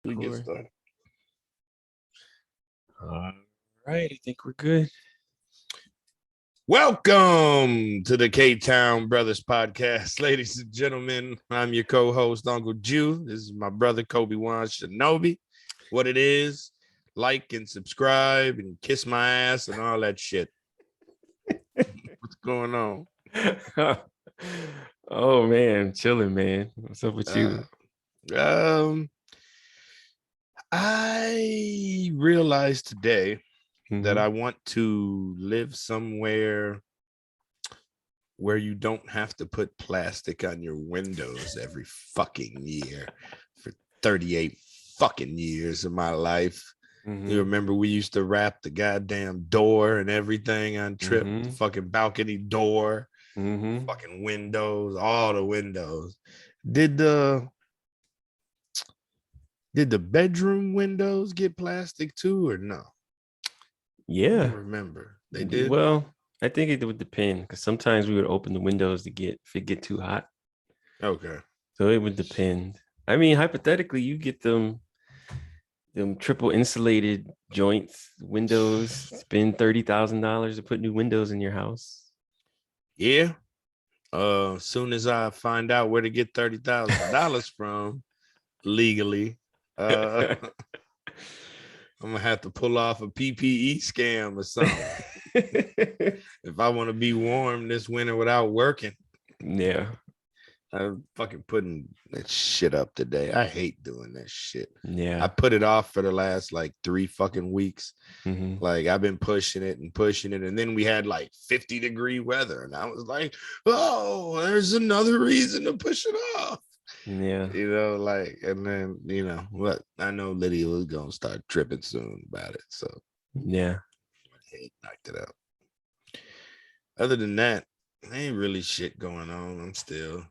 We get Record. started. All right, I think we're good. Welcome to the K-Town Brothers podcast, ladies and gentlemen. I'm your co-host, Uncle Jew. This is my brother, Kobe Wan Shinobi. What it is, like and subscribe and kiss my ass and all that shit. What's going on? Oh man, chilling, man. What's up with you? Um, I realized today that I want to live somewhere where you don't have to put plastic on your windows every fucking year for 38 fucking years of my life. You remember we used to wrap the goddamn door and everything on trip, the fucking balcony door, fucking windows, all the windows. Did the bedroom windows get plastic too or no? I Yeah. don't remember. They did? Well, I think it would depend because sometimes we would open the windows to get if it get too hot. Okay. So it would depend. I mean, hypothetically, you get them triple insulated joints, windows, spend $30,000 to put new windows in your house. Yeah. As soon as I find out where to get $30,000 from legally, I'm gonna have to pull off a PPE scam or something if I want to be warm this winter without working. Yeah. I'm fucking putting that shit up today. I hate doing that shit. Yeah. I put it off for the last like 3 fucking weeks. Like I've been pushing it, and then we had like 50-degree weather, and I was like, oh, there's another reason to push it off. Yeah. And then what? I know Lydia was gonna start tripping soon about it, so yeah, I knocked it out. Other than that, ain't really shit going on. I'm still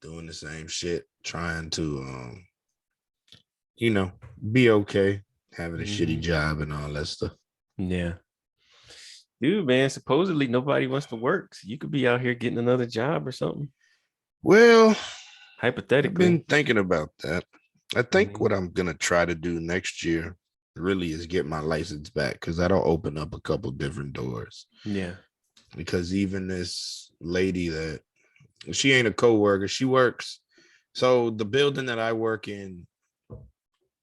doing the same shit, trying to be okay, having a shitty job and all that stuff. Yeah. Dude, man, supposedly nobody wants to work. So you could be out here getting another job or something. Well, I've Hypothetically. been thinking about that. I think what I'm gonna try to do next year really is get my license back, because that'll open up a couple different doors. Yeah. Because even this lady that she ain't a co-worker, she works. So the building that I work in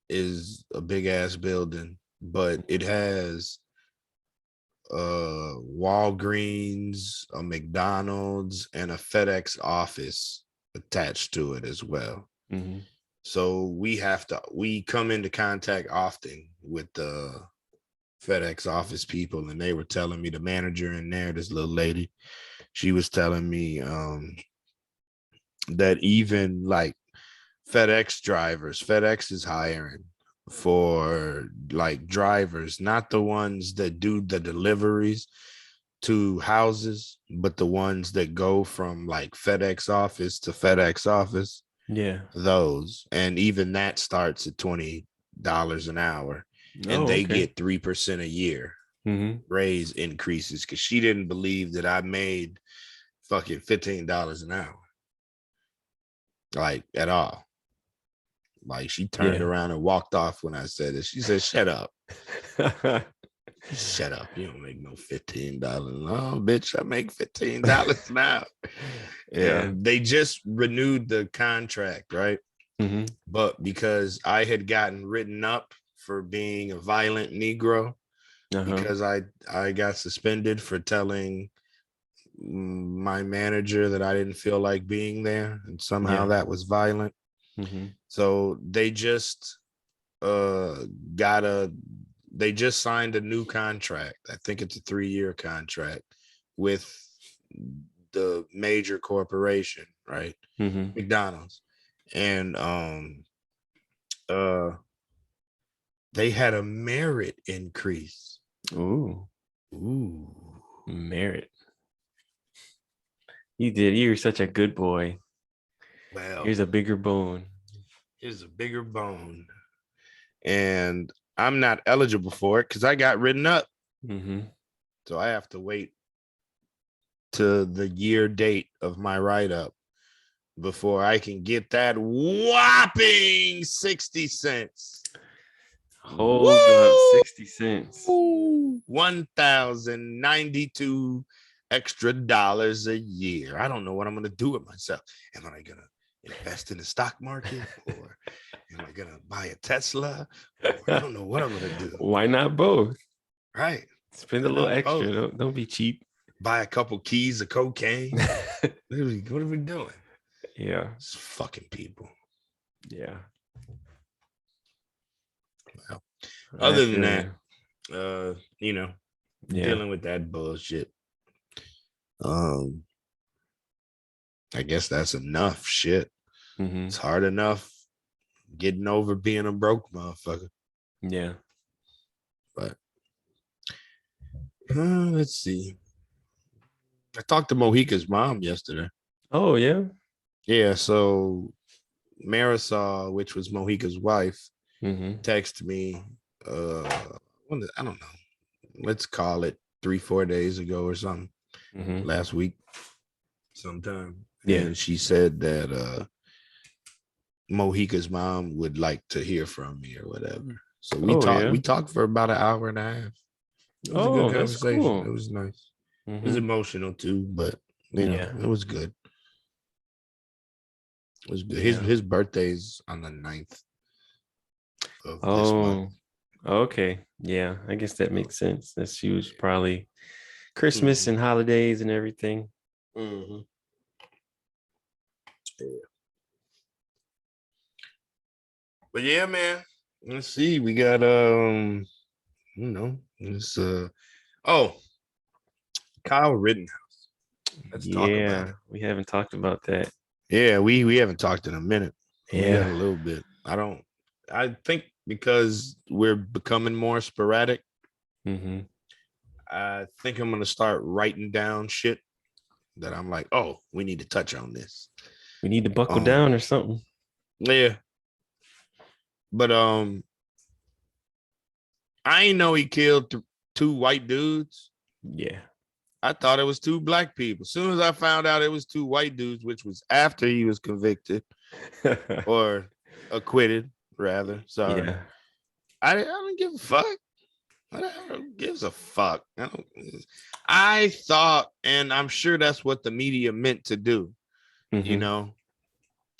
is a big ass building, but it has Walgreens, a McDonald's, and a FedEx office attached to it as well. So we come into contact often with the FedEx office people, and they were telling me, the manager in there, this little lady, she was telling me that even like FedEx is hiring for like drivers, not the ones that do the deliveries to houses, but the ones that go from like FedEx office to FedEx office. Yeah. Those, and even that starts at $20 an hour, and they get 3% a year raise increases, because she didn't believe that I made fucking $15 an hour, like at all. Like she turned around and walked off when I said it. She said, "Shut up." Shut up. You don't make no $15. No, bitch, I make $15 an hour. Yeah. They just renewed the contract, right? But because I had gotten written up for being a violent Negro, because I got suspended for telling my manager that I didn't feel like being there, and somehow that was violent. So they just they just signed a new contract. I think it's a 3-year contract with the major corporation, right? McDonald's. And they had a merit increase. Ooh, merit. You did. You're such a good boy. Well, here's a bigger bone. And I'm not eligible for it because I got written up. So I have to wait to the year date of my write-up before I can get that whopping 60 cents. Hold up, 60 cents. 1,092 extra dollars a year. I don't know what I'm going to do with myself. Am I going to invest in the stock market, or am I going to buy a Tesla? Or I don't know what I'm going to do. Why not both? Right. Spend a little extra. Don't be cheap. Buy a couple keys of cocaine. What are we doing? Yeah. It's fucking people. Yeah. Well, other than that, yeah. dealing with that bullshit. I guess that's enough shit. Mm-hmm. It's hard enough getting over being a broke motherfucker. Yeah. But let's see. I talked to Mojica's mom yesterday. Oh, yeah? Yeah, so Marisol, which was Mojica's wife, texted me, I don't know, let's call it 3-4 days ago or something, last week sometime. Yeah. And she said that Mojica's mom would like to hear from me or whatever. So we talked for about an hour and a half. It was a good conversation. Cool. It was nice. It was emotional too, but it was good. It was good. His birthday's on the 9th of this month. Okay. Yeah, I guess that makes sense. That's huge. Probably Christmas and holidays and everything. Yeah. But yeah, man. Let's see. We got it's Kyle Rittenhouse. Let's talk about it. We haven't talked about that. Yeah, we haven't talked in a minute. Yeah. We got a little bit. I think because we're becoming more sporadic. I think I'm gonna start writing down shit that I'm like, oh, we need to touch on this. We need to buckle down or something. Yeah. But I ain't know he killed 2 white dudes. Yeah. I thought it was 2 black people. As soon as I found out it was 2 white dudes, which was after he was convicted or acquitted, rather. Sorry. Yeah. I don't give a fuck. Who gives a fuck? I thought, and I'm sure that's what the media meant to do,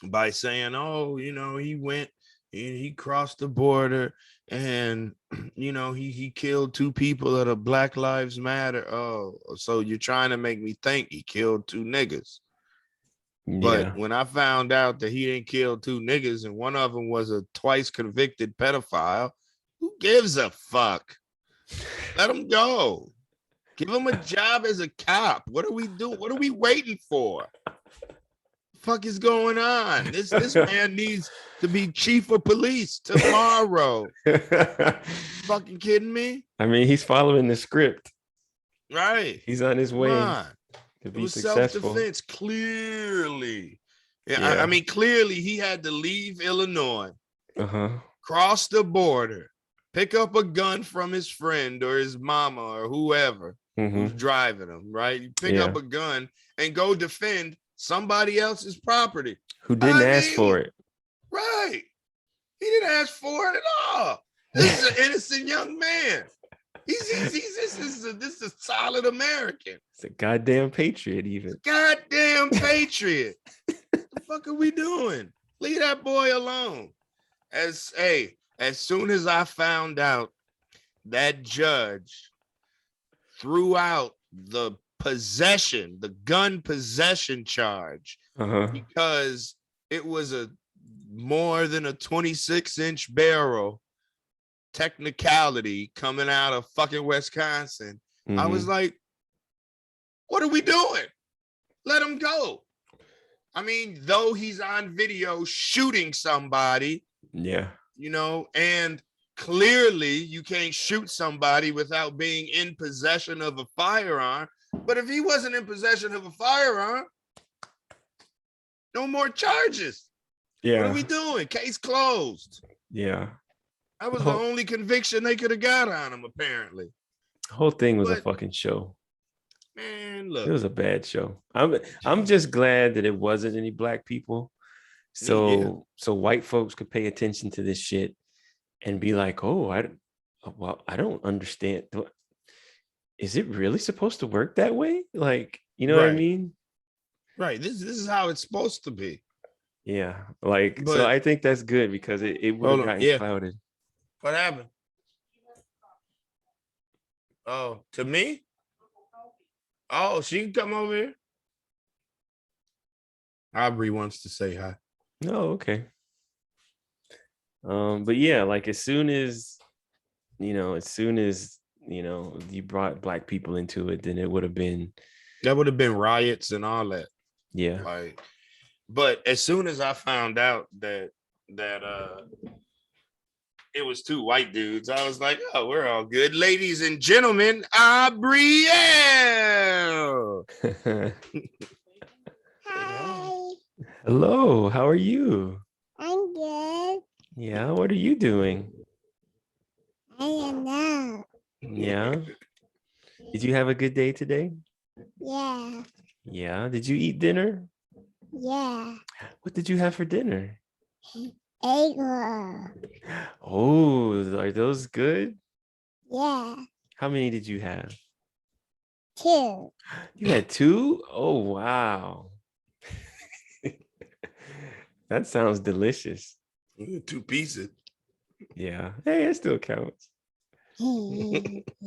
by saying, oh, he went, he crossed the border and, he killed 2 people at a Black Lives Matter. Oh, so you're trying to make me think he killed 2 niggas. Yeah. But when I found out that he didn't kill 2 niggas and one of them was a twice convicted pedophile, who gives a fuck? Let him go. Give him a job as a cop. What are we doing? What are we waiting for? Fuck is going on? This man needs to be chief of police tomorrow. Fucking kidding me? I mean, he's following the script. Right. He's on his way to be successful. Self-defense, clearly. Yeah. I mean, clearly he had to leave Illinois, cross the border, pick up a gun from his friend or his mama or whoever who's driving him, right? You pick up a gun and go defend somebody else's property. Who didn't ask for it. Right. He didn't ask for it at all. This is an innocent young man. This is a solid American. It's a goddamn patriot, even. Goddamn patriot. What the fuck are we doing? Leave that boy alone. As soon as I found out that judge threw out the gun possession charge, because it was a more than a 26-inch barrel technicality coming out of fucking Wisconsin, I was like, what are we doing? Let him go. I mean, though he's on video shooting somebody, and clearly you can't shoot somebody without being in possession of a firearm. But if he wasn't in possession of a firearm, no more charges. Yeah. What are we doing? Case closed. Yeah. That was the only conviction they could have got on him, apparently. The whole thing was a fucking show. Man, It look. was a bad show. I'm just glad that it wasn't any black people. Yeah. So white folks could pay attention to this shit and be like, oh, I don't understand. Is it really supposed to work that way? Like, you know what I Right. mean? Right. This is how it's supposed to be. Yeah. Like, so But I think that's good because it would hold have on. gotten Yeah. clouded. What happened? Oh, to me? Oh, she can come over here. Aubrey wants to say hi. Oh, okay. But yeah, like as soon as you brought black people into it, then it would have been, That would have been riots and all that. yeah. Like, but as soon as I found out that it was two white dudes, I was like, oh, we're all good. Ladies and gentlemen, Aubrielle. Hi, Hello, how are you? I'm good. Yeah, what are you doing? I am now. Yeah. Did you have a good day today? Yeah, Yeah. Did you eat dinner? yeah. What did you have for dinner? Eagle. Oh, are those good? Yeah, How many did you have? 2. You had two? Oh, wow. That sounds delicious. Two pieces. Yeah. Hey, it still counts. yeah,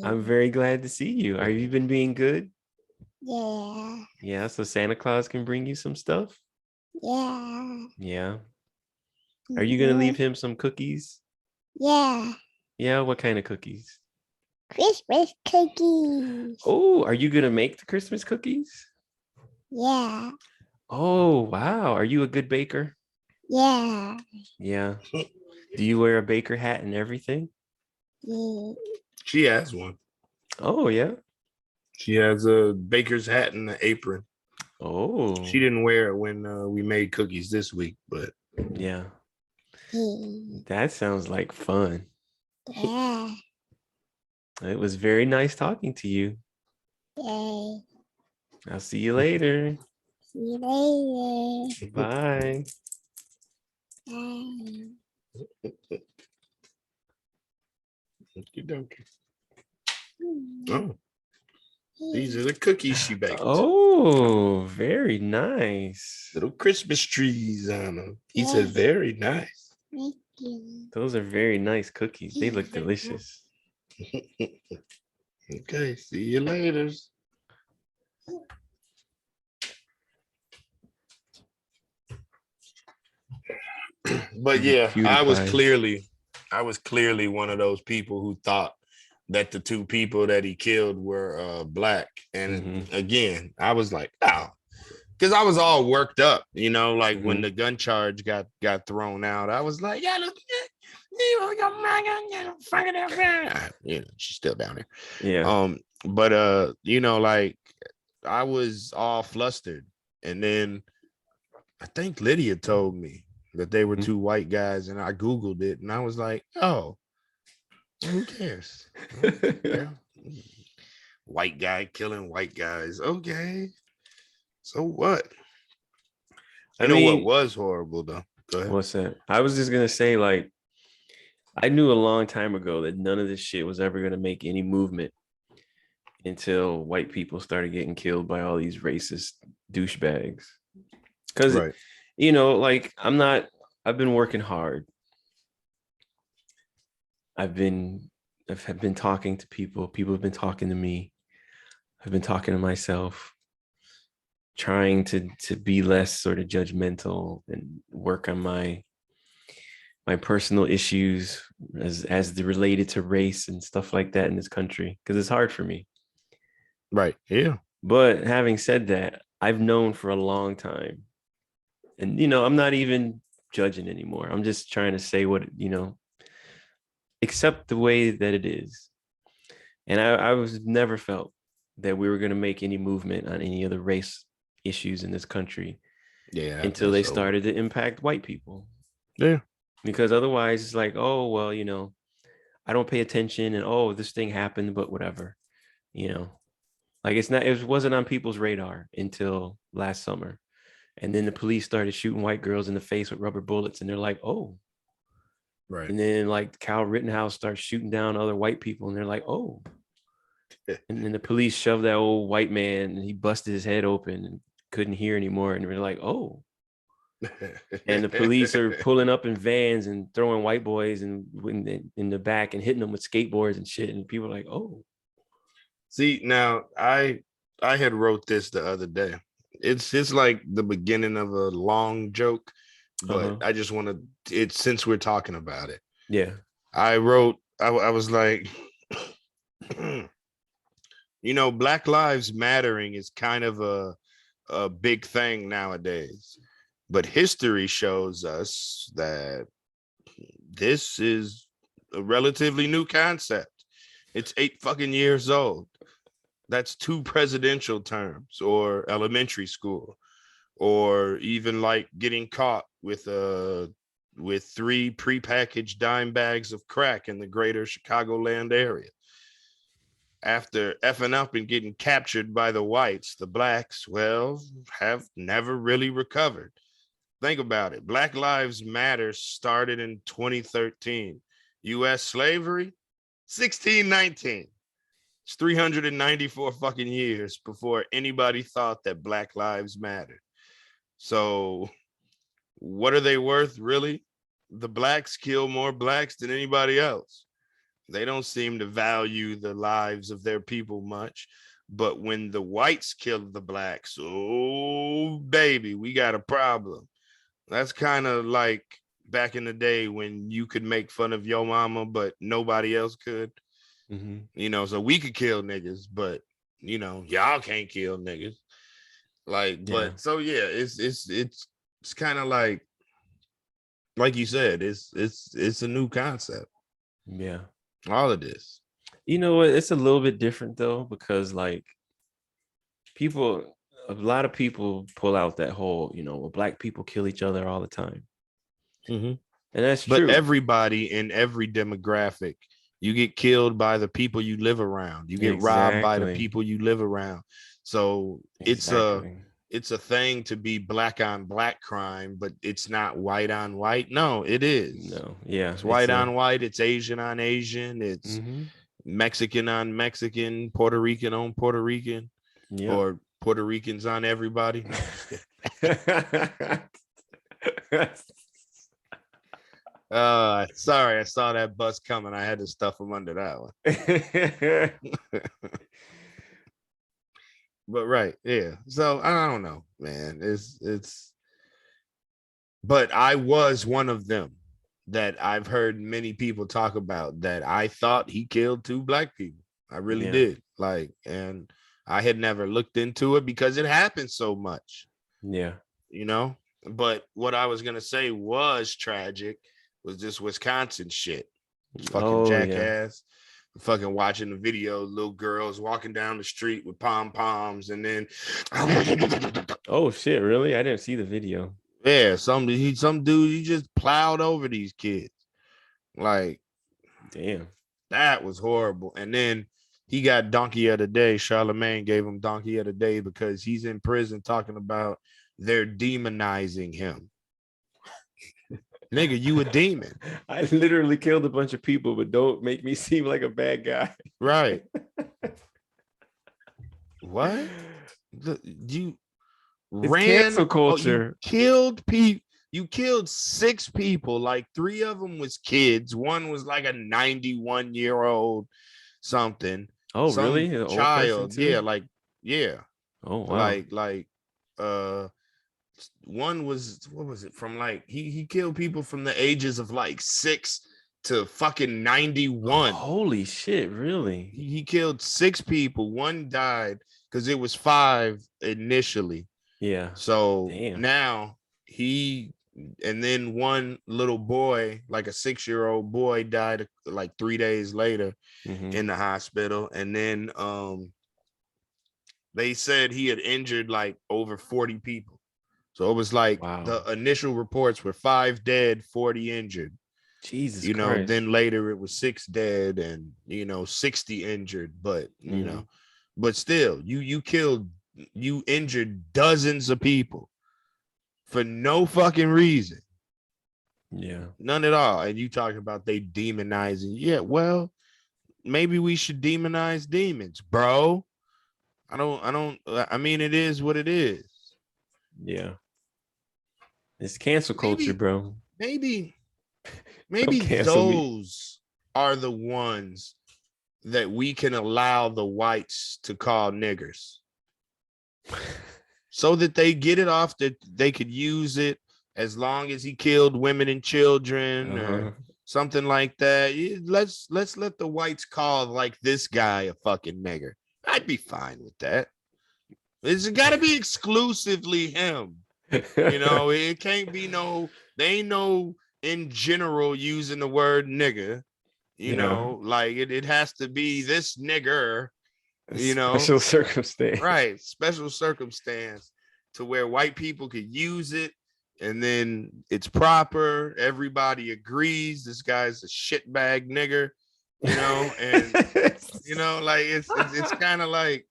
I'm very glad to see you. Have you been being good? yeah, Yeah, so Santa Claus can bring you some stuff? yeah. Yeah. Are you gonna leave him some cookies? Yeah, Yeah, what kind of cookies? Christmas cookies. Oh, are you gonna make the Christmas cookies? Yeah, Oh, wow. Are you a good baker? yeah, Yeah. Do you wear a baker hat and everything? yeah. She has one. Oh, yeah. She has a baker's hat and an apron. Oh, She didn't wear it when we made cookies this week, but yeah. Yeah, That sounds like fun. yeah, It was very nice talking to you. yeah. I'll see you later. See you later. Bye. Bye. okey-dokey. Oh, these are the cookies she baked. Oh, very nice. Little Christmas trees on them. He said, very nice. Thank you. Those are very nice cookies. They look delicious. Okay, see you later. But You yeah, cutie pie. I was clearly one of those people who thought that the two people that he killed were black. And Mhm. again, I was like, oh, because I was all worked up, like when Mhm. the gun charge got thrown out. I was like, yeah, look, she's still down there. Yeah. But like I was all flustered, and then I think Lydia told me that they were Mhm. two white guys, and I Googled it, and I was like, oh, who cares? Yeah. White guy killing white guys. Okay. So what? I You know what mean, was horrible though? Go ahead. what's that? I was just gonna say, like, I knew a long time ago that none of this shit was ever gonna make any movement until white people started getting killed by all these racist douchebags. Because, Right. like, I've been working hard. I've been talking to people. People have been talking to me. I've been talking to myself, trying to be less sort of judgmental and work on my personal issues as they're related to race and stuff like that in this country, because it's hard for me. Right. Yeah. But having said that, I've known for a long time, and I'm not even judging anymore. I'm just trying to say what accept the way that it is. And I was never felt that we were going to make any movement on any of the race issues in this country Yeah. until they That's over. started to impact white people. Yeah. Because otherwise it's like, oh, well, I don't pay attention, and oh, this thing happened, but whatever, you know. Like it wasn't on people's radar until last summer. And then the police started shooting white girls in the face with rubber bullets, and they're like, oh. Right. And then like Kyle Rittenhouse starts shooting down other white people, and they're like, oh. And then the police shoved that old white man, and he busted his head open and couldn't hear anymore. And we're like, oh. And the police are pulling up in vans and throwing white boys in the back and hitting them with skateboards and shit. And people are like, oh. See, now I had wrote this the other day. It's like the beginning of a long joke, but I just want to, it's since we're talking about it. Yeah. I wrote, I was like, you know, Black Lives Mattering is kind of a big thing nowadays, but history shows us that this is a relatively new concept. It's 8 fucking years old. That's 2 presidential terms, or elementary school, or even like getting caught with 3 prepackaged dime bags of crack in the greater Chicagoland area. After effing up and getting captured by the whites, the blacks, well, have never really recovered. Think about it. Black Lives Matter started in 2013. U.S. slavery, 1619. It's 394 fucking years before anybody thought that Black Lives mattered. So what are they worth, really? The blacks kill more blacks than anybody else. They don't seem to value the lives of their people much. But when the whites kill the blacks, oh, baby, we got a problem. That's kind of like back in the day when you could make fun of your mama, but nobody else could. Mm-hmm. You know, so we could kill niggas, but you know, y'all can't kill niggas. Like, but so yeah, it's kind of like you said, it's a new concept. Yeah. All of this. You know what? It's a little bit different though, because like a lot of people pull out that whole, you know, well, black people kill each other all the time. Mm-hmm. And that's true. But true. Everybody in every demographic, you get killed by the people you live around. You get robbed by the people you live around. So it's a thing to be black on black crime, but it's not white on white. No, it is. No, yeah. It's white on white. It's Asian on Asian. It's Mexican on Mexican, Puerto Rican on Puerto Rican, or Puerto Ricans on everybody. Sorry, I saw that bus coming. I had to stuff him under that one. But right, yeah. So I don't know, man. It's but I was one of them that I've heard many people talk about, that I thought he killed 2 black people. I really did. Like, and I had never looked into it because it happened so much. Yeah. You know, but what I was gonna say was tragic was this Wisconsin shit. Fucking jackass. Fucking watching the video, little girls walking down the street with pom-poms, and then oh shit, really? I didn't see the video. Yeah, some dude, he just plowed over these kids. Like, damn, that was horrible. And then he got donkey of the day. Charlemagne gave him donkey of the day because he's in prison talking about they're demonizing him. Nigga, you a demon. I literally killed a bunch of people, but don't make me seem like a bad guy. Right. What? You ran cancel culture. You killed people. You killed 6 people. Like 3 of them was kids. One was like a 91-year-old something. Oh, really? An child. Yeah, like, yeah. Oh, wow. Like one was, what was it, from like he killed people from the ages of like 6 to fucking 91. Holy shit, really? He killed 6 people. One died because it was 5 initially. Yeah. So now and then one little boy, like a 6-year-old boy, died like 3 days later in the hospital. And then they said he had injured like over 40 people. So it was like the initial reports were 5 dead, 40 injured. Jesus you know, Christ. Then later it was 6 dead and, 60 injured. But, But still, you injured dozens of people for no fucking reason. Yeah. None at all. And you talking about they demonizing. Yeah, well, maybe we should demonize demons, bro. I mean, it is what it is. Yeah. It's cancel culture, bro. Maybe cancel me. those are the ones that we can allow the whites to call niggers. So that they get it off, that they could use it as long as he killed women and children or something like that. Let's let the whites call like this guy a fucking nigger. I'd be fine with that. It's got to be exclusively him. You know, it can't be they ain't no in general using the word nigger. You know, like it has to be this nigger. You know, special circumstance, right? Special circumstance to where white people could use it, and then it's proper. Everybody agrees this guy's a shitbag nigger. You know, and you know, like it's kind of like,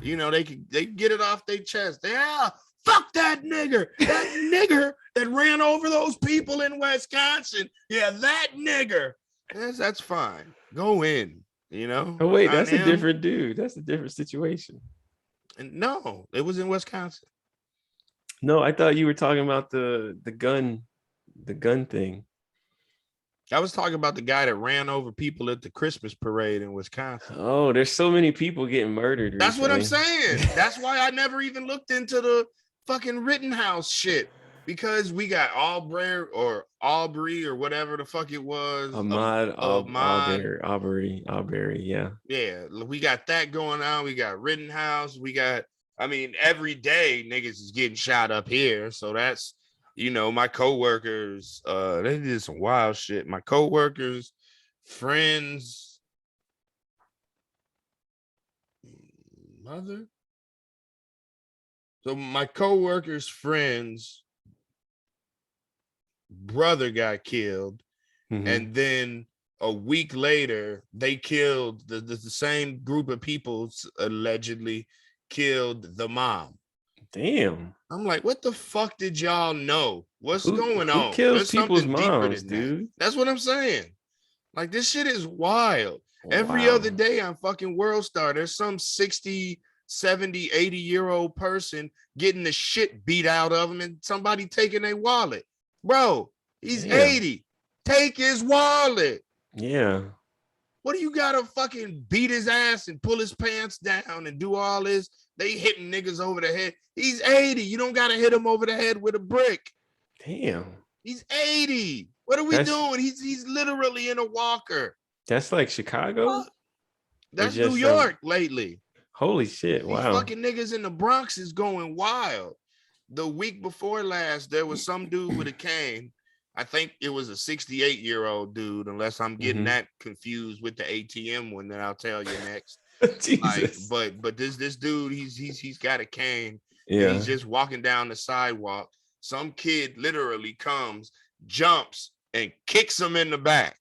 you know, they get it off their chest. Yeah, fuck that nigger that ran over those people in Wisconsin. Yeah, that nigger. Yes, that's fine. Go in. You know. Oh wait, that's a different dude. That's a different situation. And no, it was in Wisconsin. No, I thought you were talking about the gun thing. I was talking about the guy that ran over people at the Christmas parade in Wisconsin. Oh, there's so many people getting murdered. That's recently. what I'm saying. That's why I never even looked into the fucking Rittenhouse shit, because we got Aubrey or whatever the fuck it was. Aubrey, yeah. Yeah, we got that going on. We got Rittenhouse. We got, I mean, every day niggas is getting shot up here. So that's, you know, my coworkers, they did some wild shit. My coworkers, friends, mother. So my coworkers' friends' brother got killed, and then a week later they killed the same group of people allegedly killed the mom. Damn. I'm like, what the fuck did y'all know? What's going on? Who kills There's people's something deeper moms, than dude? that. That's what I'm saying. Like, this shit is wild. Every Wow. other day on fucking World Star, there's some 60, 70, 80-year-old person getting the shit beat out of him and somebody taking their wallet. Bro, he's 80. Take his wallet. Yeah. What do you gotta fucking beat his ass and pull his pants down and do all this? They hitting niggas over the head. He's 80. You don't gotta hit him over the head with a brick. Damn. He's 80. What are we doing? He's literally in a walker. That's like Chicago? That's New York lately. Holy shit. Wow. These fucking niggas in the Bronx is going wild. The week before last, there was some dude with a cane. I think it was a 68-year-old dude, unless I'm getting that confused with the ATM one that I'll tell you next. Jesus. Like, but this dude, he's got a cane. Yeah. And he's just walking down the sidewalk. Some kid literally comes, jumps, and kicks him in the back.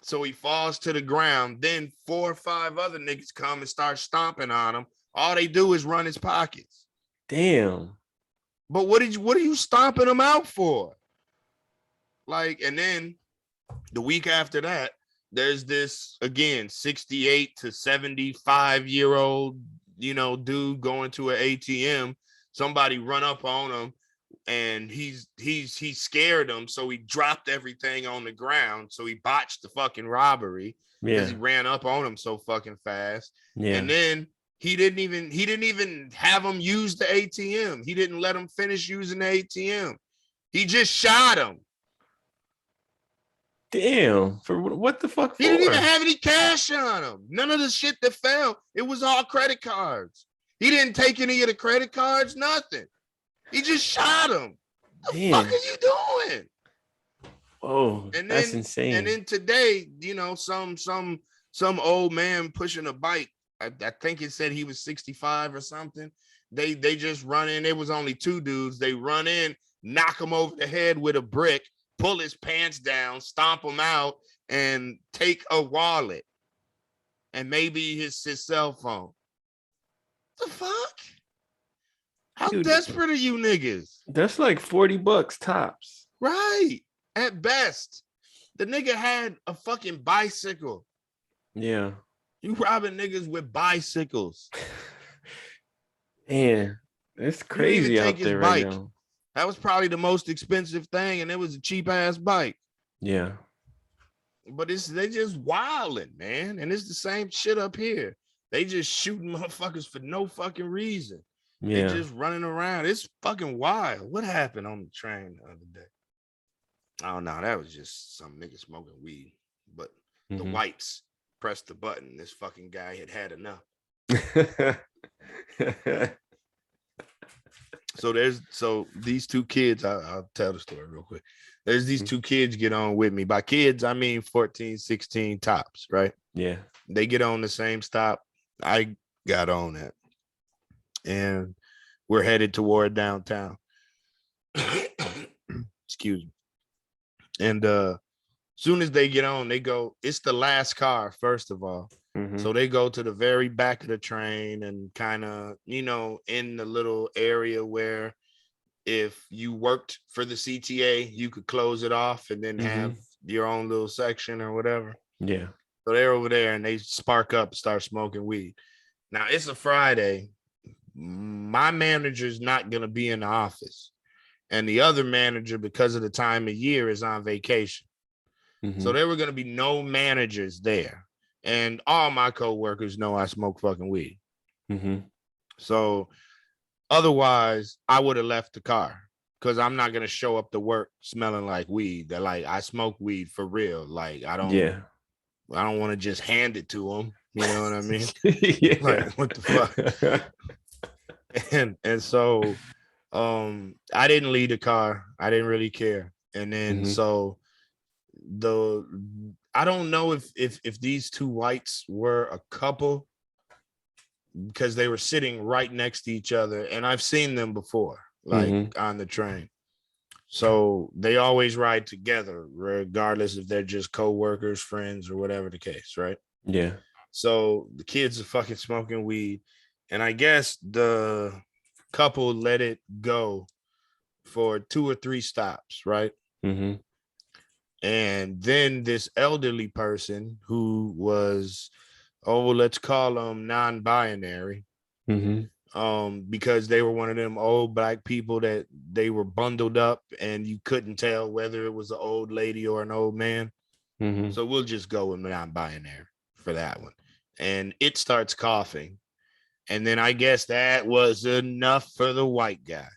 So he falls to the ground. Then 4 or 5 other niggas come and start stomping on him. All they do is run his pockets. Damn. But what are you stomping him out for? Like, and then the week after that, there's this, again, 68 to 75-year-old, you know, dude going to an ATM. Somebody run up on him, and he scared him, so he dropped everything on the ground. So he botched the fucking robbery because he ran up on him so fucking fast. Yeah. And then he didn't even have him use the ATM. He didn't let him finish using the ATM. He just shot him. Damn. For what the fuck? He didn't even have any cash on him. None of the shit that fell. It was all credit cards. He didn't take any of the credit cards, nothing. He just shot him. The fuck are you doing? Oh, that's insane. And then today, you know, some old man pushing a bike. I think it said he was 65 or something. They just run in. There was only 2 dudes. They run in, knock him over the head with a brick, pull his pants down, stomp him out, and take a wallet and maybe his cell phone. The fuck? How Dude, desperate are you niggas? That's like $40 tops. Right. At best. The nigga had a fucking bicycle. Yeah. You robbing niggas with bicycles. Man, it's You didn't even crazy take out his there right bike. now. That was probably the most expensive thing, and it was a cheap ass bike. Yeah. But they just wilding, man. And it's the same shit up here. They just shooting motherfuckers for no fucking reason. They Yeah. just running around. It's fucking wild. What happened on the train the other day? I don't know. That was just some nigga smoking weed. But the whites pressed the button. This fucking guy had enough. So these two kids, I'll tell the story real quick. There's these two kids get on with me. By kids, I mean 14, 16 tops, right? Yeah. They get on the same stop I got on at. And we're headed toward downtown. Excuse me. And soon as they get on, they go, it's the last car, first of all. So they go to the very back of the train and kind of, in the little area where if you worked for the CTA, you could close it off and then have your own little section or whatever. Yeah. So they're over there and they spark up, start smoking weed. Now it's a Friday. My manager's not going to be in the office. And the other manager, because of the time of year, is on vacation. So there were going to be no managers there. And all my coworkers know I smoke fucking weed. So otherwise, I would have left the car because I'm not going to show up to work smelling like weed. That like I smoke weed for real. Like I don't want to just hand it to them. You know what I mean? Yeah. Like what the fuck? and so I didn't leave the car. I didn't really care. And then so I don't know if these two whites were a couple because they were sitting right next to each other, and I've seen them before, like on the train. So they always ride together, regardless if they're just co-workers, friends, or whatever the case, right? Yeah. So the kids are fucking smoking weed, and I guess the couple let it go for 2 or 3 stops, right? And then this elderly person who was, let's call them non-binary, because they were one of them old black people that they were bundled up and you couldn't tell whether it was an old lady or an old man. So we'll just go with non-binary for that one. And it starts coughing. And then I guess that was enough for the white guy.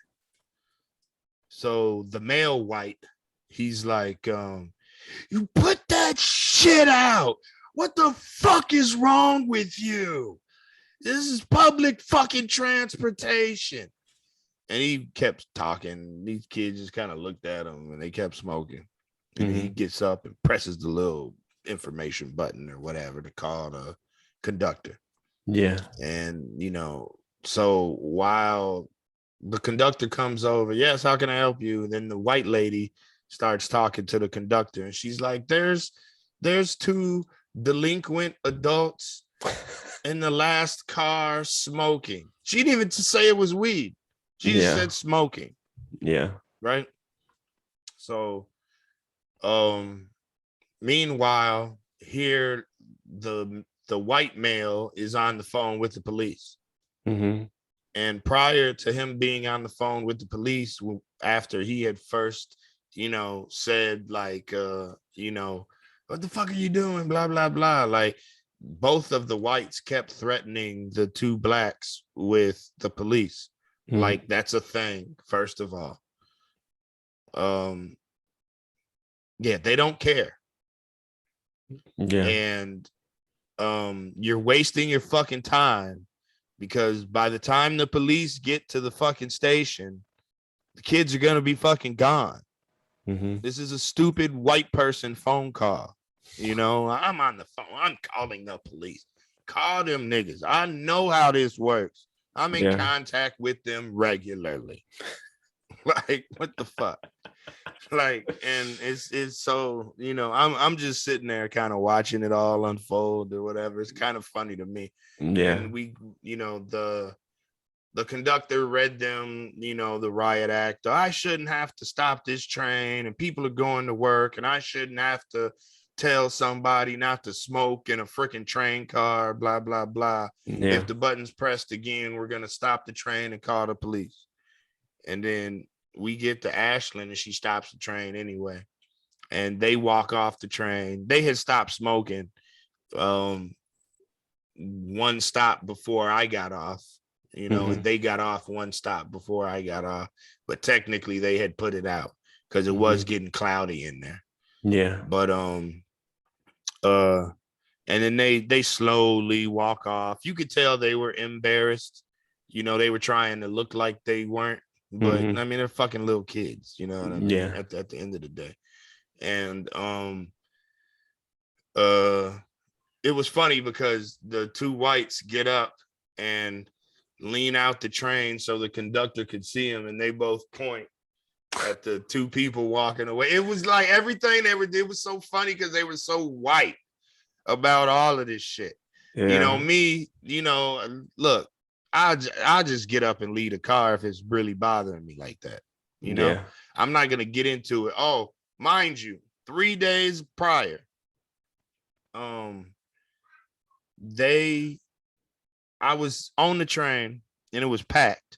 So the male white, he's like, you put that shit out. What the fuck is wrong with you? This is public fucking transportation. And he kept talking. These kids just kind of looked at him and they kept smoking. And he gets up and presses the little information button or whatever to call the conductor. Yeah. And, so while the conductor comes over, yes, how can I help you? And then the white lady starts talking to the conductor and she's like, there's 2 delinquent adults in the last car smoking. She didn't even say it was weed. She just said smoking. Yeah. Right. So meanwhile, here the white male is on the phone with the police. And prior to him being on the phone with the police, after he had first said like, what the fuck are you doing? Blah, blah, blah. Like both of the whites kept threatening the 2 blacks with the police. Like that's a thing, first of all. They don't care. Yeah. And you're wasting your fucking time because by the time the police get to the fucking station, the kids are going to be fucking gone. This is a stupid white person phone call. I'm on the phone. I'm calling the police. Call them niggas. I know how this works. I'm in contact with them regularly. Like, what the fuck? Like, and it's so, I'm just sitting there kind of watching it all unfold or whatever. It's kind of funny to me. Yeah. And we, the conductor read them, the riot act. I shouldn't have to stop this train, and people are going to work, and I shouldn't have to tell somebody not to smoke in a freaking train car, blah, blah, blah. Yeah. If the button's pressed again, we're going to stop the train and call the police. And then we get to Ashland and she stops the train anyway. And they walk off the train. They had stopped smoking one stop before I got off, and they got off one stop before I got off. But technically they had put it out because it was getting cloudy in there. Yeah. But and then they slowly walk off. You could tell they were embarrassed. They were trying to look like they weren't, but I mean, they're fucking little kids, you know what I mean? Yeah. At the end of the day. And it was funny because the two whites get up and lean out the train so the conductor could see them, and they both point at the two people walking away. It was like everything they did was so funny because they were so white about all of this shit. Yeah. Look, I'll just get up and leave the car if it's really bothering me like that. Yeah. I'm not gonna get into it. Oh, mind you, 3 days prior, I was on the train and it was packed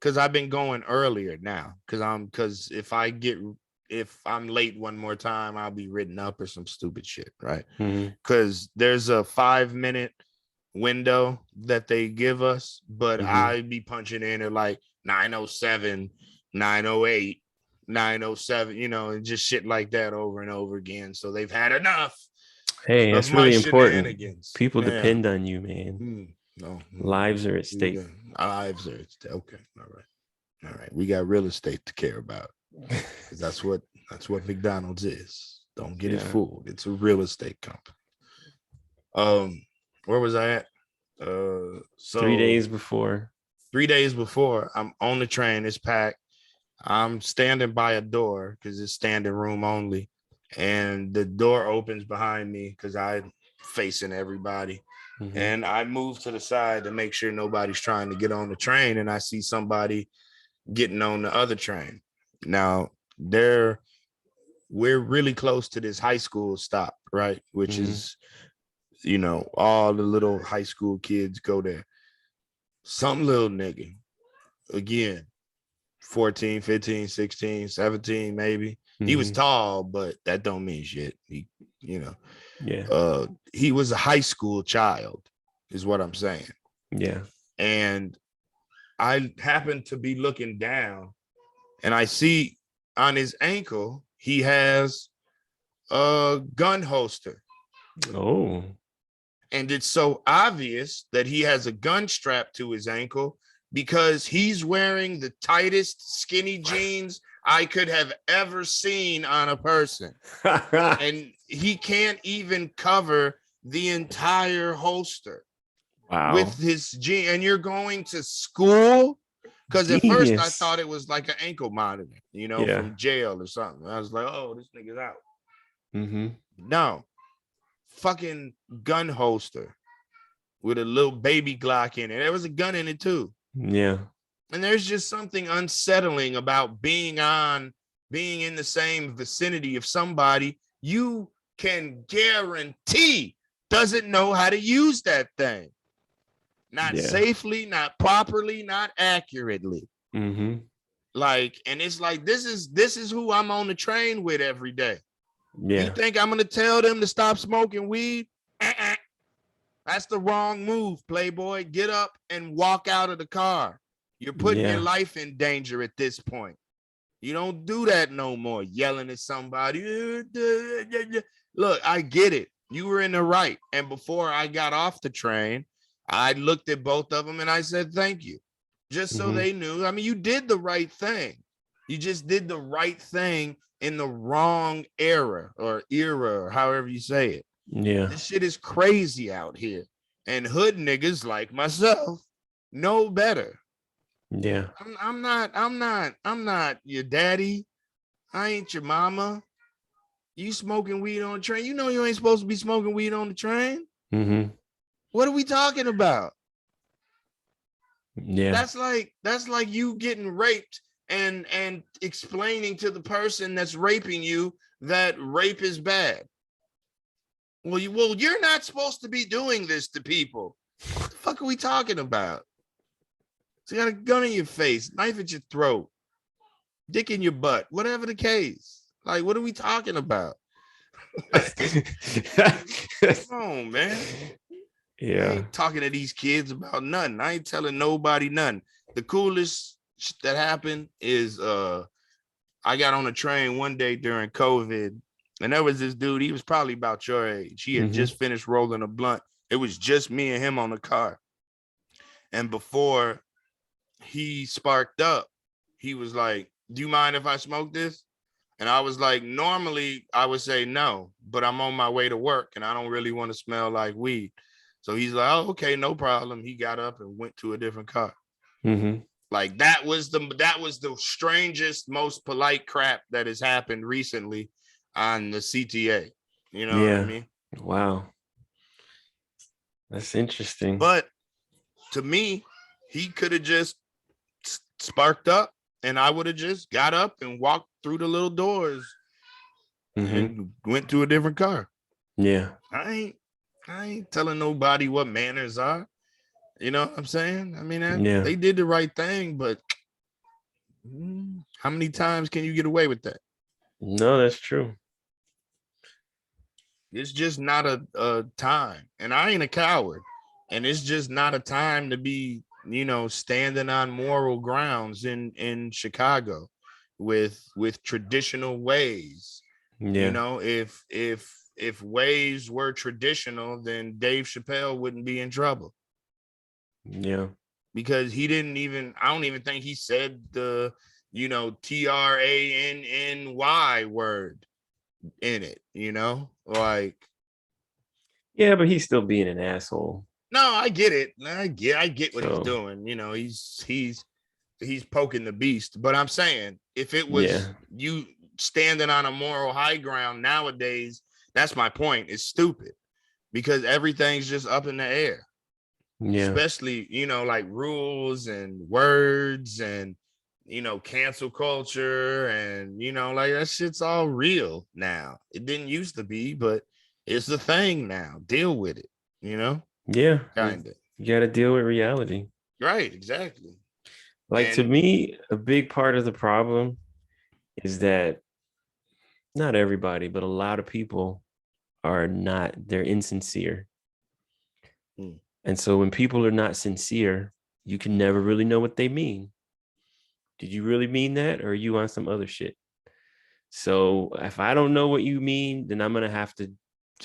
because I've been going earlier now because if I'm late one more time, I'll be written up or some stupid shit, right? Because there's a 5-minute window that they give us, but I'd be punching in at like 9:07, 9:08, 9:07, and just shit like that over and over again. So they've had enough. Hey, that's really important. People depend on you, man. No, lives are at stake. Lives are at stake. Okay, all right. We got real estate to care about. That's what McDonald's is. Don't get it fooled. It's a real estate company. Where was I at? So 3 days before. 3 days before, I'm on the train. It's packed. I'm standing by a door because it's standing room only, and the door opens behind me because I'm facing everybody. And I move to the side to make sure nobody's trying to get on the train, and I see somebody getting on the other train. Now we're really close to this high school stop, right? Which is, all the little high school kids go there. Some little nigga, again, 14, 15, 16, 17, maybe. He was tall, but that don't mean shit. He was a high school child, is what I'm saying. Yeah. And I happened to be looking down, and I see on his ankle he has a gun holster. Oh. And it's so obvious that he has a gun strapped to his ankle because he's wearing the tightest skinny jeans I could have ever seen on a person. And he can't even cover the entire holster with his jeans. And you're going to school? Because at first I thought it was like an ankle monitor, from jail or something. I was like, oh, this nigga's out. No. Fucking gun holster with a little baby Glock in it. There was a gun in it too. Yeah. And there's just something unsettling about being in the same vicinity of somebody you can guarantee doesn't know how to use that thing. Not safely, not properly, not accurately. Like, and it's like, this is who I'm on the train with every day. Yeah. You think I'm gonna tell them to stop smoking weed? That's the wrong move, Playboy. Get up and walk out of the car. You're putting your life in danger at this point. You don't do that no more, yelling at somebody. Look, I get it. You were in the right. And before I got off the train, I looked at both of them and I said, thank you. Just so they knew. I mean, you did the right thing. You just did the right thing in the wrong era, or however you say it. Yeah. This shit is crazy out here. And hood niggas like myself know better. Yeah. I'm not your daddy. I ain't your mama. You smoking weed on the train. You know you ain't supposed to be smoking weed on the train. What are we talking about? Yeah. That's like you getting raped and explaining to the person that's raping you that rape is bad. Well, you're not supposed to be doing this to people. What the fuck are we talking about? So you got a gun in your face, knife at your throat, dick in your butt, whatever the case. Like, what are we talking about? Come on, man. I Yeah. ain't talking to these kids about nothing. I ain't telling nobody nothing. The coolest that happened is I got on a train one day during COVID, and there was this dude. He was probably about your age. He had just finished rolling a blunt. It was just me and him on the car. And before he sparked up, he was like, "Do you mind if I smoke this?" And I was like, normally I would say no, but I'm on my way to work and I don't really want to smell like weed. So he's like, "Oh, okay, no problem." He got up and went to a different car. Like that was the strangest, most polite crap that has happened recently on the CTA. You know what I mean? Wow. That's interesting. But to me, he could have just sparked up and I would have just got up and walked through the little doors and went to a different car. Yeah. I ain't telling nobody what manners are. You know what I'm saying? I mean, they did the right thing, but how many times can you get away with that? No, that's true. It's just not a time. And I ain't a coward. And it's just not a time to be, standing on moral grounds in Chicago with traditional ways. Yeah. If ways were traditional, then Dave Chappelle wouldn't be in trouble. Yeah. Because I don't even think he said the, TRANNY word in it, like. Yeah, but he's still being an asshole. No, I get it. I get what he's doing. He's poking the beast. But I'm saying if it was you standing on a moral high ground nowadays, that's my point. It's stupid because everything's just up in the air. Yeah. Especially, like rules and words and, cancel culture and, like that shit's all real now. It didn't used to be, but it's the thing now. Deal with it, Yeah. Kind of. You got to deal with reality. Right, exactly. Like, to me, a big part of the problem is that not everybody, but a lot of people they're insincere. And so when people are not sincere, you can never really know what they mean. Did you really mean that, or are you on some other shit? So if I don't know what you mean, then I'm going to have to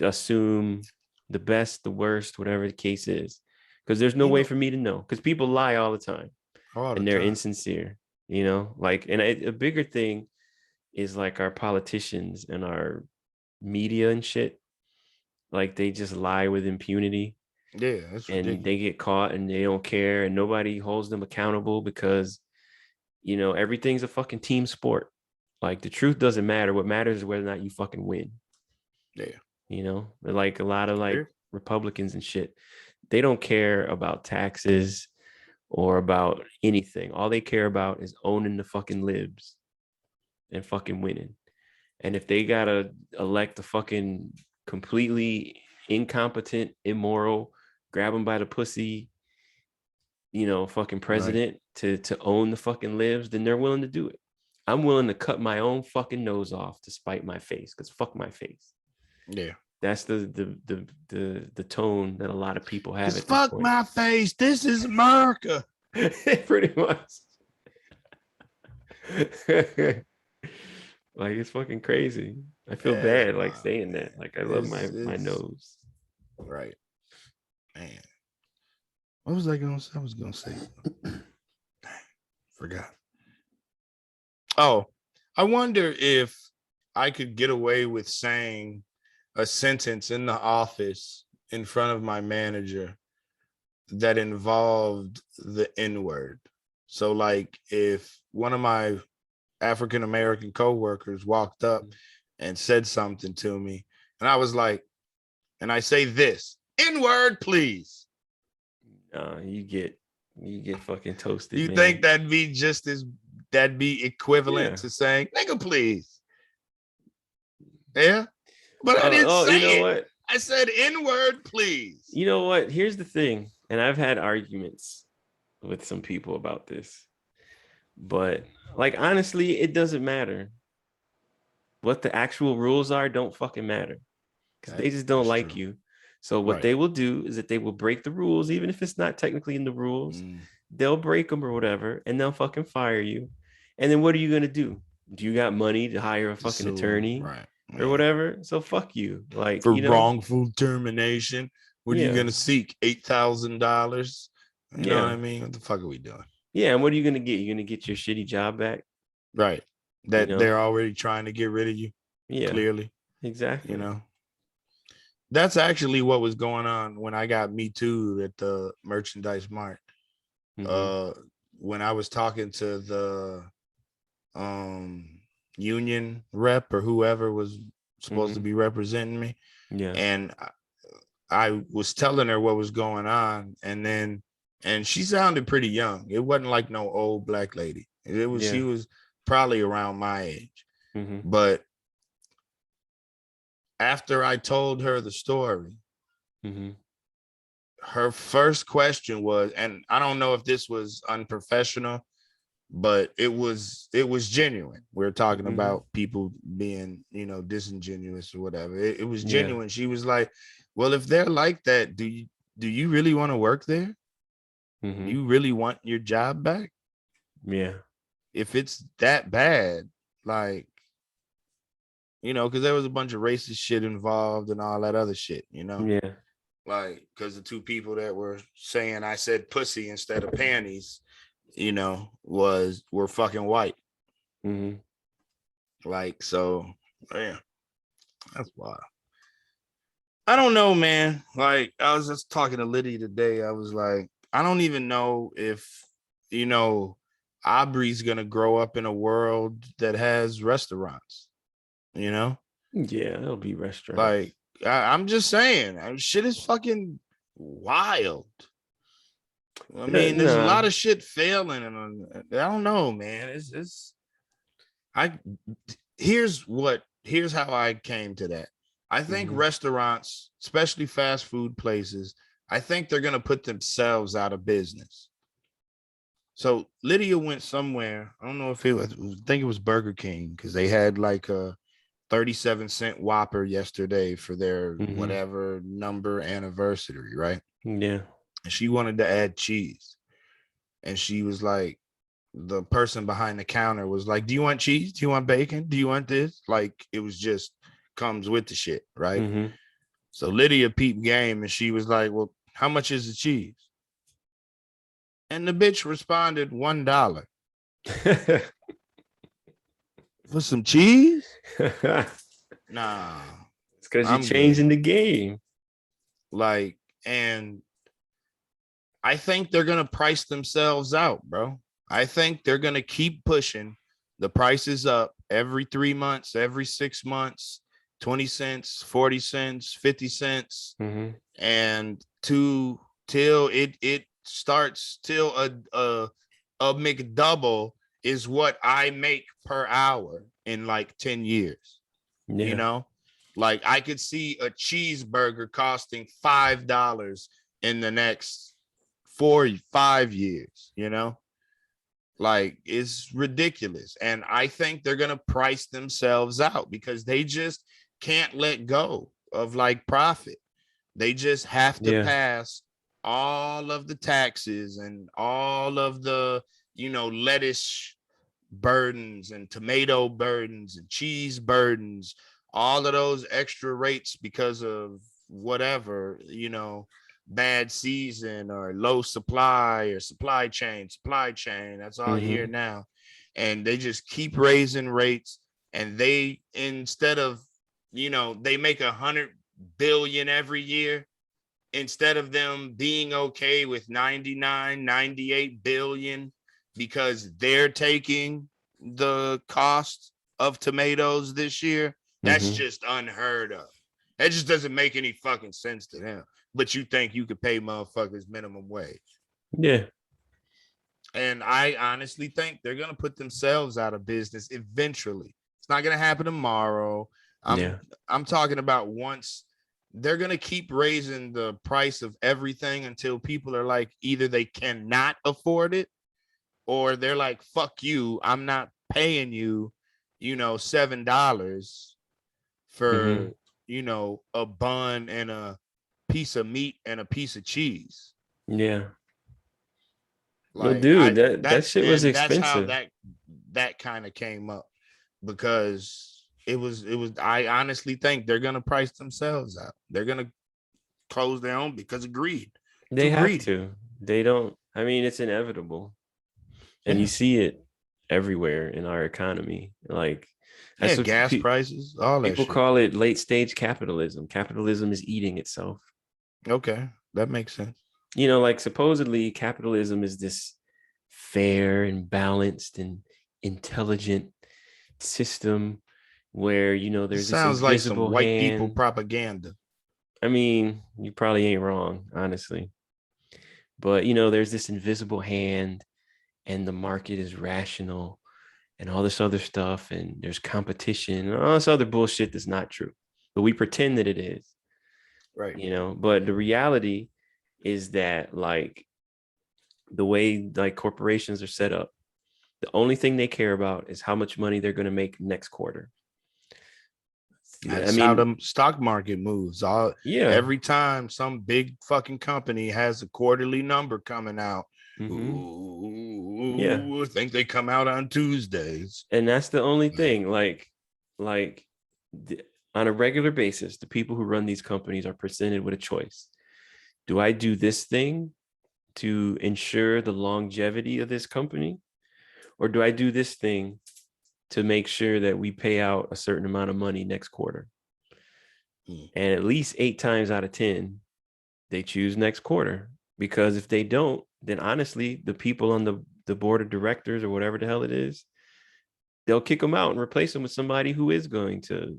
assume the best, the worst, whatever the case is, because there's no way for me to know, because people lie all the time and they're insincere, like, and a bigger thing is like our politicians and our media and shit. Like they just lie with impunity. Yeah, that's ridiculous. And they get caught and they don't care and nobody holds them accountable because, everything's a fucking team sport. Like the truth doesn't matter. What matters is whether or not you fucking win. Yeah. Like a lot of like Republicans and shit, they don't care about taxes or about anything. All they care about is owning the fucking libs and fucking winning. And if they gotta elect a fucking completely incompetent, immoral, grab him by the pussy, fucking president to own the fucking libs, then they're willing to do it. I'm willing to cut my own fucking nose off to spite my face, because fuck my face. Yeah. That's the tone that a lot of people have. At fuck my face. This is America. Pretty much. Like it's fucking crazy. I feel bad like saying that. Like I love my nose. Right. Man. What was I gonna say? I was gonna say forgot. Oh, I wonder if I could get away with saying a sentence in the office in front of my manager that involved the N-word. So like if one of my African-American coworkers walked up and said something to me and I was like, and I say this, N-word, please. You get You get fucking toasted. You man. think that'd be equivalent to saying, nigga, please? Yeah. But I didn't say you know it. what? I said N-word, please. You know what? Here's the thing. And I've had arguments with some people about this. But like honestly, it doesn't matter. What the actual rules are don't fucking matter. Because they just don't like you. So what they will do is that they will break the rules, even if it's not technically in the rules. They'll break them or whatever, and they'll fucking fire you. And then what are you gonna do? Do you got money to hire a fucking attorney or whatever? So fuck you. Like for wrongful termination, what are you gonna seek? $8,000? You know what I mean? What the fuck are we doing? Yeah, and what are you gonna get? You're gonna get your shitty job back, right? That they're already trying to get rid of you. Yeah, clearly, exactly. You know. That's actually what was going on when I got Me Too at the Merchandise Mart. When I was talking to the union rep or whoever was supposed to be representing me. Yeah. And I was telling her what was going on, and she sounded pretty young. It wasn't like no old black lady. It was she was probably around my age. But after I told her the story, her first question was, and I don't know if this was unprofessional, but it was genuine. We're talking about people being, disingenuous or whatever. It was genuine. She was like, well, if they're like that, do you really want to work there? You really want your job back? Yeah. If it's that bad, like, because there was a bunch of racist shit involved and all that other shit, Yeah. Like, because the two people that were saying I said pussy instead of panties, were fucking white. Like, so, yeah, that's wild. I don't know, man. Like, I was just talking to Liddy today. I was like, I don't even know if, Aubrey's gonna grow up in a world that has restaurants. Yeah, it'll be restaurants. Like, I'm just saying, shit is fucking wild. I mean, there's a lot of shit failing, and I don't know, man. Here's how I came to that. I think restaurants, especially fast food places, I think they're gonna put themselves out of business. So Lydia went somewhere. I don't know if I think it was Burger King, because they had like a 37-cent Whopper yesterday for their whatever number anniversary, right? Yeah. And she wanted to add cheese. And she was like, the person behind the counter was like, do you want cheese? Do you want bacon? Do you want this? Like, it was just comes with the shit, right? So Lydia peeped game, and she was like, well, how much is the cheese? And the bitch responded, $1. For some cheese? Nah. It's because you're changing the game. Like, and I think they're gonna price themselves out, bro. I think they're gonna keep pushing the prices up every 3 months, every 6 months, 20 cents, 40 cents, 50 cents, and till it starts till a McDouble is what I make per hour in like 10 years. Like, I could see a cheeseburger costing $5 in the next 4-5 years, like, it's ridiculous. And I think they're gonna price themselves out because they just can't let go of like profit. They just have to pass all of the taxes and all of the lettuce burdens and tomato burdens and cheese burdens, all of those extra rates because of whatever, bad season or low supply or supply chain. That's all here now. And they just keep raising rates, and they, instead of, they make 100 billion every year, instead of them being okay with 99, 98 billion, because they're taking the cost of tomatoes this year. That's just unheard of. That just doesn't make any fucking sense to them. But you think you could pay motherfuckers minimum wage? Yeah. And I honestly think they're gonna put themselves out of business eventually. It's not gonna happen tomorrow. Yeah. I'm talking about once they're gonna keep raising the price of everything until people are like either they cannot afford it or they're like, fuck you, I'm not paying you, $7 Mm-hmm. for a bun and a piece of meat and a piece of cheese. Yeah. Well, Like dude, I that that's shit was and that's how expensive. that kind of came up because it was I honestly think they're gonna price themselves out. They're gonna close their own because of greed. They Too have greedy. to. They don't. I mean, it's inevitable, and you Yeah. see it everywhere in our economy. Like Yeah, that's what gas prices, all that people shit. call it late stage capitalism. Capitalism is eating itself. Okay, that makes sense. Like supposedly capitalism is this fair and balanced and intelligent system where It there's this sounds like some invisible white people hand. propaganda. I mean, you probably ain't wrong, honestly. But there's this invisible hand and the market is rational and all this other stuff and there's competition and all this other bullshit that's not true. But we pretend that it is, Right. but the reality is that like the way like corporations are set up, the only thing they care about is how much money they're going to make next quarter. I That's how mean, the stock market moves. yeah. Every time some big fucking company has a quarterly number coming out, Mm-hmm. Yeah. ooh, I think they come out on Tuesdays. And that's the only thing. Like on a regular basis, the people who run these companies are presented with a choice. Do I do this thing to ensure the longevity of this company? Or do I do this thing to make sure that we pay out a certain amount of money next quarter? And at least 8 times out of 10, they choose next quarter. Because if they don't, then honestly, the people on the board of directors or whatever the hell it is, they'll kick them out and replace them with somebody who is going to,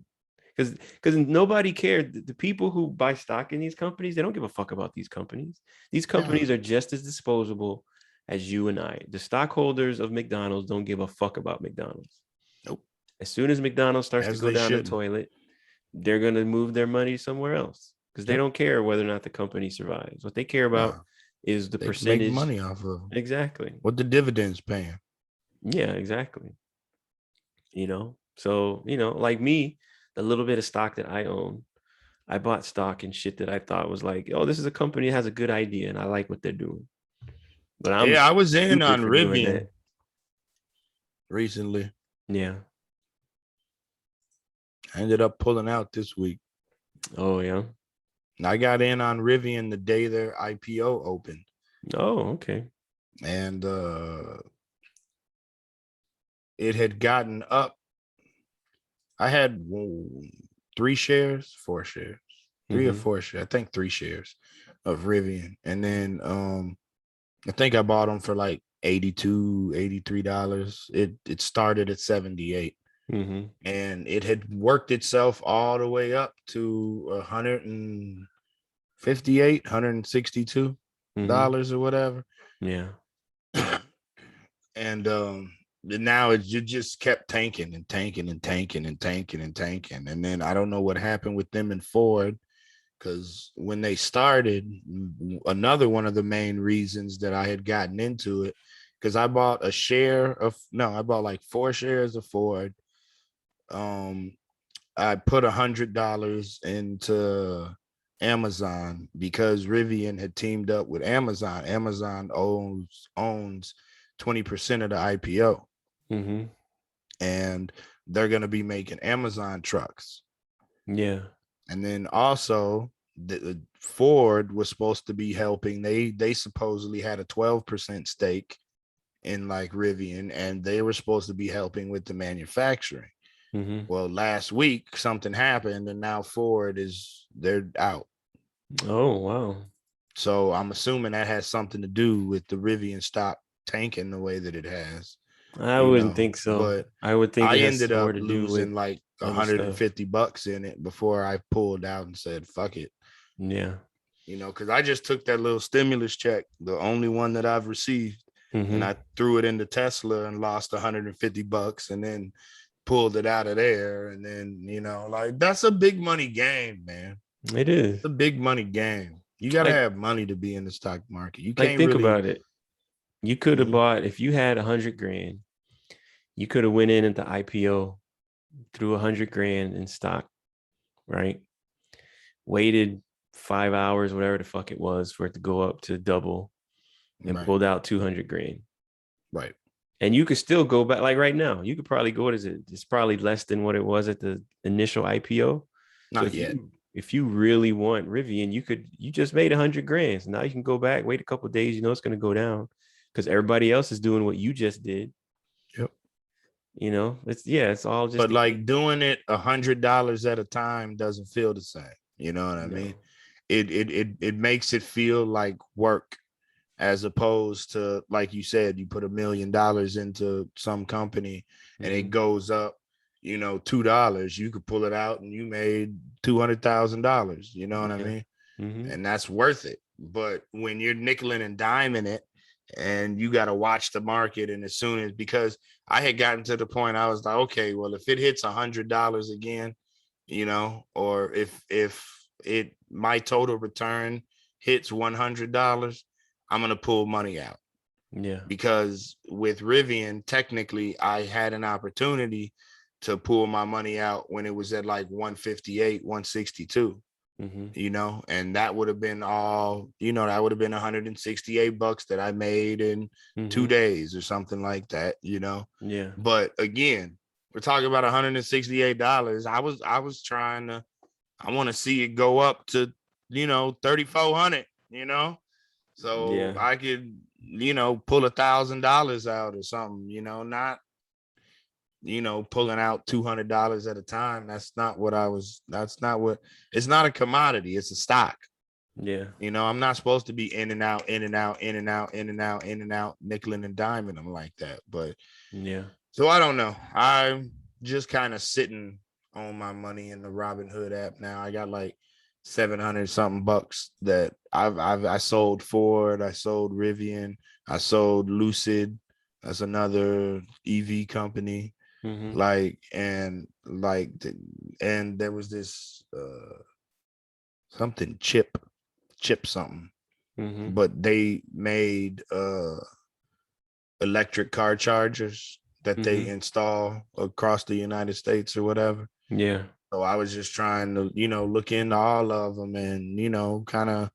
because nobody cared. The people who buy stock in these companies, they don't give a fuck about these companies. These companies are just as disposable as you and I. The stockholders of McDonald's don't give a fuck about McDonald's. Nope. As soon as McDonald's starts to As go they down the shouldn't. toilet, they're going to move their money somewhere else because they Yep. don't care whether or not the company survives. What they care about is the They can make percentage. money off of Exactly. what the dividends paying. Yeah, exactly. So, like me, the little bit of stock that I own, I bought stock in shit that I thought was like, oh, this is a company that has a good idea and I like what they're doing. But I'm I was in stupid on for doing Rivian that. recently. Yeah. I ended up pulling out this week. Oh, yeah. I got in on Rivian the day their IPO opened. Oh, okay. And it had gotten up. I had 4 shares, 3 or 4 shares. I think 3 shares of Rivian. And then I think I bought them for like $82, $83. It started at 78. And it had worked itself all the way up to 158, $162 or whatever. Yeah. And now it just kept tanking and tanking and tanking and tanking and tanking. And then I don't know what happened with them and Ford, because when they started, another one of the main reasons that I had gotten into it, because I bought like 4 shares of Ford. I put $100 into Amazon because Rivian had teamed up with Amazon. Amazon owns 20% of the IPO. And they're going to be making Amazon trucks. Yeah. And then also the Ford was supposed to be helping. They supposedly had a 12% stake in like Rivian, and they were supposed to be helping with the manufacturing. Well, last week something happened and now Ford they're out. Oh, wow. So I'm assuming that has something to do with the Rivian stock tanking the way that it has. I wouldn't think so. But I would think I it has ended more up to do with losing like $150 in it before I pulled out and said, fuck it. Yeah. Because I just took that little stimulus check, the only one that I've received. and I threw it into Tesla and lost $150 and then pulled it out of there. And then, like that's a big money game, man. It is. It's a big money game. You got to Like, have money to be in the stock market. You like can't think really. about it. You could have bought, if you had 100 grand, you could have went in at the IPO, threw 100 grand in stock, right? Waited 5 hours, whatever the fuck it was, for it to go up to double, and Right. pulled out 200 grand. Right. And you could still go back, like right now, you could probably go, what is it? It's probably less than what it was at the initial IPO. Not so yet. If you really want Rivian, you just made 100 grand. So now you can go back, wait a couple of days, it's going to go down because everybody else is doing what you just did. Yep. It's all just. But like doing it $100 at a time doesn't feel the same. You know what I mean? It makes it feel like work, as opposed to, like you said, you put $1 million into some company and it goes up, $2. You could pull it out and you made $200,000. You know what I mean? And that's worth it. But when you're nickeling and diming it, and you got to watch the market, and as soon as, because I had gotten to the point, I was like, okay, well, if it hits $100 again, or if my total return hits $100, I'm gonna pull money out. Yeah. Because with Rivian, technically, I had an opportunity to pull my money out when it was at like 158, 162. And that would have been all, that would have been $168 that I made in 2 days or something like that, Yeah. But again, we're talking about $168. I was trying to, I want to see it go up to, 3,400, so Yeah. I could, pull $1,000 out or something, not, pulling out $200 at a time. It's not a commodity. It's a stock. Yeah. I'm not supposed to be in and out, in and out, in and out, in and out, in and out, nickeling and diming them like that. But yeah. So I don't know. I'm just kind of sitting on my money in the Robinhood app now. I got like 700 something bucks that I sold Ford, I sold Rivian, I sold Lucid. That's another EV company. Mm-hmm. And there was this something chip something, but they made electric car chargers that they install across the United States or whatever. Yeah. So I was just trying to, look into all of them and, kind of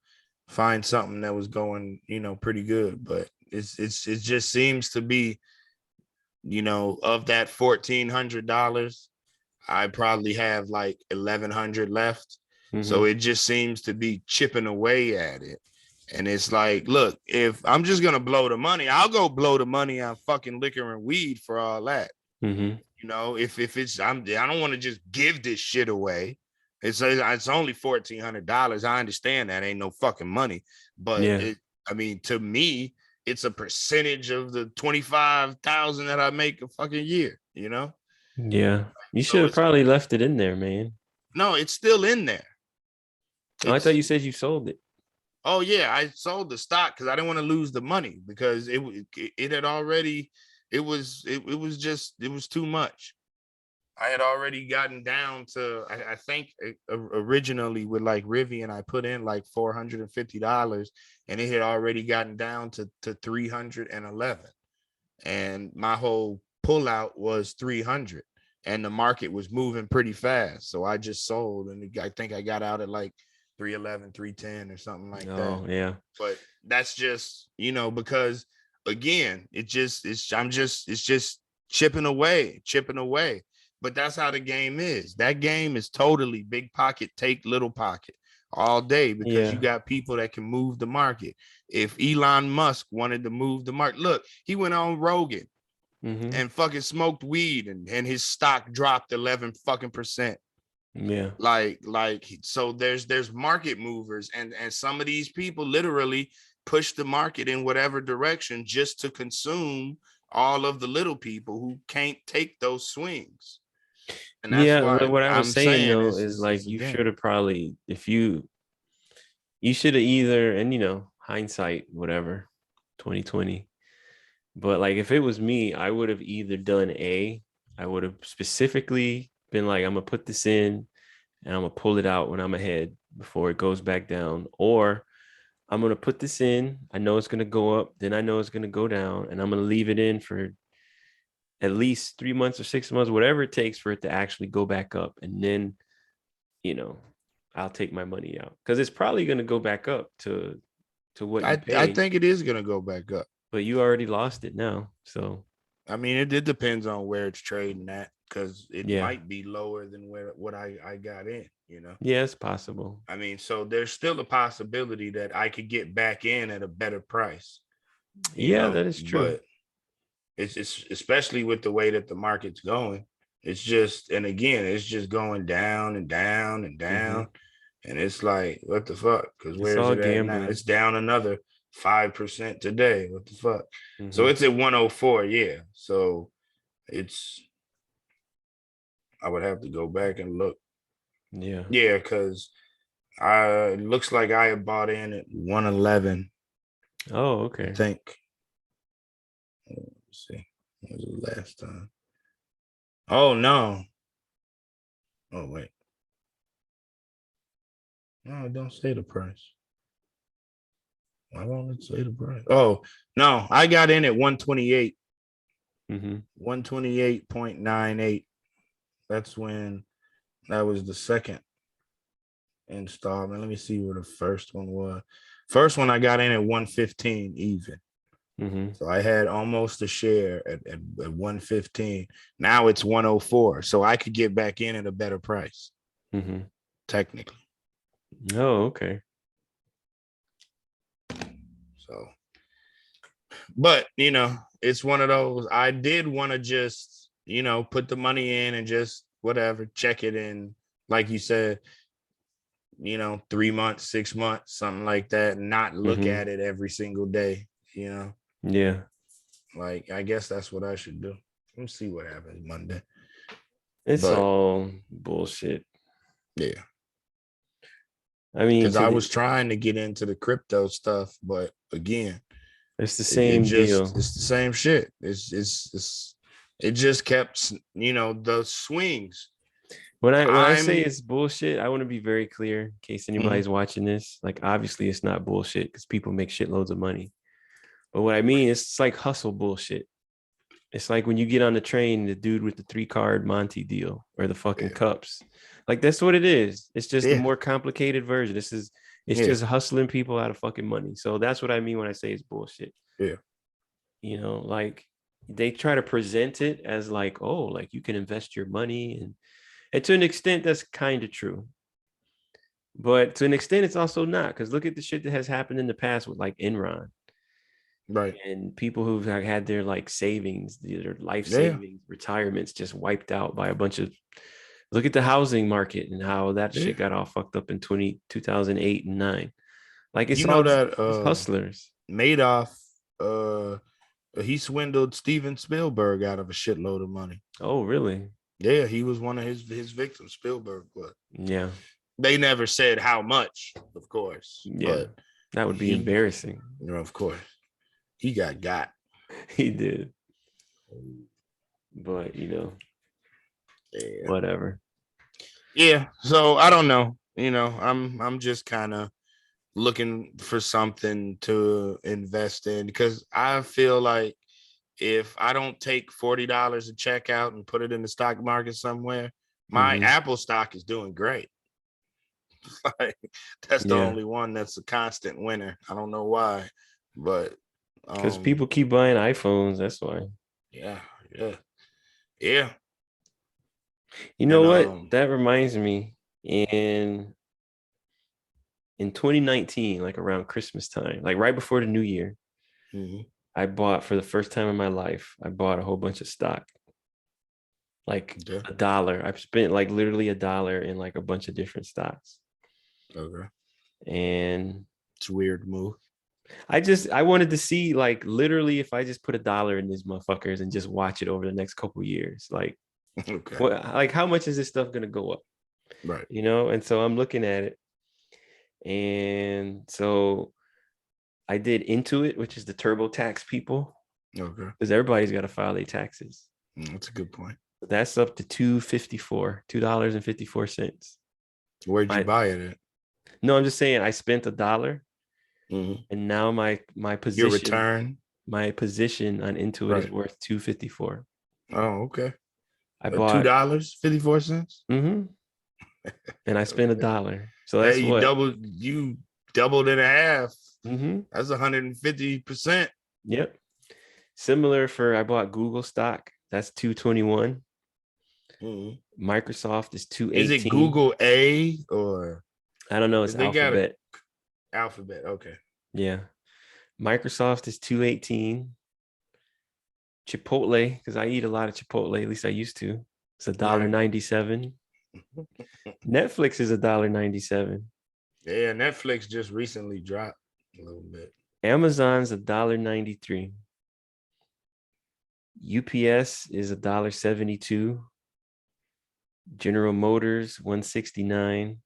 find something that was going, pretty good. But it just seems to be, of that $1,400, I probably have like 1,100 left. So it just seems to be chipping away at it. And it's like, look, if I'm just going to blow the money, I'll go blow the money on fucking liquor and weed for all that. If it's, I don't want to just give this shit away. It's only $1,400. I understand that ain't no fucking money, but to me, it's a percentage of the 25,000 that I make a fucking year, Yeah. You should have probably left it in there, man. No, it's still in there. I thought you said you sold it. Oh yeah, I sold the stock because I didn't want to lose the money because it had already, it was too much. I had already gotten down to, I think originally with like Rivian, I put in like $450 and it had already gotten down to 311. And my whole pullout was 300 and the market was moving pretty fast. So I just sold and I think I got out at like 311, 310 or something like that. Oh, yeah. But that's just, because again, it's just chipping away. But that's how the game is. That game is totally big pocket, take little pocket all day because you got people that can move the market. If Elon Musk wanted to move the market, look, he went on Rogan and fucking smoked weed and his stock dropped 11 fucking percent. Yeah. So there's market movers and some of these people literally push the market in whatever direction just to consume all of the little people who can't take those swings. And that's why what I was saying though is like you should have probably, if you should have either, and hindsight, whatever, 2020, But like if it was me, I would have either done I would have specifically been like, I'm gonna put this in and I'm gonna pull it out when I'm ahead before it goes back down, or I'm gonna put this in. I know it's gonna go up, then I know it's gonna go down, and I'm gonna leave it in for at least 3 months or 6 months, whatever it takes for it to actually go back up, and then you know I'll take my money out because it's probably gonna go back up to what you I paid, think it is gonna go back up. but you already lost it now. So I mean, it depends on where it's trading at, because it yeah, might be lower than what I got in, you know. yeah, it's possible. I mean, so there's still a possibility that I could get back in at a better price, you Yeah, know, that is true. but it's especially with the way that the market's going. It's just, and again, it's just going down and down and down. And it's like, what the fuck? Because It's where is all it at now? gambling. It's down another 5% today. What the fuck? So Mhm. it's at 104, yeah. So it's, I would have to go back and look. Yeah. Yeah, because it looks like I had bought in at 111, Oh, I okay. think. Let's see. What was the last time? Oh no. Oh wait. No, it don't say the price. Why won't it say the price? Oh no, I got in at 128. 128.98. That's when that was the second installment. Let me see where the first one was. First one I got in at 115 even. So I had almost a share at 115. Now it's 104. So I could get back in at a better price, technically. Oh, okay. So, but you know, it's one of those. I did want to just, you know, put the money in and just whatever, check it in, like you said, you know, 3 months, 6 months, something like that, and not look at it every single day, you know. Yeah. Like, I guess that's what I should do. Let's see what happens Monday. It's But all bullshit. yeah. I mean, Because I was trying to get into the crypto stuff, but again, it's the same deal. it's the same shit. It just kept, you know, the swings. When I say it's bullshit, I want to be very clear in case anybody's watching this. Like, obviously, it's not bullshit because people make shitloads of money. But what I mean is, it's like hustle bullshit. It's like when you get on the train, the dude with the 3-card Monty deal or the fucking cups. Like, that's what it is. It's just a more complicated version. It's just hustling people out of fucking money. So that's what I mean when I say it's bullshit. Yeah. You know, like they try to present it as like, oh, like you can invest your money. And to an extent, that's kind of true. But to an extent, it's also not, because look at the shit that has happened in the past with like Enron. Right. And people who've had their like savings, their life savings, retirements just wiped out by a bunch of, look at the housing market and how that shit got all fucked up in 2008 and 9. Like it's all that it's hustlers. Madoff, he swindled Steven Spielberg out of a shitload of money. Oh, really? Yeah, he was one of his victims, Spielberg. But yeah, they never said how much, of course. Yeah, but that would be embarrassing. You know, of course. He got. He did. But you know, whatever. Yeah. So I don't know. You know, I'm just kind of looking for something to invest in, because I feel like if I don't take $40 to check out and put it in the stock market somewhere, my Apple stock is doing great. Like, that's the only one that's a constant winner. I don't know why, but because people keep buying iPhones. That's why. Yeah. You know what? That reminds me, in 2019, like around Christmas time, like right before the new year, I bought, for the first time in my life, I bought a whole bunch of stock. Like $1. I spent like literally $1 in like a bunch of different stocks. Okay. And it's a weird move. I wanted to see, like, literally if I just put $1 in these motherfuckers and just watch it over the next couple of years, like, like how much is this stuff gonna go up? Right. You know, and so I'm looking at it. And so I did Intuit, which is the TurboTax people. Okay. because everybody's got to file their taxes. That's a good point. That's up to $2.54. Where'd you buy it at? No, I'm just saying I spent $1, Mhm. and now my Your position return? on Intuit is Right. worth $2.54. Oh, okay. I bought $2.54. and I spent $1. So Hey, that's what. you doubled and a half. Mm-hmm. That's 150%. Yep. Similar I bought Google stock. That's 221. Mhm. Microsoft is 218. Is it Google A or I don't know. It's they got Alphabet. Alphabet? Okay. Yeah. Microsoft is 218. Chipotle, because I eat a lot of Chipotle, at least I used to. It's $1.97. Netflix is $1.97. Yeah, Netflix just recently dropped a little bit. Amazon's $1.93. UPS is $1.72. General Motors 169.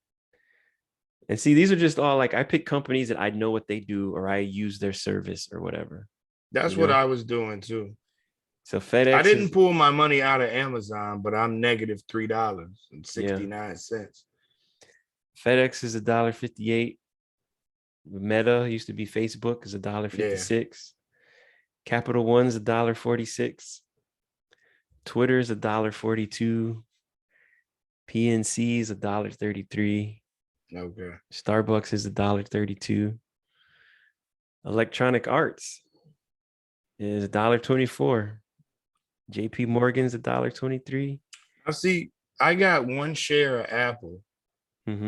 And see, these are just all like I pick companies that I know what they do or I use their service or whatever. That's what I was doing too. So FedEx. I didn't pull my money out of Amazon, but I'm negative $3.69. FedEx is $1.58. Meta used to be Facebook is $1.56. Capital One's $1.46. Twitter is $1.42. PNC is $1.33. Okay. Starbucks is $1.32. Electronic Arts is $1.24. JP Morgan's $1.23. I see. I got one share of Apple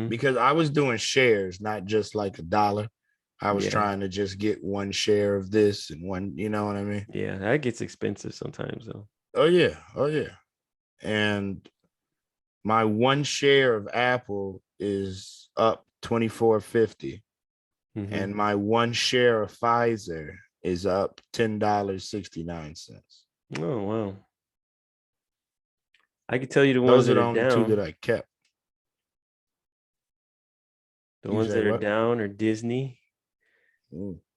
because I was doing shares, not just like $1. I was trying to just get one share of this and one, you know what I mean? Yeah, that gets expensive sometimes though. Oh yeah. And my one share of Apple is up $24.50. And my one share of Pfizer is up $10.69. Oh wow. I can tell you the ones Those are that the are only two that down. I kept. The ones that are down are Disney,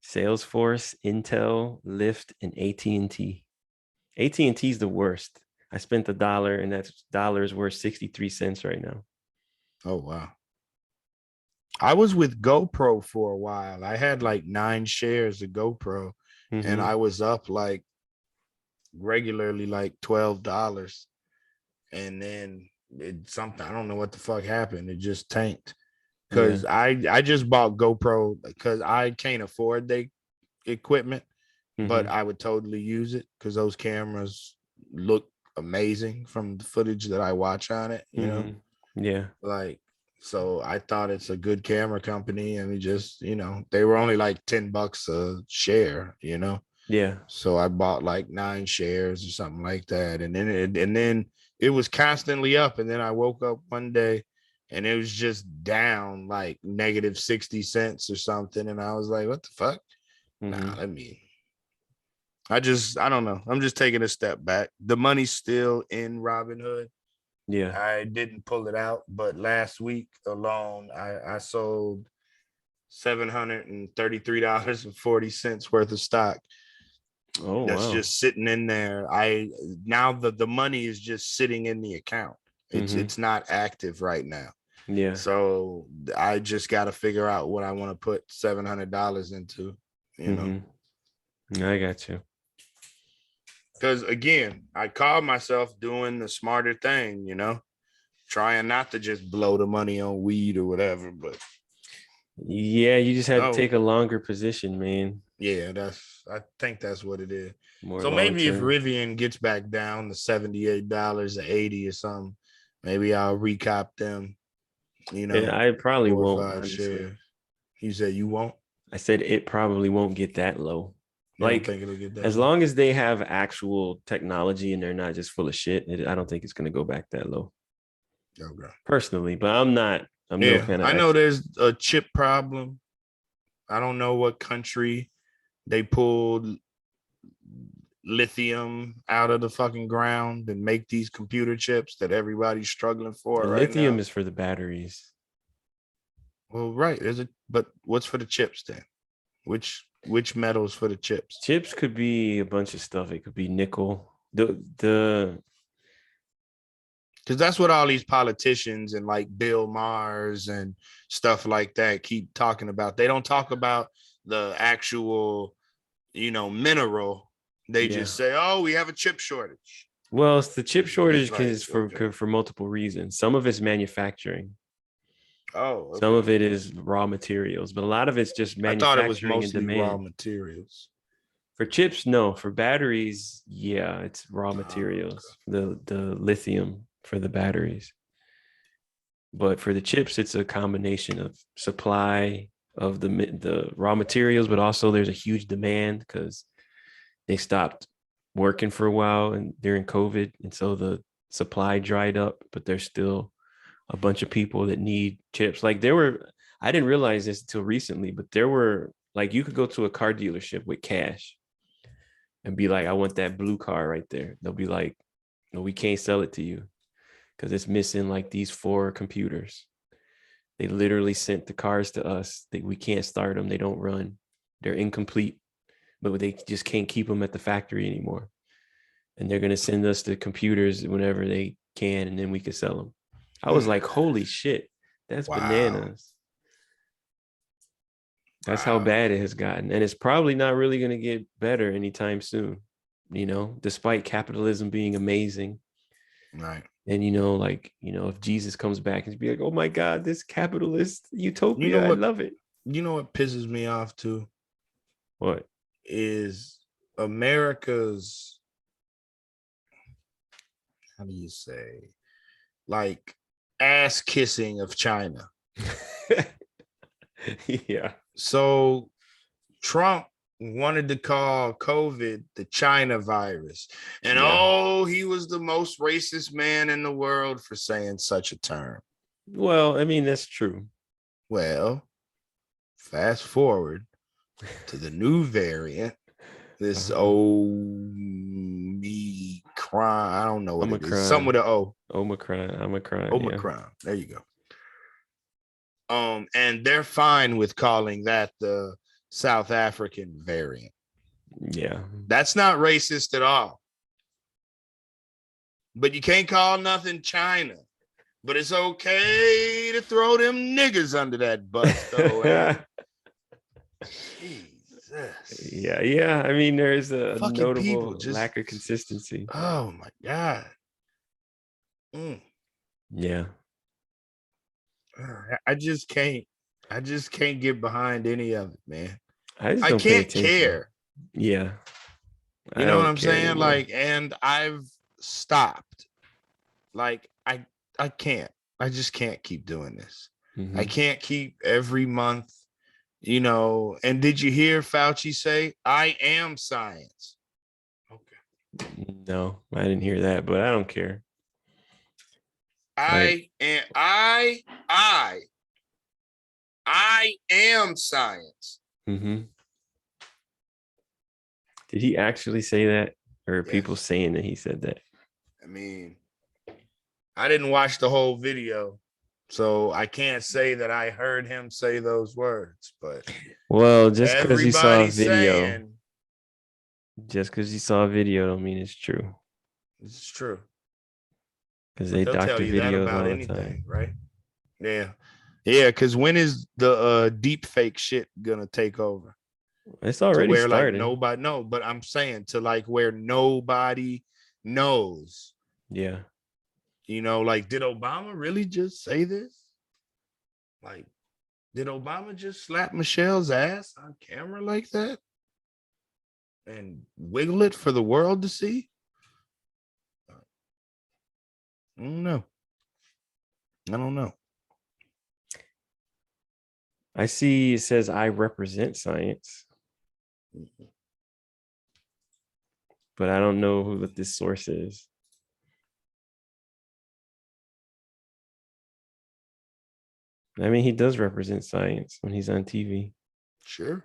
Salesforce, Intel, Lyft, and AT&T. AT&T is the worst. I spent $1, and that dollar is worth 63 cents right now. Oh wow. I was with GoPro for a while. I had like 9 shares of GoPro, and I was up like regularly like $12. And then something, I don't know what the fuck happened. It just tanked. Because I just bought GoPro because I can't afford the equipment, but I would totally use it because those cameras look amazing from the footage that I watch on it, you know? Yeah. Like, so I thought it's a good camera company, and it just, they were only like $10 a share, Yeah. So I bought like 9 shares or something like that. And then it was constantly up. And then I woke up one day and it was just down like negative 60 cents or something. And I was like, what the fuck? Nah, I don't know. I'm just taking a step back. The money's still in Robinhood. Yeah. I didn't pull it out, but last week alone, I sold $733.40 worth of stock. Oh, that's wow. just sitting in there. Now the money is just sitting in the account. It's not active right now. Yeah. So I just got to figure out what I want to put $700 into, I got you. Because again, I call myself doing the smarter thing, trying not to just blow the money on weed or whatever. But yeah, you just have to take a longer position, man. Yeah, I think that's what it is. More so maybe if long-term. Rivian gets back down to $78 or 80 or something, maybe I'll recop them. Yeah, I probably 4 or won't. 5 Honestly. shares. You said you won't? I said it probably won't get that low. You don't think it'll get that as low? long as they have actual technology and they're not just full of shit, I don't think it's going to go back that low. Okay. Personally, but I'm no kind of I know there's a chip problem. I don't know what country they pulled lithium out of the fucking ground and make these computer chips that everybody's struggling for right lithium now. is for the batteries. Well, right. But what's for the chips then? Which Which metals for the chips? Chips could be a bunch of stuff. It could be nickel. The Because that's what all these politicians and like Bill Maher's and stuff like that keep talking about. They don't talk about the actual, mineral. They Yeah. just say, "Oh, we have a chip shortage." Well, it's the chip shortage like, is for multiple reasons. Some of it's manufacturing. Oh, Some okay. of it is raw materials, but a lot of it's just I thought it was manufacturing and mostly raw demand. materials. For chips, no. For batteries, yeah, it's raw materials. The lithium for the batteries. But for the chips, it's a combination of supply of the raw materials, but also there's a huge demand because they stopped working for a while and during COVID, and so the supply dried up. But there's still a bunch of people that need chips. Like I didn't realize this until recently, but there were like you could go to a car dealership with cash and be like, I want that blue car right there. They'll be like, no, we can't sell it to you because it's missing like these 4 computers. They literally sent the cars to us. We can't start them. They don't run. They're incomplete, but they just can't keep them at the factory anymore. And they're going to send us the computers whenever they can, and then we can sell them. I was like, holy shit, that's bananas. That's how bad it has gotten. And it's probably not really going to get better anytime soon, despite capitalism being amazing. Right. And, if Jesus comes back and be like, oh my God, this capitalist utopia, I love it. You know what pisses me off too? What? Is America's, how do you say, like ass kissing of China. Yeah. So Trump wanted to call COVID the China virus. And he was the most racist man in the world for saying such a term. Well, I mean, that's true. Well, fast forward to the new variant, this Omicron, I don't know what Omicron. It is. Something with an O. Omicron. Yeah. There you go. And they're fine with calling that the South African variant. Yeah. That's not racist at all. But you can't call nothing China. But it's okay to throw them niggas under that bus, though. Jesus. Yeah. I mean, there's a fucking notable lack of consistency. Oh my God. Yeah. I just can't get behind any of it, man. I can't care. Yeah. You know what I'm saying? Anymore. Like, and I've stopped. Like, I can't. I just can't keep doing this. Mm-hmm. I can't keep every month, and did you hear Fauci say, I am science? Okay. No, I didn't hear that, but I don't care. I am science. Mm-hmm. Did he actually say that? Or are people saying that he said that? I mean, I didn't watch the whole video, so I can't say that I heard him say those words, but just because you saw a video, don't mean it's true. It's true. Because they doctor videos about all the time, right? Yeah. Because when is the deep fake shit gonna take over? It's already started. Like nobody knows, but I'm saying to like where nobody knows. Yeah. Like, did Obama really just say this? Like, did Obama just slap Michelle's ass on camera like that and wiggle it for the world to see? I don't know. I see it says I represent science. But I don't know what this source is. I mean, he does represent science when he's on TV. Sure.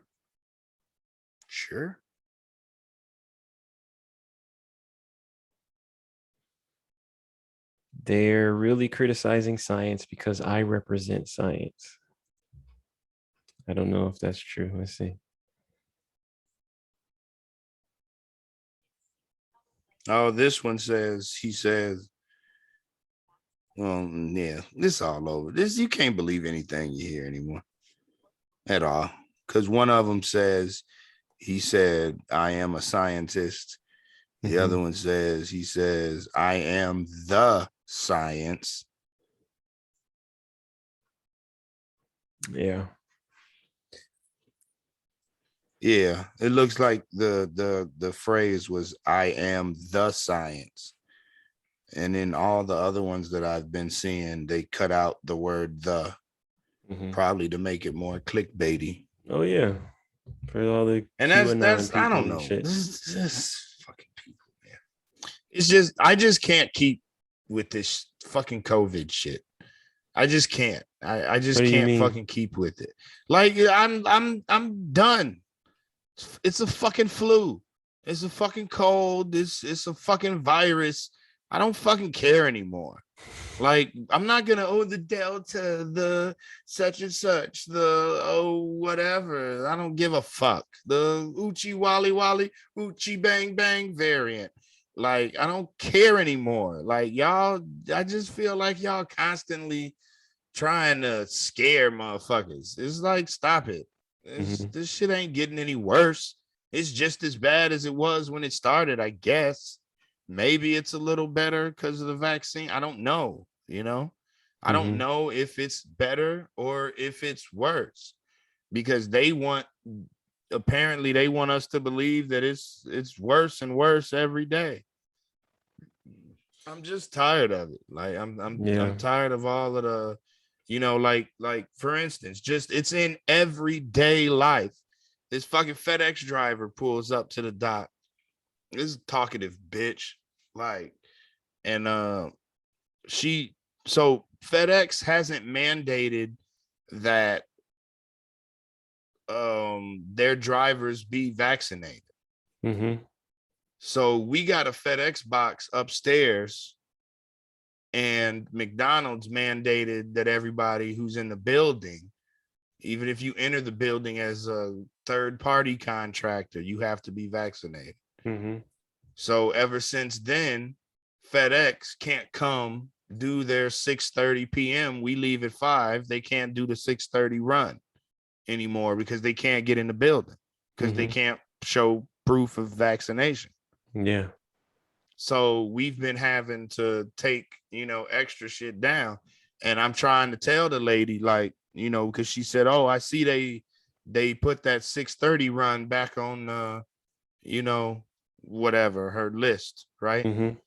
They're really criticizing science because I represent science. I don't know if that's true. Let's see. Oh, this one says, he says, well, yeah, this all over. This, you can't believe anything you hear anymore at all. Because one of them says, he said, I am a scientist. The other one says, he says, I am the science. Yeah. Yeah, it looks like the phrase was I am the science. And in all the other ones that I've been seeing, they cut out the word the, probably to make it more clickbaity. Oh yeah. For all the And QAnon that's people I don't and know. shit. This fucking people, man. It's just I just can't keep with this fucking COVID shit. I just can't. I just What do you can't mean? fucking keep with it. Like I'm done. It's a fucking flu. It's a fucking cold. It's a fucking virus. I don't fucking care anymore. Like, I'm not gonna, oh, the Delta, the such and such, the whatever. I don't give a fuck. The Uchi Wally Wally, Uchi Bang Bang variant. Like, I don't care anymore. Like, y'all, I just feel like y'all constantly trying to scare motherfuckers. It's like, stop it. This shit ain't getting any worse. It's just as bad as it was when it started, I guess. Maybe it's a little better because of the vaccine. I don't know, I don't know if it's better or if it's worse, because apparently they want us to believe that it's worse and worse every day. I'm just tired of it. Like I'm tired of all of the, like for instance, just it's in everyday life. This fucking FedEx driver pulls up to the dock. This talkative bitch, like, and so FedEx hasn't mandated that their drivers be vaccinated. So we got a FedEx box upstairs, and McDonald's mandated that everybody who's in the building, even if you enter the building as a third-party contractor, you have to be vaccinated. So ever since then, FedEx can't come do their 6:30 p.m. We leave at 5. They can't do the 6:30 run anymore because they can't get in the building because they can't show proof of vaccination. Yeah. So we've been having to take, extra shit down. And I'm trying to tell the lady, like, because she said, oh, I see they put that 6:30 run back on whatever, her list, right? And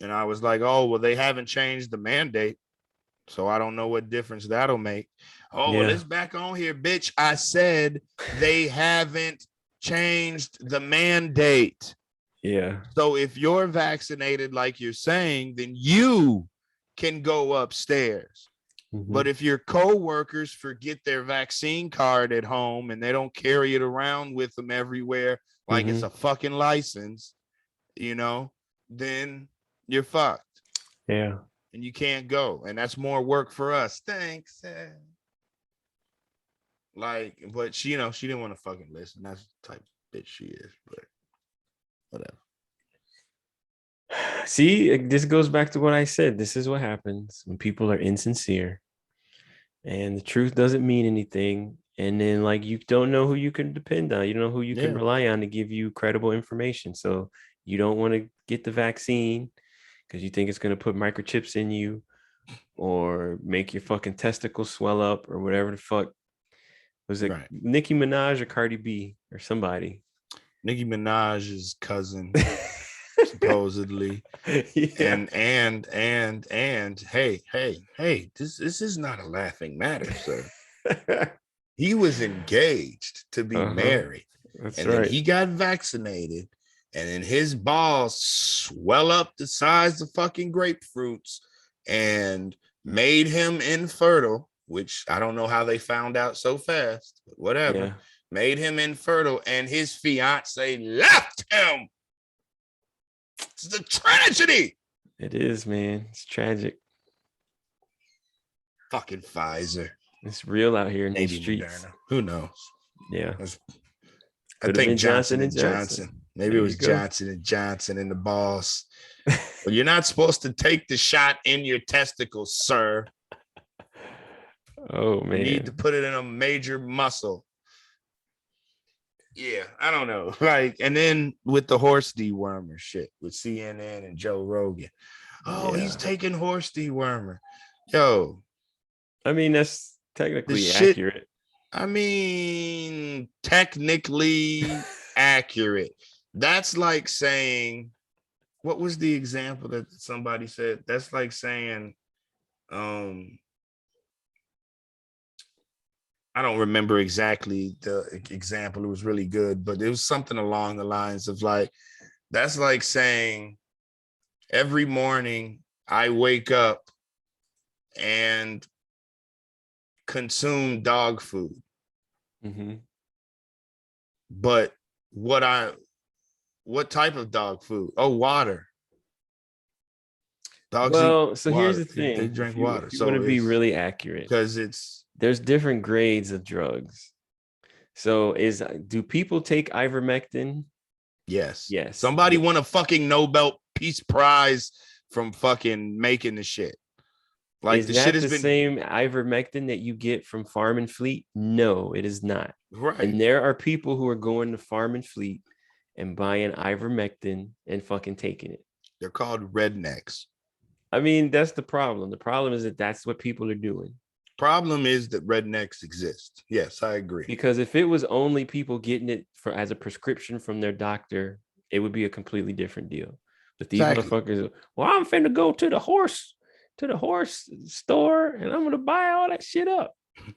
I was like, oh, well, they haven't changed the mandate, so I don't know what difference that'll make. Oh, well, it's back on here, bitch. I said they haven't changed the mandate. Yeah. So if you're vaccinated, like you're saying, then you can go upstairs. But if your co-workers forget their vaccine card at home and they don't carry it around with them everywhere like it's a fucking license, then you're fucked. Yeah. And you can't go. And that's more work for us. Thanks. Like, but she didn't want to fucking listen. That's the type of bitch she is, but whatever. See, this goes back to what I said. This is what happens when people are insincere and the truth doesn't mean anything. And then, like, you don't know who you can depend on. You don't know who you can rely on to give you credible information. So you don't want to get the vaccine because you think it's going to put microchips in you or make your fucking testicles swell up or whatever the fuck. Was it Nicki Minaj or Cardi B or somebody? Nicki Minaj's cousin. Supposedly. And hey, this is not a laughing matter, sir. He was engaged to be married. That's and right. Then he got vaccinated, and then his balls swell up the size of fucking grapefruits and made him infertile, which I don't know how they found out so fast, but whatever. Made him infertile, and his fiance left him. It's a tragedy. It is, man. It's tragic. Fucking Pfizer. It's real out here in Maybe these streets. Moderna. Who knows? Yeah. I think Johnson & Johnson. Maybe There it you was go. Johnson and Johnson and the boss. But you're not supposed to take the shot in your testicles, sir. Oh You need to man. put it in a major muscle. Yeah, I don't know. Like, and then with the horse dewormer shit with CNN and Joe Rogan. Oh, he's Yeah. taking horse dewormer. Yo, I mean, that's the technically shit. accurate. I mean, technically accurate. That's like saying, what was the example that somebody said? That's like saying, I don't remember exactly the example. It was really good, but it was something along the lines of like, that's like saying every morning I wake up and consume dog food. Mm-hmm. But what type of dog food? Oh, water. Dogs eat Well, so here's water. the They thing. drink If water. you want So to be it's really accurate, because it's there's different grades of drugs. So do people take ivermectin? yes. Yes. Somebody won a fucking Nobel Peace Prize from fucking making the shit. Like Is the shit that has the been same ivermectin that you get from Farm and Fleet? No, it is not. right. And there are people who are going to Farm and Fleet and buying ivermectin and fucking taking it. They're called rednecks. I mean, that's the problem. The problem is that that's what people are doing. Problem is that rednecks exist. Yes, I agree. Because if it was only people getting it as a prescription from their doctor, it would be a completely different deal. But these motherfuckers, well, I'm finna go to the horse store and I'm gonna buy all that shit up.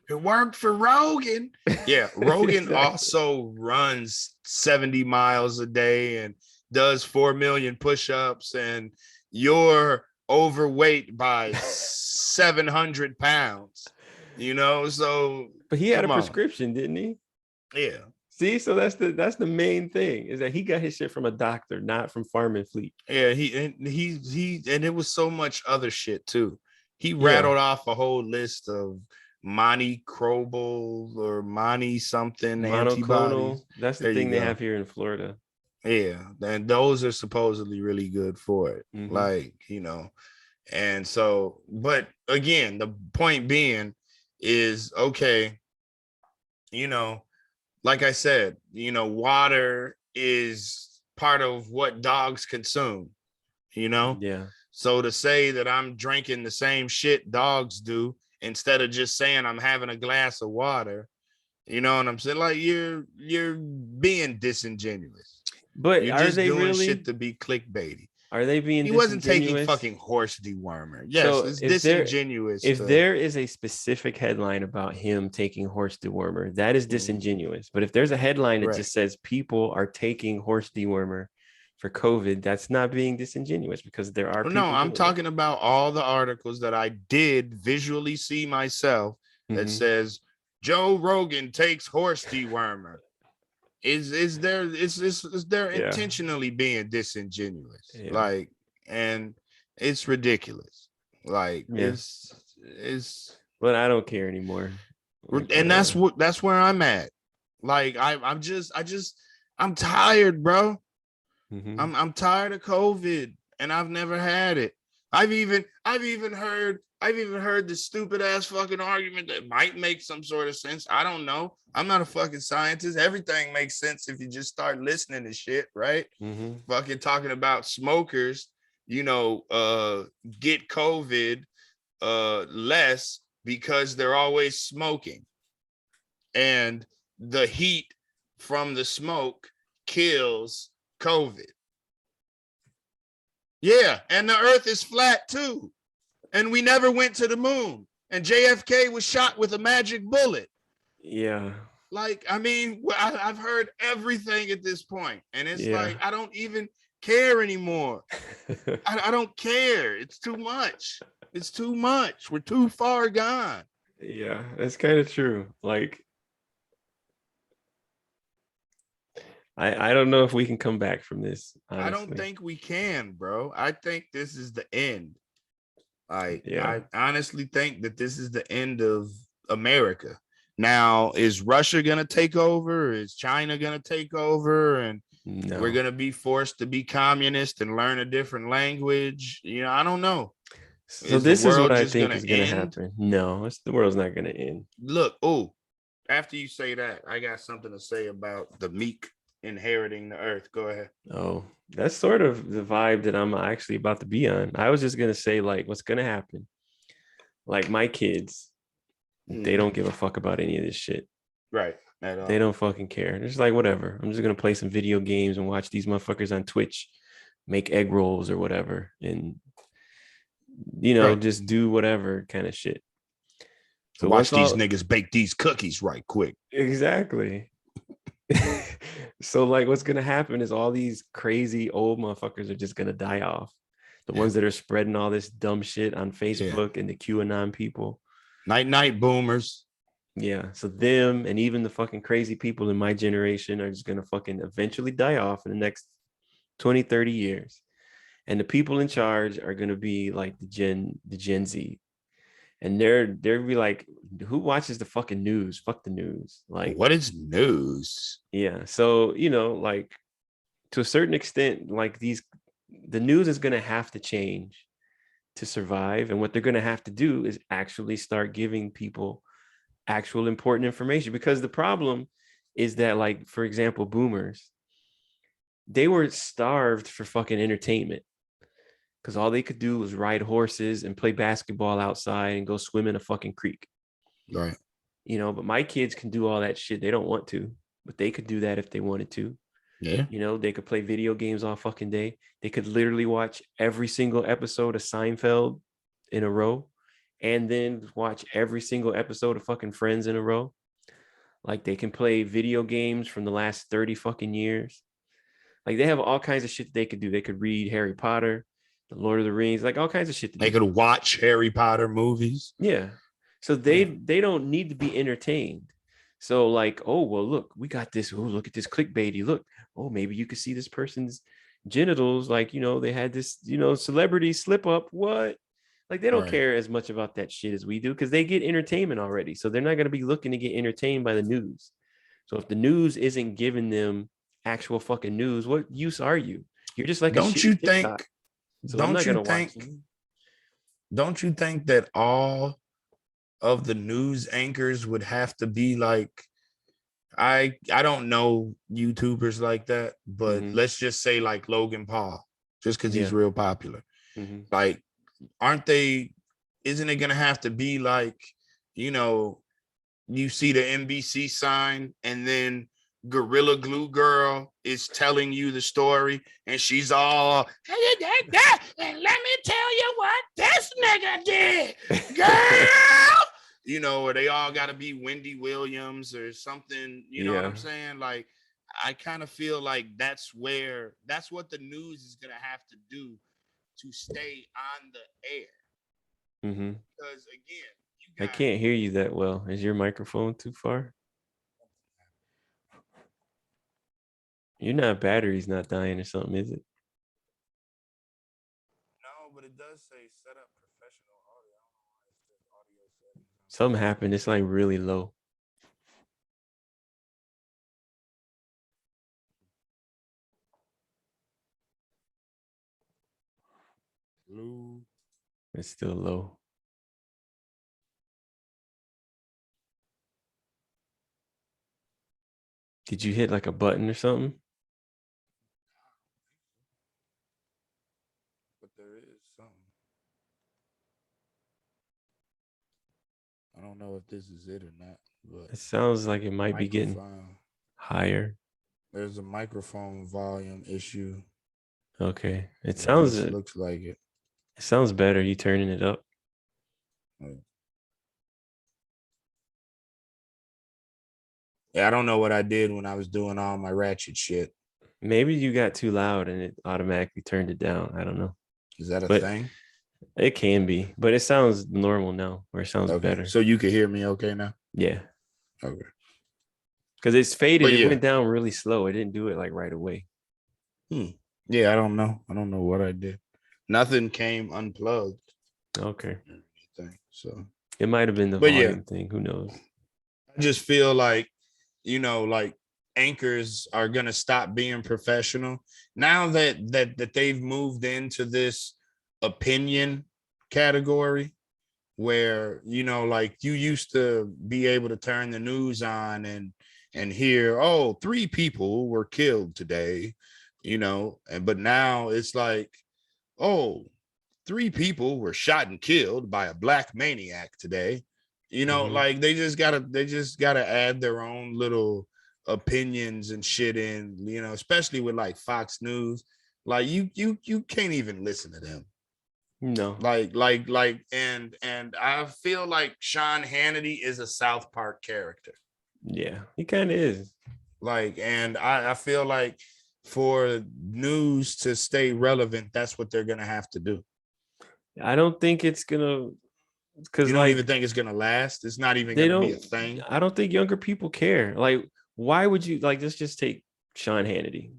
It worked for Rogan. Yeah, Rogan Exactly. also runs 70 miles a day and does 4 million push-ups, and you're overweight by 700 pounds, so But he had a come on. prescription, didn't he? Yeah. See, so that's the main thing, is that he got his shit from a doctor, not from Farm and Fleet. Yeah, and it was so much other shit too. He rattled off a whole list of monoclonal or mono something antibodies. That's the There thing you they go. have here in Florida. Yeah, and those are supposedly really good for it. Mhm. Like, and so, but again, the point being is, okay, like I said, water is part of what dogs consume, Yeah. So to say that I'm drinking the same shit dogs do, instead of just saying I'm having a glass of water, you know what I'm saying? Like, you're being disingenuous. But You're are just they doing really? shit to be clickbaity. Are they being He wasn't taking disingenuous? fucking horse dewormer. Yes, So it's if disingenuous. there is a specific headline about him taking horse dewormer, that is disingenuous. But if there's a headline that just says people are taking horse dewormer for COVID, that's not being disingenuous, because there are people. No, I'm talking about all the articles that I did visually see myself that says Joe Rogan takes horse dewormer. Is they're intentionally being disingenuous. Like, and it's ridiculous. Like, it's but I don't care anymore. Like, and that's where I'm at. Like, I'm tired, bro. I'm tired of COVID, and I've never had it. I've even heard the stupid ass fucking argument that might make some sort of sense. I don't know. I'm not a fucking scientist. Everything makes sense if you just start listening to shit, right? Fucking talking about smokers, get COVID less because they're always smoking, and the heat from the smoke kills COVID. Yeah, and the earth is flat too. And we never went to the moon. And JFK was shot with a magic bullet. Yeah. Like, I mean, I've heard everything at this point. And it's like, I don't even care anymore. I don't care. It's too much. It's too much. We're too far gone. Yeah, that's kind of true. Like, I don't know if we can come back from this. Honestly. I don't think we can, bro. I think this is the end. I honestly think that this is the end of America. Now, is Russia gonna take over? Is China gonna take over? And No. We're gonna be forced to be communist and learn a different language. I don't know. So Is the this is what world I just think gonna is going to end? happen. No, the world's not going to end. Look, after you say that, I got something to say about the meek inheriting the earth. Go ahead. Oh, that's sort of the vibe that I'm actually about to be on. I was just going to say, like, what's going to happen? Like, my kids, they don't give a fuck about any of this shit. Right. At all. They don't fucking care. They're just like, whatever. I'm just going to play some video games and watch these motherfuckers on Twitch make egg rolls or whatever. And, Right. just do whatever kind of shit. So watch these niggas bake these cookies right quick. Exactly. So like what's gonna happen is all these crazy old motherfuckers are just gonna die off. The ones that are spreading all this dumb shit on Facebook and the QAnon people. Night boomers. Yeah. So them and even the fucking crazy people in my generation are just gonna fucking eventually die off in the next 20, 30 years. And the people in charge are gonna be like the Gen Z. And they're be like, who watches the fucking news? Fuck the news. Like, what is news? Yeah. So, like to a certain extent, like the news is going to have to change to survive. And what they're going to have to do is actually start giving people actual important information. Because the problem is that, like, for example, boomers, they were starved for fucking entertainment. Because all they could do was ride horses and play basketball outside and go swim in a fucking creek. Right. But my kids can do all that shit. They don't want to, but they could do that if they wanted to. Yeah. They could play video games all fucking day. They could literally watch every single episode of Seinfeld in a row and then watch every single episode of fucking Friends in a row. Like they can play video games from the last 30 fucking years. Like they have all kinds of shit that they could do. They could read Harry Potter, The Lord of the Rings, like all kinds of shit. They could watch Harry Potter movies. Yeah. So they don't need to be entertained. So like, oh, well, look, we got this. Oh, look at this clickbaity. Look, oh, maybe you could see this person's genitals. Like, they had this, celebrity slip up. What? Like they don't care as much about that shit as we do because they get entertainment already. So they're not going to be looking to get entertained by the news. So if the news isn't giving them actual fucking news, what use are you? You're just like, don't you think? So don't you think? Don't you think that all of the news anchors would have to be like, I don't know YouTubers like that, but let's just say like Logan Paul, just because he's real popular. Like, isn't it gonna have to be like, you see the NBC sign and then Gorilla Glue Girl is telling you the story and she's all, and let me tell you what this nigga did, girl. Or they all got to be Wendy Williams or something. You know what I'm saying? Like, I kind of feel like that's what the news is going to have to do to stay on the air. Because again, I can't hear you that well. Is your microphone too far? Your battery's not dying or something, is it? No, but it does say set up professional audio. I don't know why it says audio settings. Something happened. It's like really low. Blue. It's still low. Did you hit like a button or something? But there is something. I don't know if this is it or not. But it sounds like it might be getting higher. There's a microphone volume issue. Okay. It looks like it. It sounds better. You turning it up? Yeah, I don't know what I did when I was doing all my ratchet shit. Maybe you got too loud and it automatically turned it down. I don't know. Is that a thing? It can be, but it sounds normal now, or it sounds better. So you can hear me okay now? Yeah. Okay. Because it's faded. It went down really slow. It didn't do it like right away. Yeah, I don't know. I don't know what I did. Nothing came unplugged. Okay. So it might have been the volume thing. Who knows? I just feel like, like anchors are gonna stop being professional now that they've moved into this opinion category where, you know, like you used to be able to turn the news on and hear, oh, 3 people were killed today, you know, and but now it's like, oh, 3 people were shot and killed by a black maniac today. You know, like they just gotta add their own little opinions and shit in, you know, especially with like Fox News. Like you can't even listen to them. No. And I feel like Sean Hannity is a South Park character. Yeah, he kind of is. Like, and I feel like for news to stay relevant, that's what they're gonna have to do. I don't think it's gonna, because You don't like even think it's gonna last. It's not even they gonna be a don't. thing. I don't think younger people care. Like, why would you like? Let's just take Sean Hannity,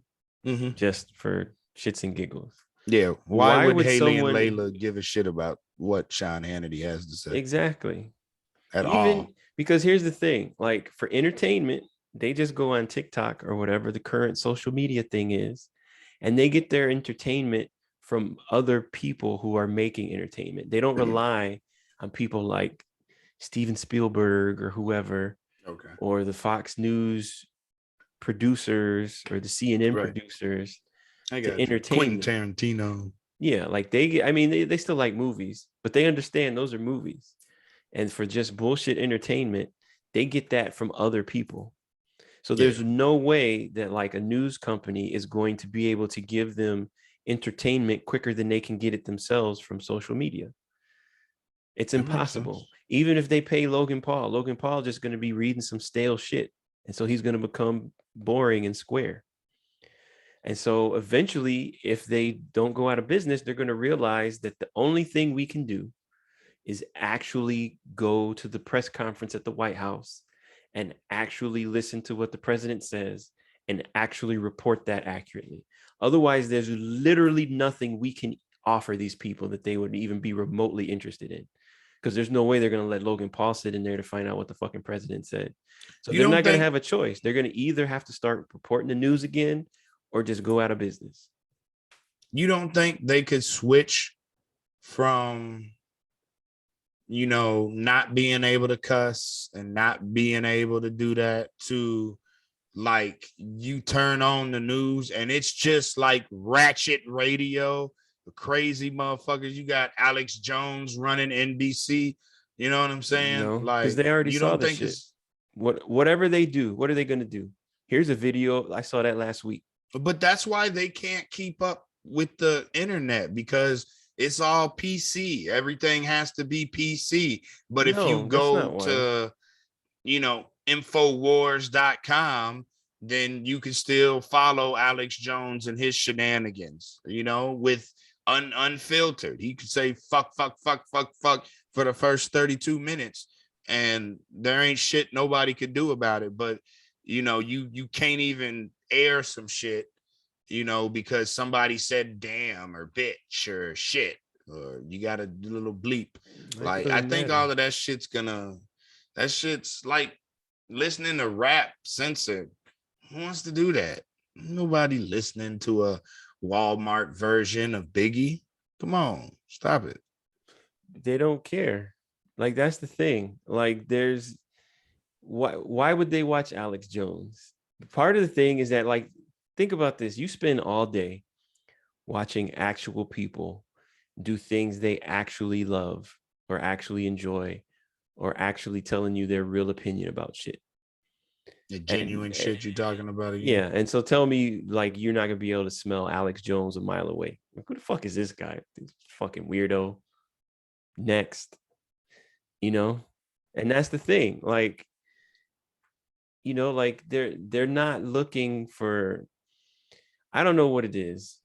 just for shits and giggles. Yeah. Why would Haley someone... and Layla give a shit about what Sean Hannity has to say? Exactly. At Even all. because here's the thing, like for entertainment, they just go on TikTok or whatever the current social media thing is, and they get their entertainment from other people who are making entertainment. They don't rely on people like Steven Spielberg or whoever, or the Fox News producers or the CNN producers to entertain Quentin Tarantino. Yeah, like I mean, they still like movies, but they understand those are movies. And for just bullshit entertainment, they get that from other people. So there's no way that like a news company is going to be able to give them entertainment quicker than they can get it themselves from social media. It's impossible. Even if they pay Logan Paul just going to be reading some stale shit. And so he's going to become boring and square. And so eventually, if they don't go out of business, they're going to realize that the only thing we can do is actually go to the press conference at the White House and actually listen to what the president says and actually report that accurately. Otherwise, there's literally nothing we can offer these people that they would even be remotely interested in, because there's no way they're going to let Logan Paul sit in there to find out what the fucking president said. So they're not going to have a choice. They're going to either have to start reporting the news again or just go out of business. You don't think they could switch from, you know, not being able to cuss and not being able to do that to like you turn on the news and it's just like ratchet radio, crazy motherfuckers. You got Alex Jones running NBC. You know what I'm saying? No, like because they already you saw don't this think shit. it's Whatever they do, what are they going to do? Here's a video. I saw that last week. But that's why they can't keep up with the internet, because it's all PC. Everything has to be PC. But if you go to, you know, Infowars.com, then you can still follow Alex Jones and his shenanigans, you know, with unfiltered. He could say fuck for the first 32 minutes and there ain't shit nobody could do about it. But, you know, you can't even air some shit, you know, because somebody said damn or bitch or shit, or you got a little bleep. Like, I think all of that shit's like listening to rap censored. Who wants to do that? Nobody listening to a Walmart version of Biggie. Come on, stop it. They don't care. Like, that's the thing. Like, there's why would they watch Alex Jones? Part of the thing is that, like, think about this. You spend all day watching actual people do things they actually love or actually enjoy or actually telling you their real opinion about shit. The genuine shit you're talking about again. Yeah. And so tell me, like, you're not gonna be able to smell Alex Jones a mile away. Like, who the fuck is this guy? This fucking weirdo. Next. You know? And that's the thing. Like, you know, like they're not looking for, I don't know what it is.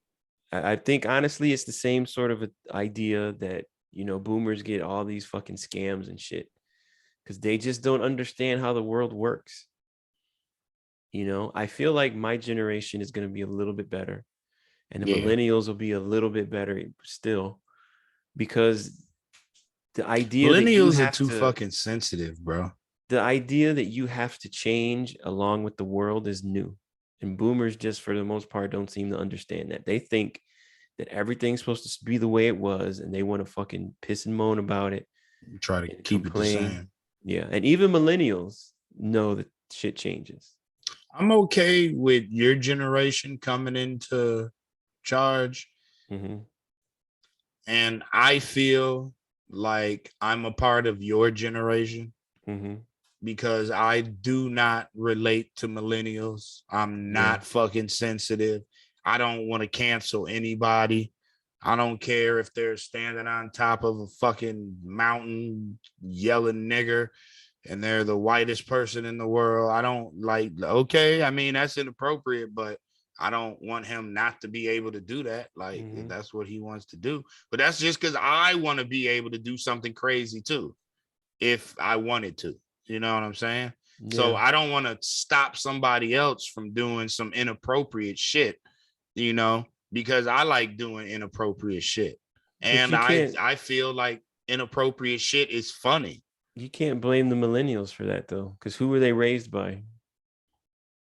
I think honestly it's the same sort of idea that, you know, boomers get all these fucking scams and shit because they just don't understand how the world works. You know, I feel like my generation is going to be a little bit better and the millennials will be a little bit better still, because the idea millennials are too fucking sensitive, bro. the idea that you have to change along with the world is new. And boomers, just for the most part, don't seem to understand that. They think that everything's supposed to be the way it was, and they want to fucking piss and moan about it. Try to And keep it the complain. same. Yeah. And even millennials know that shit changes. I'm okay with your generation coming into charge. Mm-hmm. And I feel like I'm a part of your generation Mm-hmm. because I do not relate to millennials. I'm not fucking sensitive. I don't want to cancel anybody. I don't care if they're standing on top of a fucking mountain yelling nigger and they're the whitest person in the world. I don't like, okay, I mean, that's inappropriate, but I don't want him not to be able to do that. Like, if that's what he wants to do. But that's just because I want to be able to do something crazy too, if I wanted to. You know what I'm saying? Yeah. So I don't want to stop somebody else from doing some inappropriate shit, you know, because I like doing inappropriate shit. And I feel like inappropriate shit is funny. You can't blame the millennials for that, though, because who were they raised by?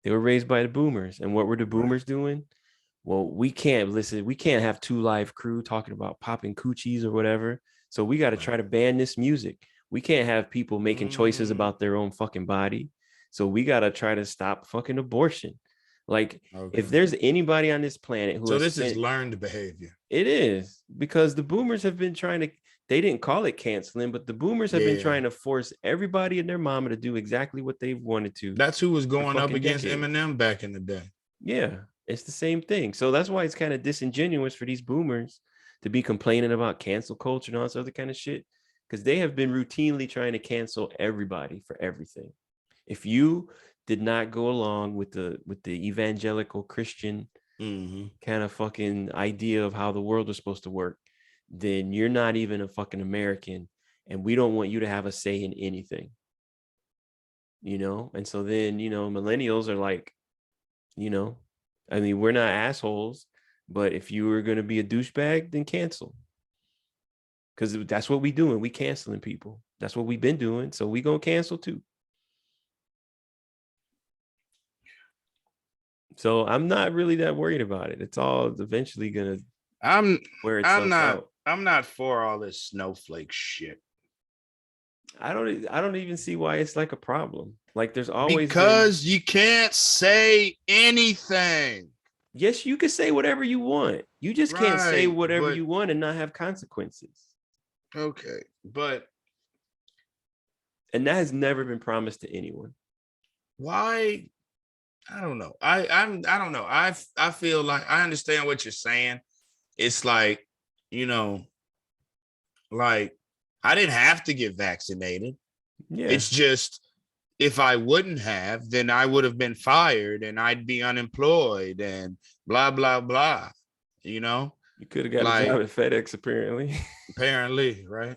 They were raised by the boomers. And what were the boomers doing? Well, we can't have 2 Live Crew talking about popping coochies or whatever. So we got to try to ban this music. We can't have people making choices about their own fucking body. So we got to try to stop fucking abortion. Like, if there's anybody on this planet who this is learned behavior. It is, because the boomers have been trying to, they didn't call it canceling, but the boomers have been trying to force everybody and their mama to do exactly what they wanted to. That's who was going up against Eminem back in the day. Yeah, it's the same thing. So that's why it's kind of disingenuous for these boomers to be complaining about cancel culture and all this other kind of shit, because they have been routinely trying to cancel everybody for everything. If you did not go along with the evangelical Christian kind of fucking idea of how the world is supposed to work, then you're not even a fucking American, and we don't want you to have a say in anything, you know? And so then, you know, millennials are like, you know, I mean, we're not assholes, but if you were going to be a douchebag, then cancel. Because that's what we doing. We canceling people. That's what we've been doing. So we going to cancel too. So I'm not really that worried about it. It's all eventually going to wear itself out. I'm not for all this snowflake shit. I don't even see why it's like a problem. Like, there's always you can't say anything. Yes, you can say whatever you want. You just can't say whatever you want and not have consequences. Okay, and that has never been promised to anyone. Why? I don't know. I don't know. I feel like I understand what you're saying. It's like, you know, like, I didn't have to get vaccinated. Yeah. It's just, if I wouldn't have, then I would have been fired and I'd be unemployed and blah, blah, blah. You know? You could have got a job at FedEx, apparently. Apparently, right?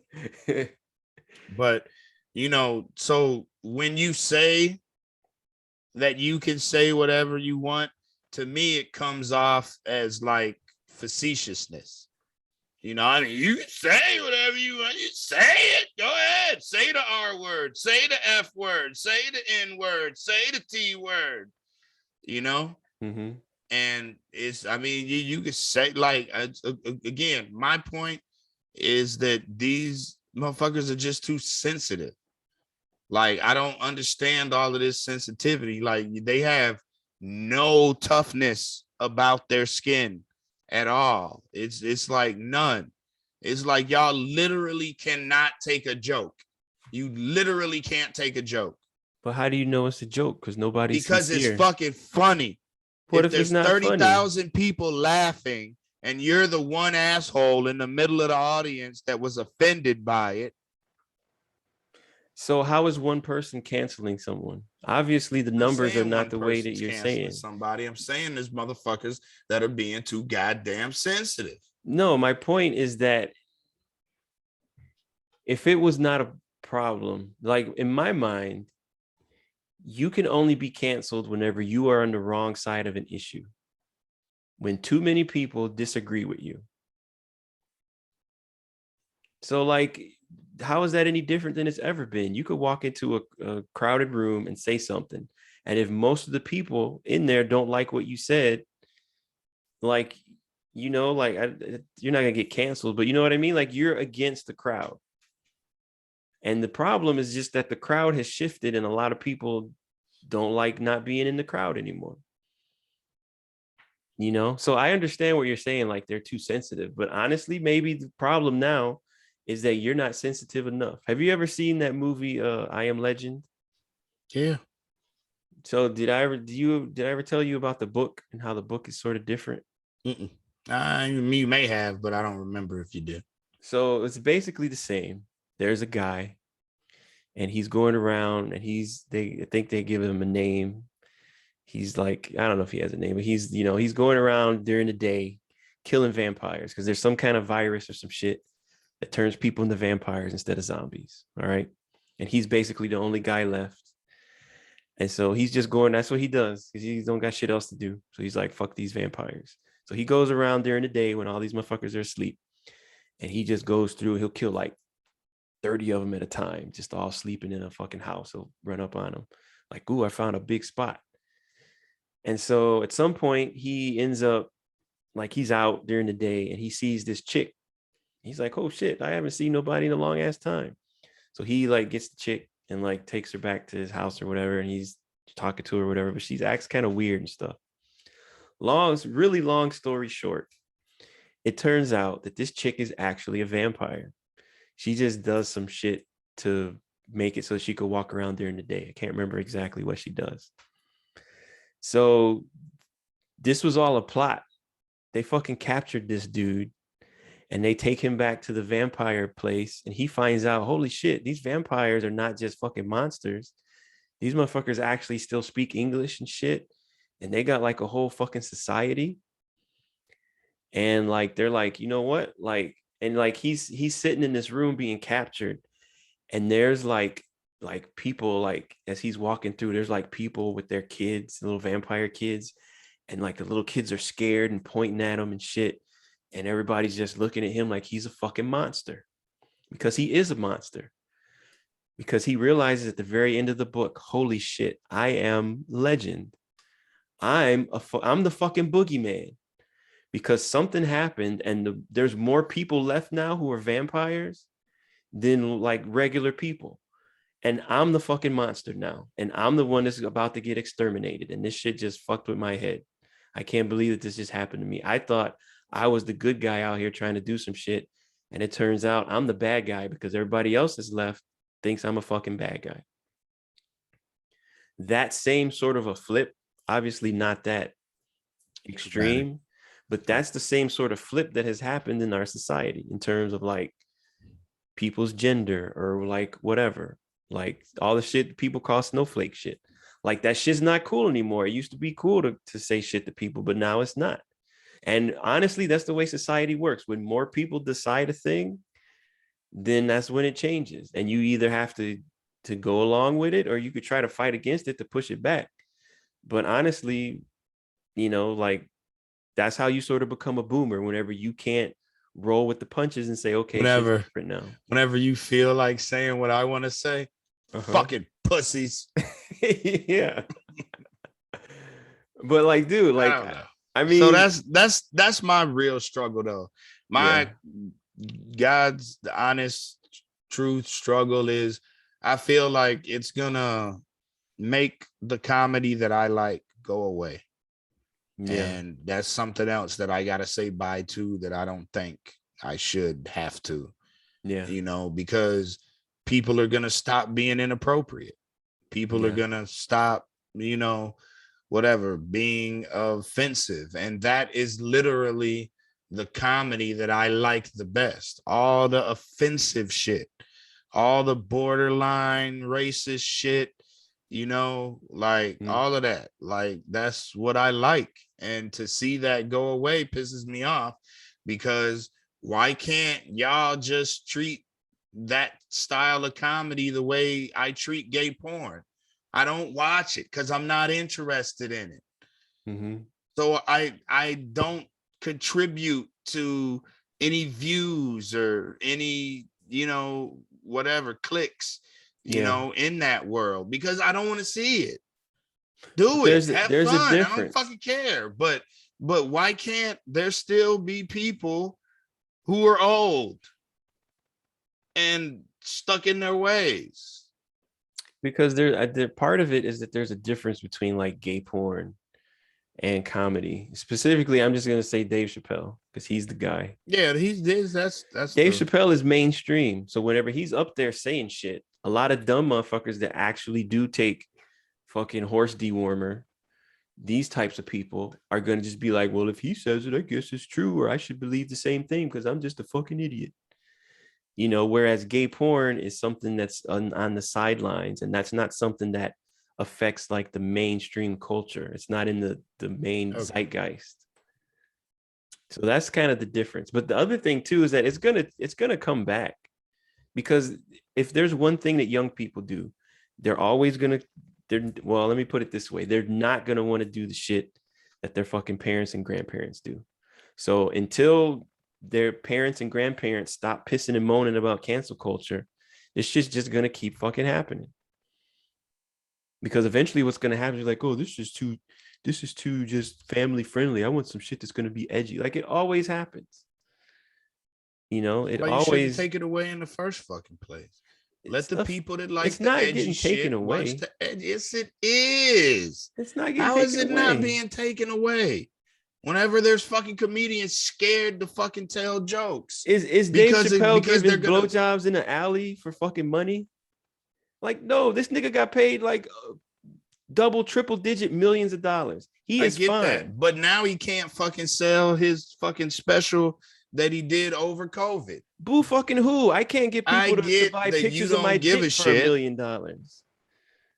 But, you know, so when you say that you can say whatever you want, to me, it comes off as like facetiousness. You know, I mean, you can say whatever you want. You say it. Go ahead. Say the R word. Say the F word. Say the N word. Say the T word. You know? Mm-hmm. And it's, I mean, you can say, like, again, my point is that these motherfuckers are just too sensitive. Like, I don't understand all of this sensitivity. Like, they have no toughness about their skin at all. It's like none. It's like y'all literally cannot take a joke. You literally can't take a joke. But how do you know it's a joke? Because nobody's sincere. It's fucking funny. What if there's not 30,000 people laughing and you're the one asshole in the middle of the audience that was offended by it? So how is one person canceling someone? Obviously, the numbers are not the way that you're saying. Somebody, I'm saying there's motherfuckers that are being too goddamn sensitive. No, my point is that if it was not a problem, like in my mind, you can only be canceled whenever you are on the wrong side of an issue. When too many people disagree with you. So, like, how is that any different than it's ever been? You could walk into a crowded room and say something, and if most of the people in there don't like what you said, like, you know, like you're not gonna get canceled, but you know what I mean? Like, you're against the crowd. And the problem is just that the crowd has shifted, and a lot of people don't like not being in the crowd anymore. You know, so I understand what you're saying, like they're too sensitive, but honestly, maybe the problem now is that you're not sensitive enough. Have you ever seen that movie, I Am Legend? Yeah. So did I ever tell you about the book and how the book is sort of different? You may have, but I don't remember if you did. So it's basically the same. There's a guy, and he's going around, and I think they give him a name. He's like, I don't know if he has a name, but he's going around during the day killing vampires because there's some kind of virus or some shit that turns people into vampires instead of zombies. All right. And he's basically the only guy left. And so he's just going, that's what he does because he don't got shit else to do. So he's like, fuck these vampires. So he goes around during the day when all these motherfuckers are asleep, and he just goes through, he'll kill like 30 of them at a time, just all sleeping in a fucking house. He'll run up on them like, ooh, I found a big spot. And so at some point he ends up, like, he's out during the day and he sees this chick. He's like, oh shit, I haven't seen nobody in a long ass time. So he like gets the chick and like takes her back to his house or whatever, and he's talking to her or whatever, but she acts kind of weird and stuff. Really long story short, it turns out that this chick is actually a vampire. She just does some shit to make it so she could walk around during the day. I can't remember exactly what she does. So this was all a plot. They fucking captured this dude, and they take him back to the vampire place, and he finds out, holy shit, these vampires are not just fucking monsters. These motherfuckers actually still speak English and shit. And they got like a whole fucking society. And like, they're like, you know what? Like, and like he's sitting in this room being captured, and there's like people, like as he's walking through, there's like people with their kids, little vampire kids, and like the little kids are scared and pointing at him and shit, and everybody's just looking at him like he's a fucking monster, because he is a monster, because he realizes at the very end of the book, holy shit, I am legend. I'm the fucking boogeyman, because something happened, and there's more people left now who are vampires than like regular people. And I'm the fucking monster now. And I'm the one that's about to get exterminated. And this shit just fucked with my head. I can't believe that this just happened to me. I thought I was the good guy out here trying to do some shit. And it turns out I'm the bad guy because everybody else that's left thinks I'm a fucking bad guy. That same sort of a flip, obviously not that extreme, but that's the same sort of flip that has happened in our society in terms of like people's gender or like whatever. Like all the shit people call snowflake shit. Like that shit's not cool anymore. It used to be cool to say shit to people, but now it's not. And honestly, that's the way society works. When more people decide a thing, then that's when it changes. And you either have to go along with it, or you could try to fight against it to push it back. But honestly, you know, like that's how you sort of become a boomer, whenever you can't roll with the punches and say, okay, shit's different now. Whenever you feel like saying what I want to say, fucking pussies. Yeah. But like, dude, like, I don't know. I mean, so that's my real struggle though. My God's honest truth struggle is I feel like it's gonna make the comedy that I like go away. Yeah. And that's something else that I gotta say bye to, that I don't think I should have to. Yeah. You know, because people are gonna stop being inappropriate. People are gonna stop, you know, whatever, being offensive. And that is literally the comedy that I like the best. All the offensive shit, all the borderline racist shit, you know, like all of that. Like that's what I like. And to see that go away pisses me off, because why can't y'all just treat that style of comedy the way I treat gay porn? I don't watch it because I'm not interested in it. Mm-hmm. So I don't contribute to any views or any, you know, whatever clicks, Yeah. in that world, because I don't want to see it. Do There's it. Have there's a fun. I don't difference. fucking care. But why can't there still be people who are old and stuck in their ways? Because there part of it is that there's a difference between like gay porn and comedy. Specifically, I'm just gonna say Dave Chappelle because he's the guy. Yeah, that's Dave Chappelle is mainstream, so whenever he's up there saying shit, a lot of dumb motherfuckers that actually do take fucking horse dewormer, these types of people are gonna just be like, well, if he says it, I guess it's true, or I should believe the same thing because I'm just a fucking idiot. Whereas gay porn is something that's on the sidelines, and that's not something that affects like the mainstream culture. It's not in the main zeitgeist. So that's kind of the difference. But the other thing too is that it's gonna come back, because if there's one thing that young people do, well, let me put it this way, they're not gonna want to do the shit that their fucking parents and grandparents do. So until their parents and grandparents stop pissing and moaning about cancel culture, this shit's just gonna keep fucking happening. Because eventually what's gonna happen is like, oh, this is too just family friendly. I want some shit that's gonna be edgy. Like it always happens. It You shouldn't always take it away in the first fucking place. Let the people that like it's the not edgy getting taken shit away. watch the edgy. Yes, it is. It's not getting How taken is it away. not being taken away? Whenever there's fucking comedians scared to fucking tell jokes. Is Dave Chappelle giving blowjobs in the alley for fucking money? Like, no, this nigga got paid like double, triple digit millions of dollars. He is fine. That. But now he can't fucking sell his fucking special that he did over COVID. Boo fucking who? I can't get people to buy pictures of my dick for $1 million.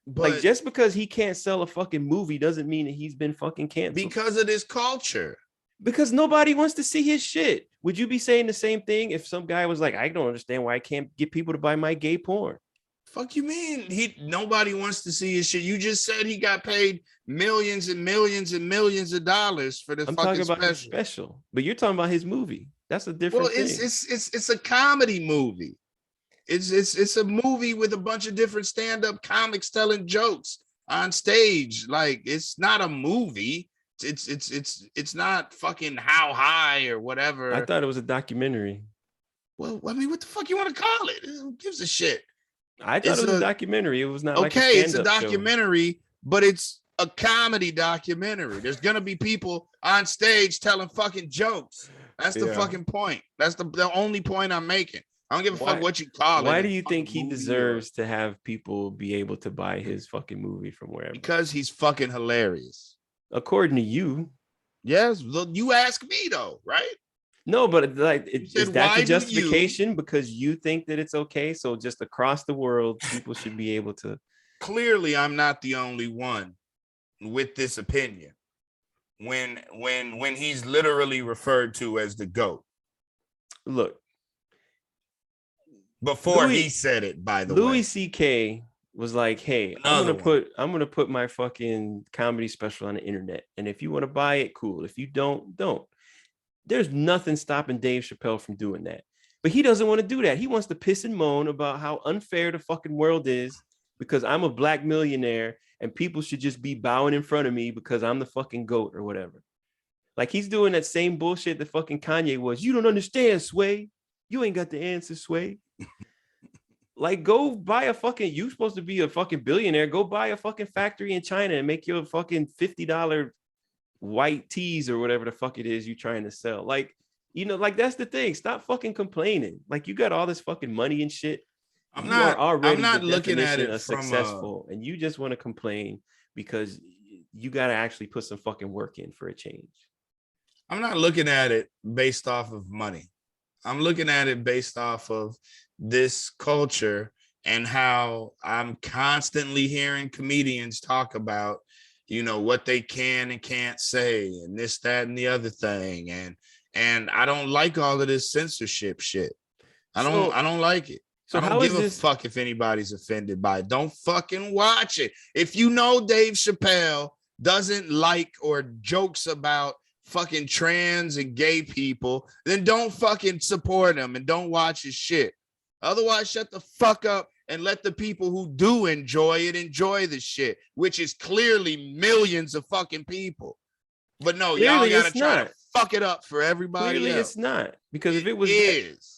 But like, just because he can't sell a fucking movie doesn't mean that he's been fucking canceled. Because of this culture. Because nobody wants to see his shit. Would you be saying the same thing if some guy was like, I don't understand why I can't get people to buy my gay porn? Fuck you mean? Nobody wants to see his shit. You just said he got paid millions and millions and millions of dollars for the fucking special. His special. But you're talking about his movie. That's a different thing. It's a comedy movie. It's a movie with a bunch of different stand-up comics telling jokes on stage. Like, it's not a movie. It's not fucking How High or whatever. I thought it was a documentary. Well, I mean, what the fuck you want to call it? Who gives a shit? I thought it was a documentary. It was not like a stand-up it's a documentary, show. But it's a comedy documentary. There's gonna be people on stage telling fucking jokes. That's the fucking point. That's the only point I'm making. I don't give a fuck what you call it. Why do you think he deserves to have people be able to buy his fucking movie from wherever? Because he's fucking hilarious. According to you. Yes. You ask me though, right? No, but like, is that the justification? Because you think that it's okay? So just across the world, people should be able to. Clearly, I'm not the only one with this opinion. When he's literally referred to as the GOAT. Look. Before he said it, by the way. Louis C.K. was like, hey, I'm gonna put my fucking comedy special on the internet. And if you want to buy it, cool. If you don't. There's nothing stopping Dave Chappelle from doing that. But he doesn't want to do that. He wants to piss and moan about how unfair the fucking world is because I'm a black millionaire and people should just be bowing in front of me because I'm the fucking GOAT or whatever. Like, he's doing that same bullshit that fucking Kanye was. You don't understand, Sway. You ain't got the answer, Sway. Like, go buy you're supposed to be a fucking billionaire. Go buy a fucking factory in China and make your fucking $50 white tees or whatever the fuck it is you trying to sell. Like, like, that's the thing. Stop fucking complaining. Like, you got all this fucking money and shit. I'm not looking at it from successful, and you just want to complain because you got to actually put some fucking work in for a change. I'm not looking at it based off of money. I'm looking at it based off of this culture and how I'm constantly hearing comedians talk about, what they can and can't say and this, that, and the other thing. And I don't like all of this censorship shit. I don't like it. So I don't give a fuck if anybody's offended by it. Don't fucking watch it. If you know Dave Chappelle doesn't like or jokes about fucking trans and gay people, then don't fucking support him and don't watch his shit. Otherwise, shut the fuck up and let the people who do enjoy it enjoy the shit, which is clearly millions of fucking people. But no, y'all gotta try to fuck it up for everybody Clearly else. It's not, because if it was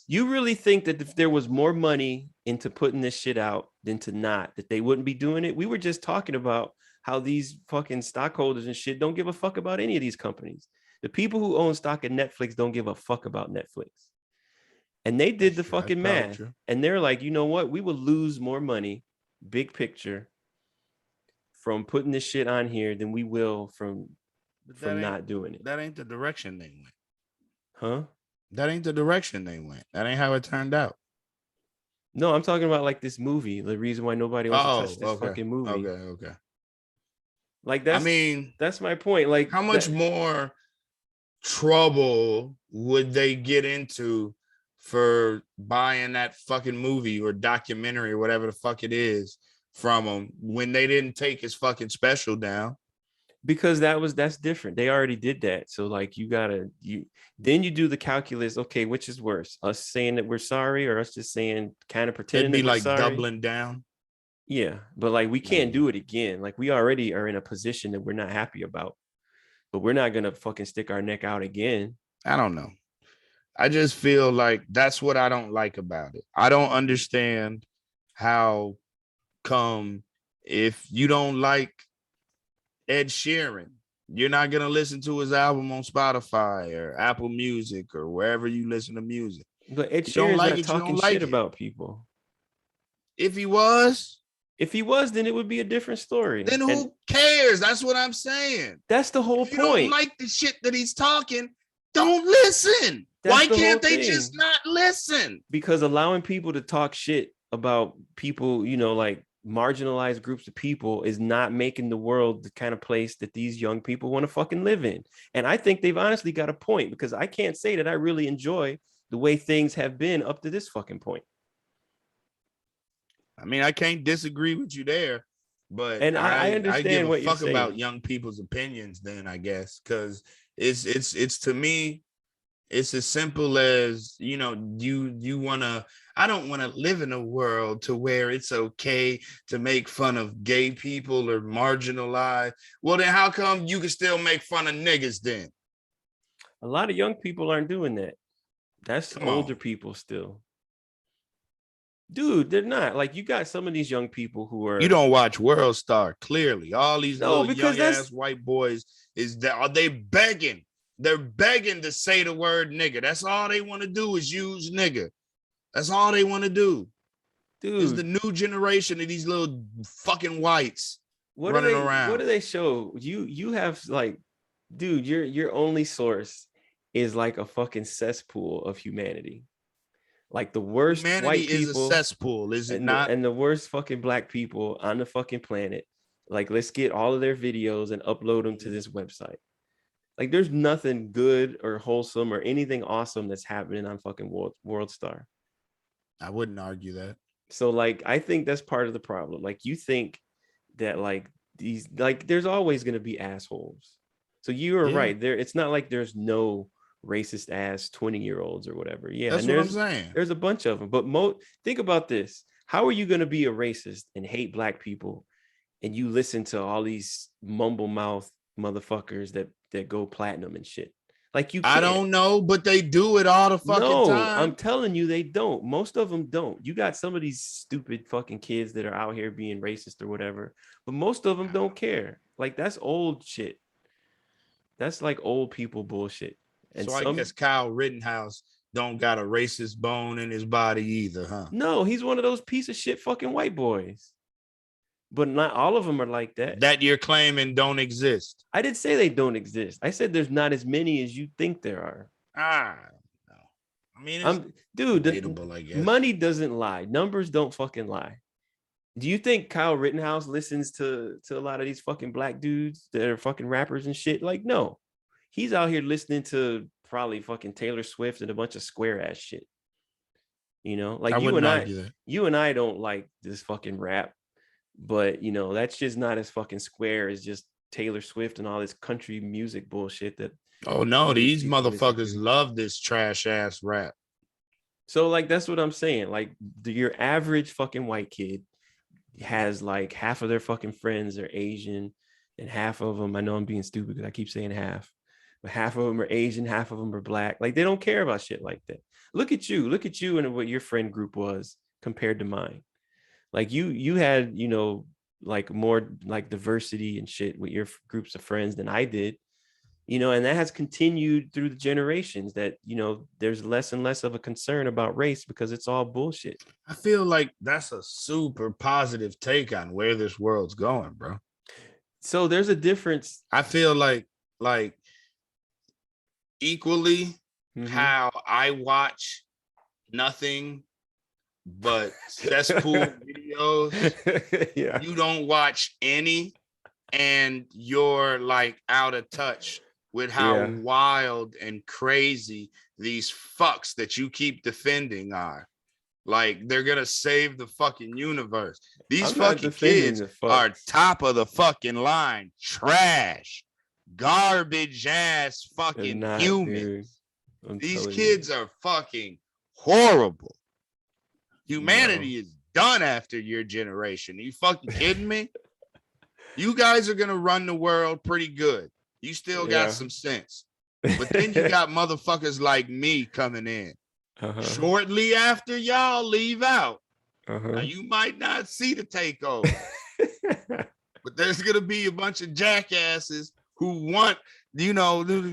you really think that if there was more money into putting this shit out than to not, that they wouldn't be doing it? We were just talking about how these fucking stockholders and shit don't give a fuck about any of these companies. The people who own stock in Netflix don't give a fuck about Netflix. And they did the fucking math. And they're like, you know what? We will lose more money, big picture, from putting this shit on here than we will from not doing it. That ain't the direction they went. Huh? That ain't the direction they went. That ain't how it turned out. No, I'm talking about like this movie. The reason why nobody wants to touch this fucking movie. Okay. Like that's my point. Like, how much more trouble would they get into for buying that fucking movie or documentary or whatever the fuck it is from him when they didn't take his fucking special down? Because that's different. They already did that. So like then you do the calculus. Okay, which is worse? Us saying that we're sorry or us just saying kind of pretending it'd be that like we're sorry? doubling down. Yeah, but like we can't do it again. Like we already are in a position that we're not happy about, but we're not gonna fucking stick our neck out again. I don't know. I just feel like that's what I don't like about it. I don't understand how come if you don't like Ed Sheeran, you're not going to listen to his album on Spotify or Apple Music or wherever you listen to music. But Ed Sheeran's not talking shit about people. If he was, then it would be a different story. Then who cares? That's what I'm saying. That's the whole point. If you don't like the shit that he's talking, don't listen. Why can't they just not listen? Because allowing people to talk shit about people, like marginalized groups of people, is not making the world the kind of place that these young people want to fucking live in. And I think they've honestly got a point, because I can't say that I really enjoy the way things have been up to this fucking point. I mean, I can't disagree with you there, but I understand what you're saying about young people's opinions. Then I guess because it's to me, it's as simple as you wanna. I don't want to live in a world to where it's okay to make fun of gay people or marginalized. Well, then how come you can still make fun of niggas then? A lot of young people aren't doing that. That's older people still. Dude, they're not. Like, you got some of these young people who are... You don't watch World Star, clearly. All these little young-ass white boys, are they begging? They're begging to say the word nigga. That's all they want to do is use nigga. That's all they want to do. Dude. Is the new generation of these little fucking whites running around. What do they show? You have, like, dude, your only source is like a fucking cesspool of humanity. Like the worst humanity white people is a cesspool, is it not? And the worst fucking black people on the fucking planet. Like, let's get all of their videos and upload them to this website. Like, there's nothing good or wholesome or anything awesome that's happening on fucking World Star. I wouldn't argue that. So, like, I think that's part of the problem. Like, you think that, like, these, like, there's always going to be assholes. So you are right there. It's not like there's no racist ass 20-year-olds or whatever. Yeah, that's what I'm saying. There's a bunch of them. But think about this. How are you going to be a racist and hate black people and you listen to all these mumble mouth motherfuckers that go platinum and shit? Like, you can't. I don't know, but they do it all the fucking time. I'm telling you, they don't. Most of them don't. You got some of these stupid fucking kids that are out here being racist or whatever, but most of them don't care. Like, that's old shit. That's like old people bullshit. And so I guess Kyle Rittenhouse don't got a racist bone in his body either, huh? No, he's one of those piece of shit fucking white boys. But not all of them are like that. That you're claiming don't exist. I didn't say they don't exist. I said there's not as many as you think there are. No. I mean, it's debatable, I guess. Money doesn't lie. Numbers don't fucking lie. Do you think Kyle Rittenhouse listens to a lot of these fucking black dudes that are fucking rappers and shit? Like, no. He's out here listening to probably fucking Taylor Swift and a bunch of square ass shit. You know, like you and I don't like this fucking rap, but that's just not as fucking square as just Taylor Swift and all this country music bullshit that. Oh no, these motherfuckers love this trash ass rap. So like that's what I'm saying. Like your average fucking white kid has like half of their fucking friends are Asian, and half of them, I know I'm being stupid because I keep saying half, but half of them are Asian, half of them are black. Like they don't care about shit like that. Look at you and what your friend group was compared to mine. Like you had, like more like diversity and shit with your groups of friends than I did. And that has continued through the generations, that there's less and less of a concern about race because it's all bullshit. I feel like that's a super positive take on where this world's going, bro. So there's a difference. I feel like equally how I watch nothing but cesspool videos. Yeah. You don't watch any, and you're like out of touch with how wild and crazy these fucks that you keep defending are. Like they're gonna save the fucking universe. These fucking kids are top of the fucking line, trash, garbage ass fucking humans. These kids are fucking horrible. Humanity is done after your generation. Are you fucking kidding me? You guys are gonna run the world pretty good. You still got some sense. But then you got motherfuckers like me coming in shortly after y'all leave out. Now, you might not see the takeover, but there's gonna be a bunch of jackasses who want,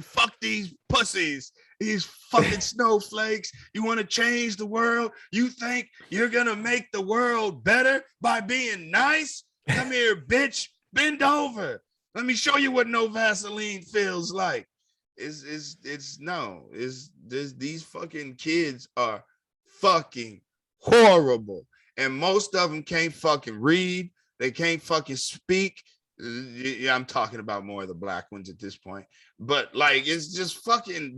fuck these pussies, these fucking snowflakes. You want to change the world? You think you're gonna make the world better by being nice? Come here, bitch. Bend over. Let me show you what no Vaseline feels like. These fucking kids are fucking horrible. And most of them can't fucking read. They can't fucking speak. I'm talking about more of the black ones at this point. But like, it's just fucking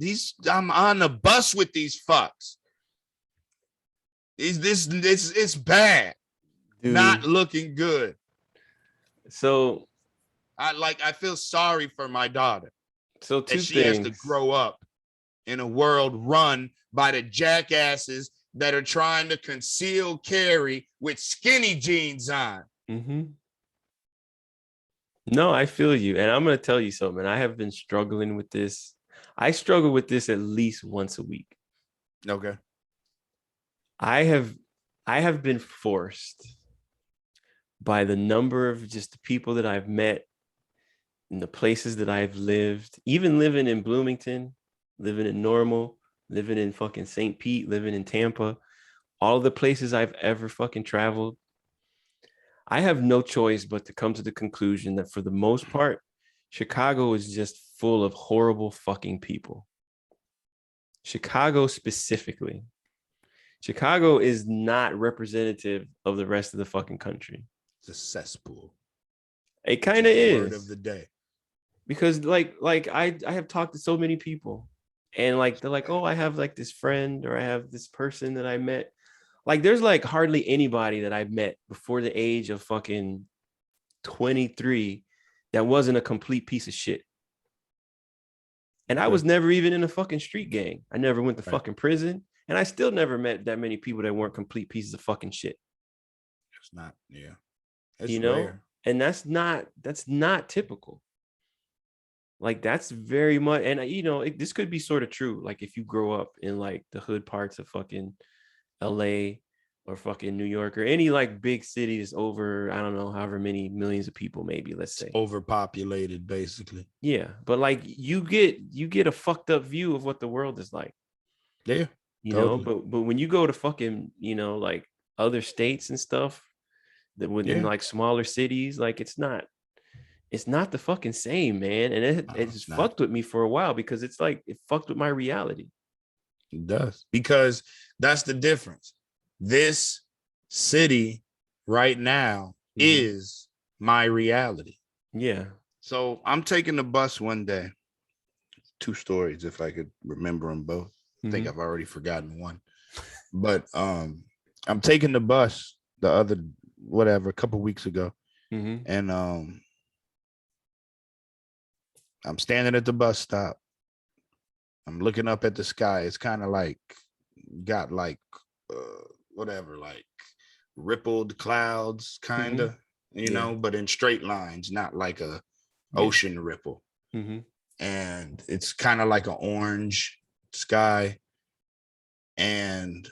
I'm on the bus with these fucks. It's bad. Dude. Not looking good. So I feel sorry for my daughter. So two she things. Has to grow up in a world run by the jackasses that are trying to conceal carry with skinny jeans on. No, I feel you. And I'm going to tell you something. I have been struggling with this. I struggle with this at least once a week. Okay. I have been forced by the number of just the people that I've met in the places that I've lived, even living in Bloomington, living in Normal, living in fucking St. Pete, living in Tampa, all of the places I've ever fucking traveled. I have no choice but to come to the conclusion that for the most part, Chicago is just full of horrible fucking people. Chicago specifically. Chicago is not representative of the rest of the fucking country. It's a cesspool. It kind of is. Word of the day. Because like I have talked to so many people, and like they're like, oh, I have like this friend, or I have this person that I met. Like there's like hardly anybody that I've met before the age of fucking 23 that wasn't a complete piece of shit. And I was never even in a fucking street gang. I never went to fucking prison, and I still never met that many people that weren't complete pieces of fucking shit. It's not, it's rare. And that's not typical. Like that's very much, and this could be sort of true. Like if you grow up in like the hood parts of fucking LA or fucking New York or any like big cities over, I don't know, however many millions of people, maybe, let's say. It's overpopulated, basically. Yeah. But like you get a fucked up view of what the world is like. Yeah. Totally. But when you go to fucking, like other states and stuff that within like smaller cities, like it's not the fucking same, man. And it just fucked with me for a while because it's like it fucked with my reality. It does, because that's the difference. This city right now is my reality. Yeah. So I'm taking the bus one day. 2 stories, if I could remember them both. I think I've already forgotten one. But I'm taking the bus a couple weeks ago. And I'm standing at the bus stop. I'm looking up at the sky. It's kind of like got like whatever, like rippled clouds, kind of, you Yeah. know, but in straight lines, not like a Yeah. ocean ripple. Mm-hmm. And it's kind of like an orange sky. And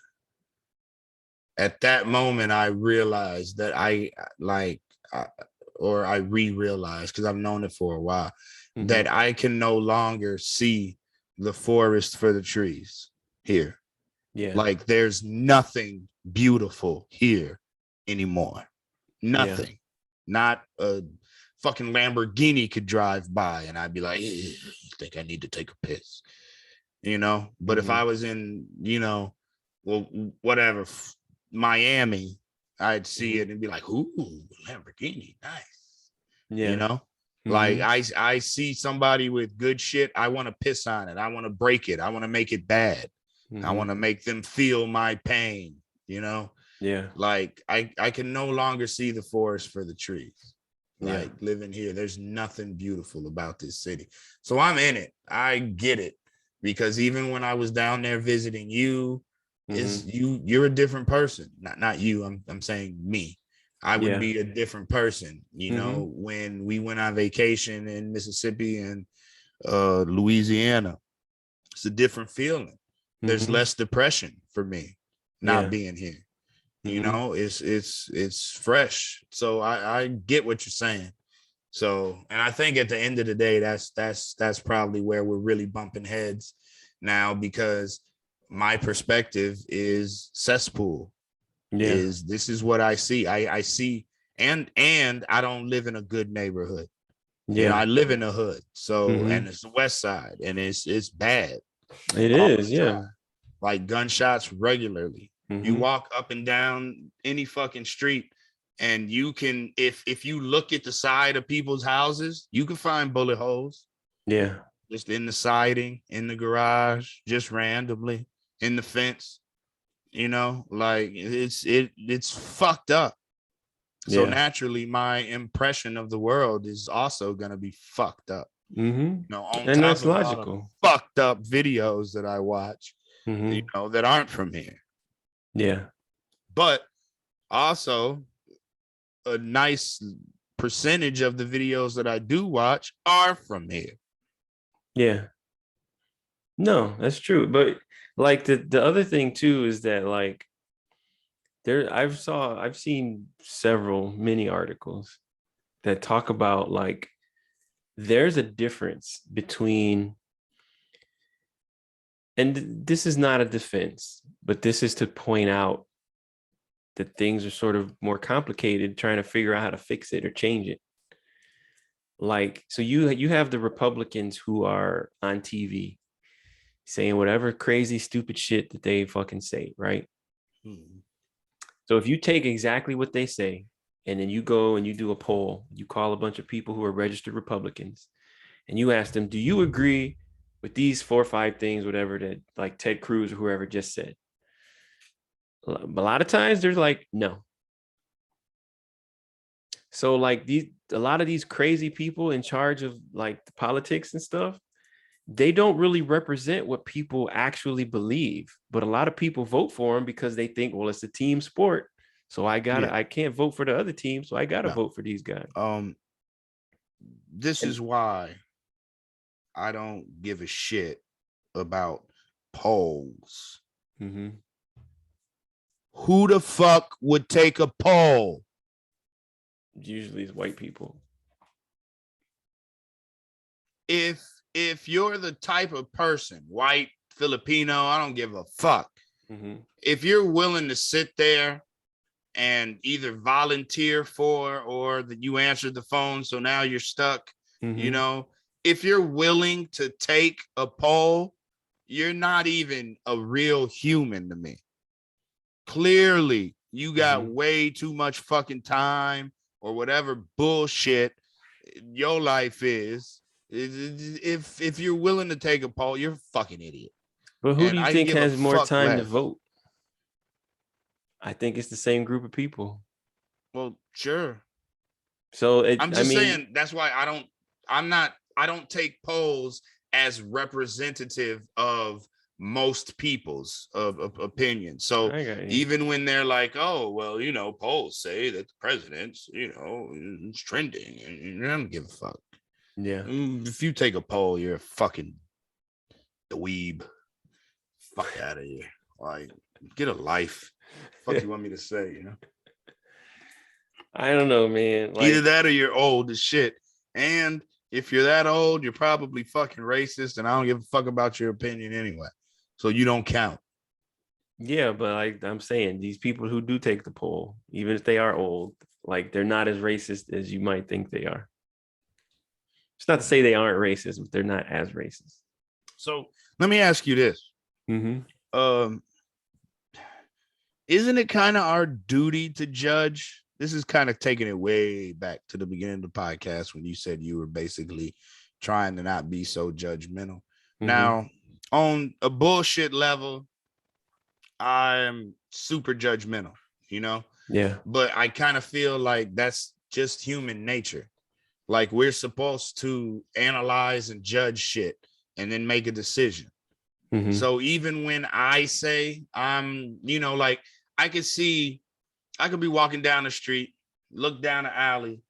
at that moment, I realized that I re-realized, because I've known it for a while, that I can no longer see the forest for the trees here. Yeah. Like there's nothing beautiful here anymore. Nothing. Not a fucking Lamborghini could drive by and I'd be like, I think I need to take a piss, you know? But if I was in, you know, well, whatever, Miami, I'd see it and be like, ooh, Lamborghini, nice. Yeah. You know? Like I see somebody with good shit, I want to piss on it. I want to break it. I want to make it bad. I want to make them feel my pain, you know? Yeah. Like I can no longer see the forest for the trees. Like Yeah. living here, there's nothing beautiful about this city. So I'm in it. I get it. Because even when I was down there visiting you, is you're a different person. Not you. I'm saying me. I would be a different person, you know, when we went on vacation in Mississippi and Louisiana. It's a different feeling. There's less depression for me not being here. You know, it's fresh. So I get what you're saying. So, and I think at the end of the day, that's probably where we're really bumping heads now, because my perspective is cesspool. Is this is what I see. I see, and I don't live in a good neighborhood. You know, I live in a hood. So, and it's the west side, and it's bad. It all is, the time. Like gunshots regularly. You walk up and down any fucking street, and you can, if you look at the side of people's houses, you can find bullet holes. Yeah. Just in the siding, in the garage, just randomly, in the fence. You know, like it's fucked up. So naturally, my impression of the world is also gonna be fucked up. You know, on And top that's of all the logical. fucked up videos that I watch, you know, that aren't from here. Yeah. But also, a nice percentage of the videos that I do watch are from here. Yeah. No, that's true. But like the other thing too is that like I've seen several mini articles that talk about like there's a difference between, and this is not a defense, but this is to point out that things are sort of more complicated, trying to figure out how to fix it or change it. Like, so you have the Republicans who are on TV saying whatever crazy, stupid shit that they fucking say, right? So if you take exactly what they say, and then you go and you do a poll, you call a bunch of people who are registered Republicans, and you ask them, do you agree with these 4 or 5 things, whatever that like Ted Cruz or whoever just said? A lot of times they're like, no. So like a lot of these crazy people in charge of like the politics and stuff, they don't really represent what people actually believe. But a lot of people vote for them because they think, well, it's a team sport. So I can't vote for the other team. So I gotta vote for these guys. This is why I don't give a shit about polls. Who the fuck would take a poll? Usually it's white people. If you're the type of person, white, Filipino, I don't give a fuck. If you're willing to sit there and either volunteer for, or that you answered the phone, so now you're stuck, you know, if you're willing to take a poll, you're not even a real human to me. Clearly, you got way too much fucking time or whatever bullshit your life is. If you're willing to take a poll, you're a fucking idiot. But who do you think has more time to less. vote? I think it's the same group of people. Well, sure. So I'm just saying that's why I don't take polls as representative of most people's opinion. So I even when they're like, oh, well, you know, polls say that the president's, you know, is trending, and I don't give a fuck. Yeah. If you take a poll, you're a fucking dweeb. Fuck out of here. Like, get a life. Fuck you want me to say, you know? I don't know, man. Like, either that or you're old as shit. And if you're that old, you're probably fucking racist, and I don't give a fuck about your opinion anyway. So you don't count. yeah, but like I'm saying, these people who do take the poll, even if they are old, like they're not as racist as you might think they are. It's not to say they aren't racist, but they're not as racist. So let me ask you this. Isn't it kind of our duty to judge? This is kind of taking it way back to the beginning of the podcast when you said you were basically trying to not be so judgmental. Now, on a bullshit level, I'm super judgmental, you know? Yeah. But I kind of feel like that's just human nature. Like we're supposed to analyze and judge shit and then make a decision. So even when I say I'm, you know, like I could be walking down the street, look down the alley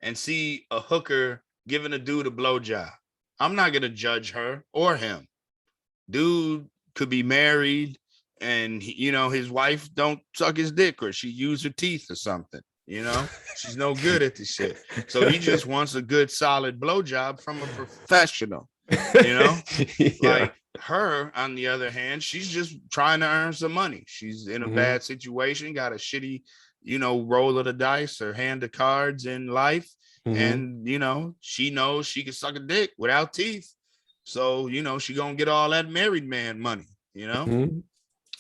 and see a hooker giving a dude a blowjob. I'm not going to judge her or him. Dude could be married and, you know, his wife don't suck his dick or she used her teeth or something. You know, she's no good at this shit. So he just wants a good, solid blowjob from a professional, you know, like her, on the other hand, she's just trying to earn some money. She's in a bad situation, got a shitty, you know, roll of the dice or hand of cards in life. And, you know, she knows she can suck a dick without teeth. So, you know, she gonna get all that married man money, you know?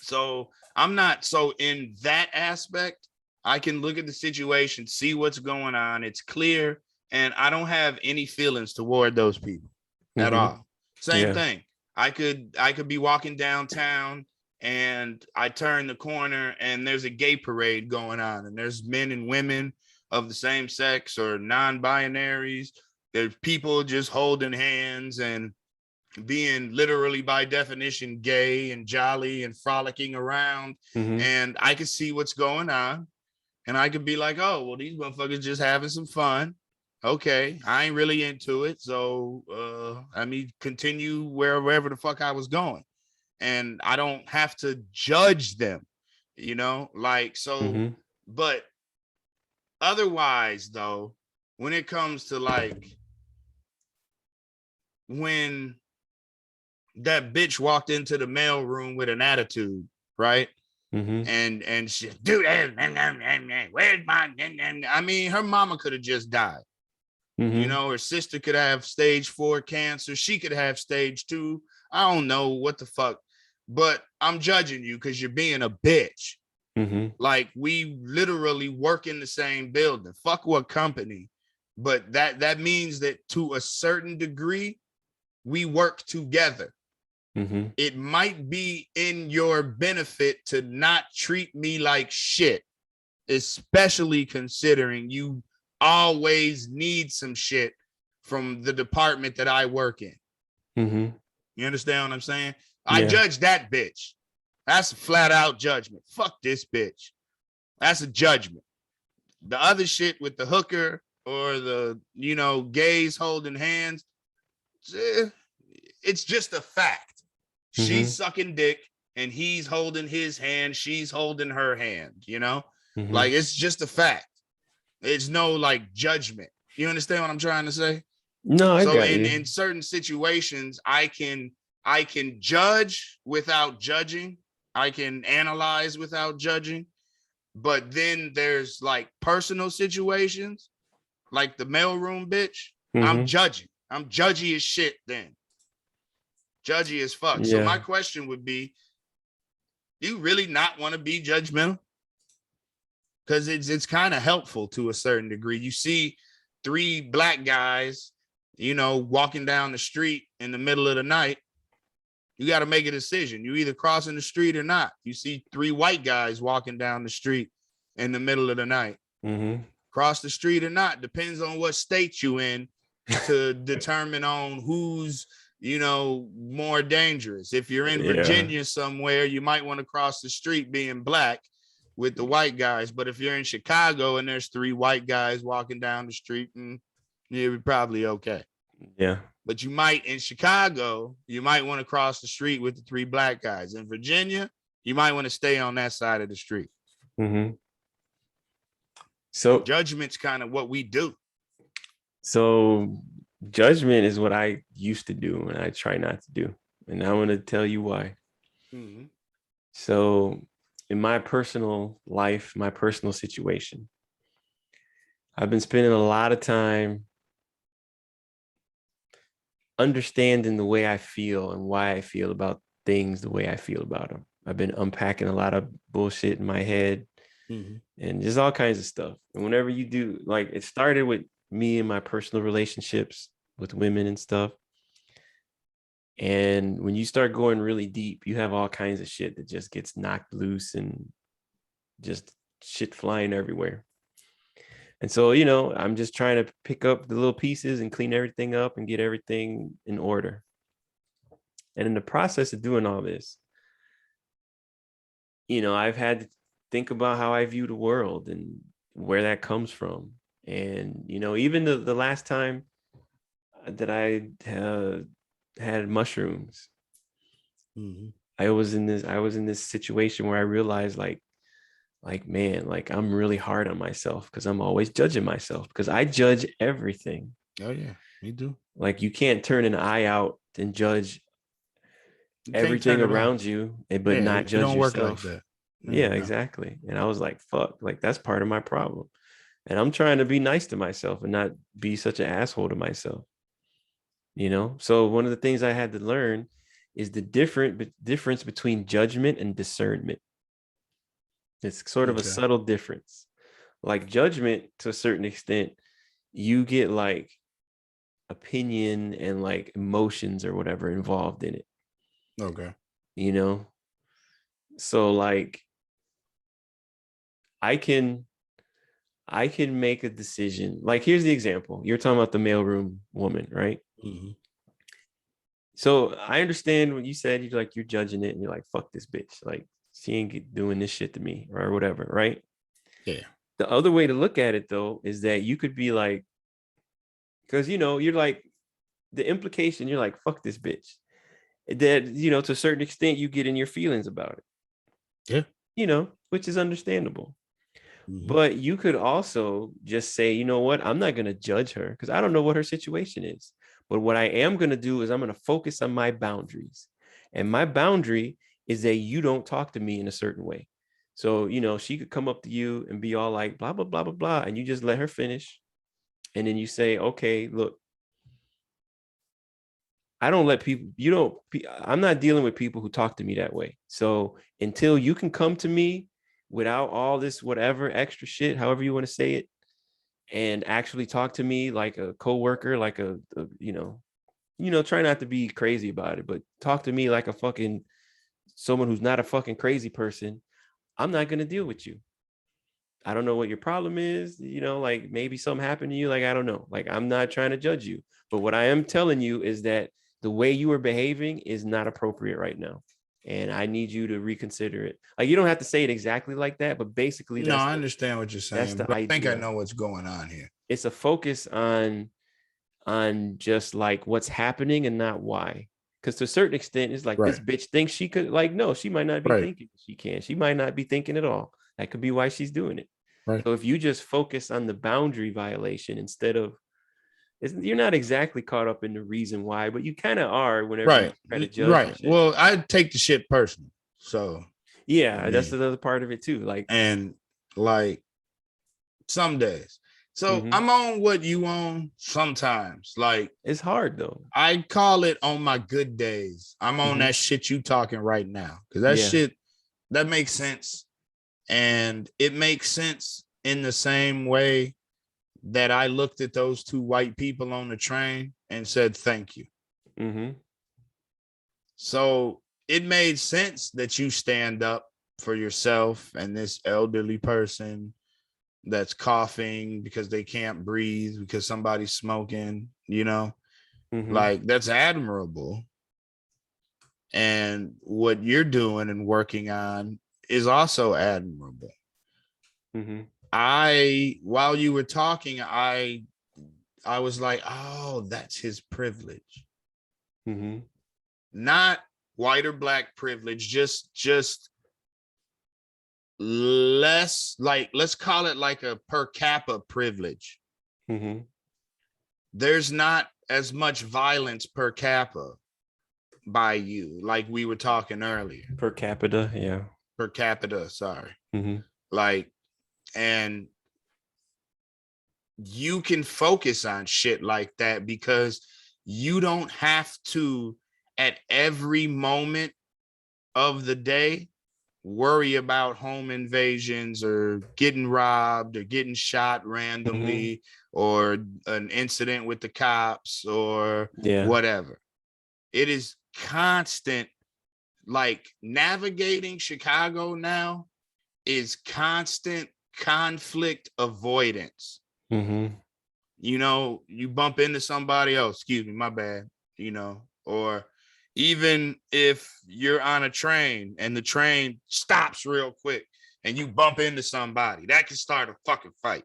So I'm not, so in that aspect, I can look at the situation, see what's going on. It's clear. And I don't have any feelings toward those people at all. Same thing. I could be walking downtown and I turn the corner and there's a gay parade going on and there's men and women of the same sex or non-binaries. There's people just holding hands and being literally by definition gay and jolly and frolicking around. And I could see what's going on. And I could be like, oh, well, these motherfuckers just having some fun. Okay, I ain't really into it. So I mean, continue wherever the fuck I was going. And I don't have to judge them, you know, like so. But otherwise, though, when it comes to like when that bitch walked into the mail room with an attitude, right? And she, dude, where's my? I mean, her mama could have just died. You know, her sister could have stage 4 cancer. She could have stage 2. I don't know what the fuck, but I'm judging you because you're being a bitch. Like we literally work in the same building. Fuck what company, but that means that to a certain degree, we work together. It might be in your benefit to not treat me like shit, especially considering you always need some shit from the department that I work in. You understand what I'm saying? I judge that bitch. That's a flat out judgment. Fuck this bitch. That's a judgment. The other shit with the hooker or the, you know, gays holding hands, it's just a fact. She's sucking dick and he's holding his hand. She's holding her hand, you know, like it's just a fact. It's no like judgment. You understand what I'm trying to say? No, I so got you. In certain situations, I can judge without judging. I can analyze without judging. But then there's like personal situations, like the mailroom bitch. I'm judging. I'm judgy as shit then. Judgy as fuck. So my question would be, do you really not want to be judgmental? Because it's kind of helpful to a certain degree. You see 3 black guys, you know, walking down the street in the middle of the night. You got to make a decision. You either crossing the street or not. You see 3 white guys walking down the street in the middle of the night. Cross the street or not. Depends on what state you in to determine on whose more dangerous. If you're in Virginia somewhere, you might want to cross the street being black with the white guys. But if you're in Chicago and there's 3 white guys walking down the street, and you're probably okay. Yeah. But in Chicago, you might want to cross the street with the 3 black guys. In Virginia, you might want to stay on that side of the street. Mm-hmm. So judgment's kind of what we do. So judgment is what I used to do and I try not to do. And I want to tell you why. Mm-hmm. So in my personal life, my personal situation, I've been spending a lot of time understanding the way I feel and why I feel about things the way I feel about them. I've been unpacking a lot of bullshit in my head and just all kinds of stuff. And whenever you do, like, it started with me and my personal relationships with women and stuff. And when you start going really deep, you have all kinds of shit that just gets knocked loose and just shit flying everywhere. And so, I'm just trying to pick up the little pieces and clean everything up and get everything in order. And in the process of doing all this, I've had to think about how I view the world and where that comes from. And, even the last time that I had mushrooms, I was in this situation where I realized like, man, like I'm really hard on myself because I'm always judging myself because I judge everything. Oh yeah, me too. Like you can't turn an eye out and judge everything around you, but not judge yourself. Work like that. Yeah, exactly. And I was like, fuck, like that's part of my problem. And I'm trying to be nice to myself and not be such an asshole to myself. So one of the things I had to learn is the difference between judgment and discernment. It's sort of a subtle difference. Like judgment, to a certain extent, you get like opinion and like emotions or whatever involved in it. Okay. So like I can make a decision. Like here's the example. You're talking about the mailroom woman, right? Mm-hmm. So I understand what you said. You're judging it and you're like, fuck this bitch. Like she ain't doing this shit to me or whatever, right? Yeah. The other way to look at it though is that you could be like, because you're like the implication, you're like, fuck this bitch. That, to a certain extent, you get in your feelings about it. Yeah. Which is understandable. Mm-hmm. But you could also just say, you know what, I'm not going to judge her because I don't know what her situation is. But what I am going to do is I'm going to focus on my boundaries. And my boundary is that you don't talk to me in a certain way. So, she could come up to you and be all like, blah, blah, blah, blah, blah. And you just let her finish. And then you say, okay, look, I don't let people, I'm not dealing with people who talk to me that way. So until you can come to me without all this, whatever extra shit, however you want to say it, and actually talk to me like a coworker, like a try not to be crazy about it, but talk to me like a fucking someone who's not a fucking crazy person. I'm not going to deal with you. I don't know what your problem is. Like maybe something happened to you. Like, I don't know. Like, I'm not trying to judge you, but what I am telling you is that the way you are behaving is not appropriate right now. And I need you to reconsider it. Like, you don't have to say it exactly like that, but basically, I understand what you're saying. That's the idea. I think I know what's going on here. It's a focus on just like what's happening and not why. Because to a certain extent, it's like this bitch thinks she could, like, no, she might not be thinking she can. She might not be thinking at all. That could be why she's doing it. Right. So if you just focus on the boundary violation instead of, you're not exactly caught up in the reason why, but you kind of are whenever you try to judge. Right. Well, I take the shit personal. So yeah, that's another part of it too. Like, and like some days. So I'm on what you on sometimes. Like, it's hard though. I call it on my good days. I'm on that shit you talking right now. Because that shit, that makes sense. And it makes sense in the same way that I looked at those 2 white people on the train and said, thank you. Mm-hmm. So it made sense that you stand up for yourself and this elderly person that's coughing because they can't breathe because somebody's smoking, Like, that's admirable. And what you're doing and working on is also admirable. While you were talking, I was like, oh, that's his privilege. Not white or black privilege, just less, like, let's call it like a per capita privilege. There's not as much violence per capita by you, like we were talking earlier. Per capita, sorry. Like, and you can focus on shit like that because you don't have to, at every moment of the day, worry about home invasions or getting robbed or getting shot randomly or an incident with the cops or whatever. It is constant. Like, navigating Chicago now is constant conflict avoidance. You know, you bump into somebody else, excuse me, my bad, you know, or even if you're on a train and the train stops real quick and you bump into somebody, that can start a fucking fight.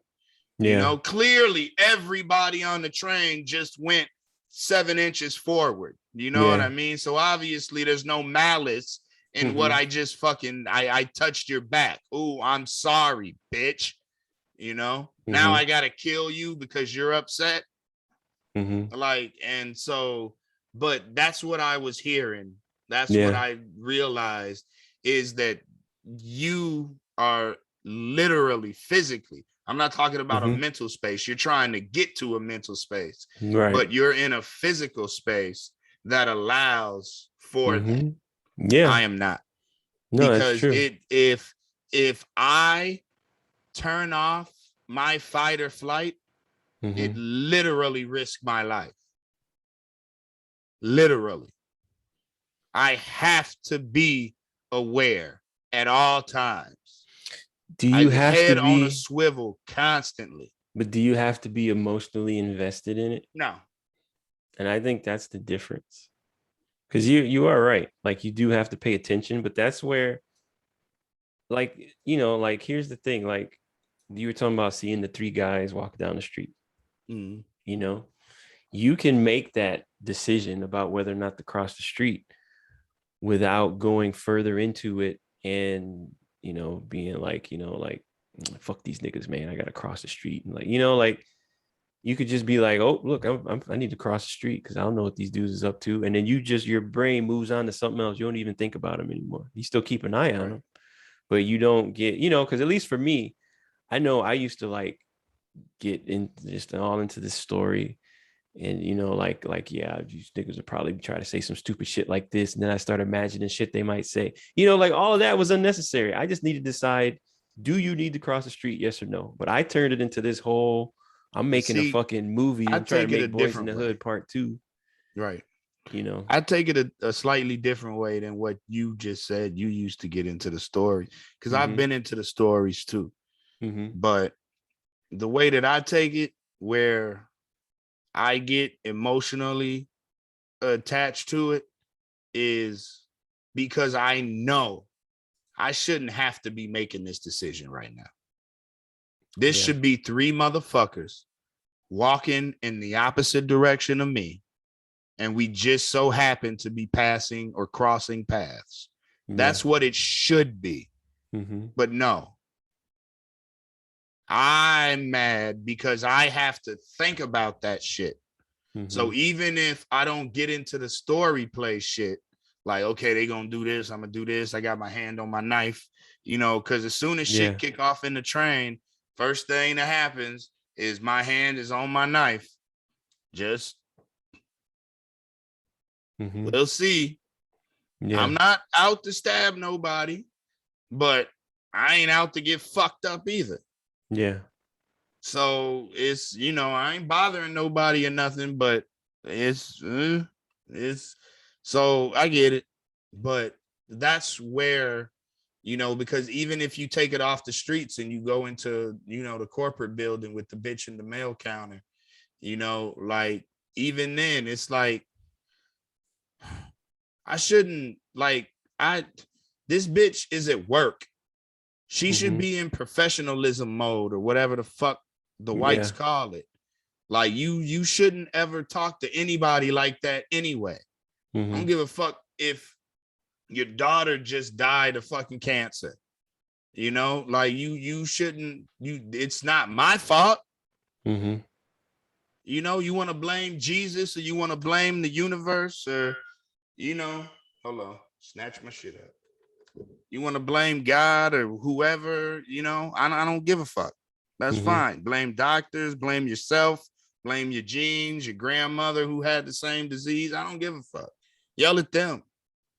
You know, clearly everybody on the train just went 7 inches forward. You know what I mean? So obviously there's no malice in what I just fucking, I touched your back. Oh, I'm sorry, bitch. You know, now I gotta kill you because you're upset. Like, and so, but that's what I was hearing. That's what I realized, is that you are literally physically, I'm not talking about a mental space. You're trying to get to a mental space, but you're in a physical space that allows for that. I am not. No, because that's true. if I turn off my fight or flight, it literally risks my life. Literally. I have to be aware at all times. Do you have head to be on a swivel constantly? But do you have to be emotionally invested in it? No. And I think that's the difference. Because you are right. Like, you do have to pay attention, but that's where, like, you know, like, here's the thing. Like, you were talking about seeing the 3 guys walk down the street. You know, you can make that decision about whether or not to cross the street without going further into it and, you know, being like, you know, like, fuck these niggas, man, I gotta cross the street. And, like, you know, like, you could just be like, oh, look, I need to cross the street because I don't know what these dudes is up to. And then your brain moves on to something else. You don't even think about them anymore. You still keep an eye on them, but you don't get, you know, because at least for me, I know I used to, like, get in just all into this story. And, you know, like, yeah, these niggas would probably try to say some stupid shit like this. And then I start imagining shit they might say, you know, like, all of that was unnecessary. I just need to decide, do you need to cross the street? Yes or no? But I turned it into this whole, I'm making a fucking movie. I'm trying to make Boys in the Hood Part 2. Right. You know, I take it a slightly different way than what you just said. You used to get into the story, because I've been into the stories too. But the way that I take it, where I get emotionally attached to it, is because I know I shouldn't have to be making this decision right now. This should be 3 motherfuckers walking in the opposite direction of me, and we just so happen to be passing or crossing paths. That's what it should be. But no, I'm mad because I have to think about that shit. So even if I don't get into the story play shit, like, okay, they gonna do this, I'm gonna do this, I got my hand on my knife, you know, because as soon as shit kick off in the train, first thing that happens is my hand is on my knife. Just we'll see. I'm not out to stab nobody, but I ain't out to get fucked up either. So it's, you know, I ain't bothering nobody or nothing, but it's so I get it. But that's where, you know, because even if you take it off the streets and you go into, you know, the corporate building with the bitch and the mail counter, you know, like, even then, it's like I shouldn't this bitch is at work. She should be in professionalism mode or whatever the fuck the whites call it. Like you shouldn't ever talk to anybody like that anyway. I don't give a fuck if your daughter just died of fucking cancer. You know, like you shouldn't, it's not my fault. You know, you want to blame Jesus or you want to blame the universe or, you know, hold on, snatch my shit up. You want to blame God or whoever, you know, I don't give a fuck. That's fine. Blame doctors, blame yourself, blame your genes, your grandmother who had the same disease. I don't give a fuck. Yell at them.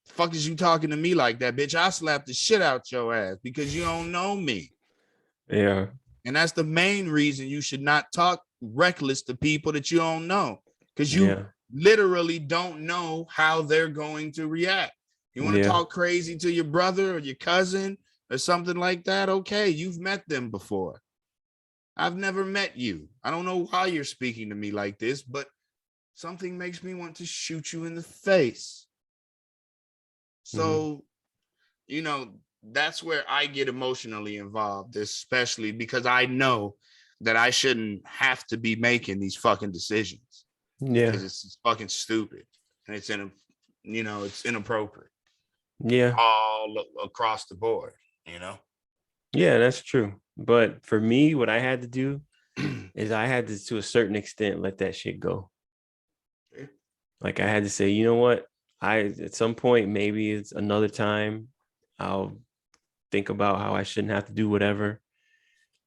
Fuck is you talking to me like that, bitch? I slapped the shit out your ass because you don't know me. Yeah. And that's the main reason you should not talk reckless to people that you don't know, because you literally don't know how they're going to react. You want to talk crazy to your brother or your cousin or something like that? Okay, you've met them before. I've never met you. I don't know why you're speaking to me like this, but something makes me want to shoot you in the face. So, you know, that's where I get emotionally involved, especially because I know that I shouldn't have to be making these fucking decisions. Yeah. Because it's fucking stupid. And it's it's inappropriate. Yeah. All across the board, you know? Yeah, that's true. But for me, what I had to do is I had to a certain extent, let that shit go. Yeah. Like I had to say, you know what? At some point, maybe it's another time, I'll think about how I shouldn't have to do whatever.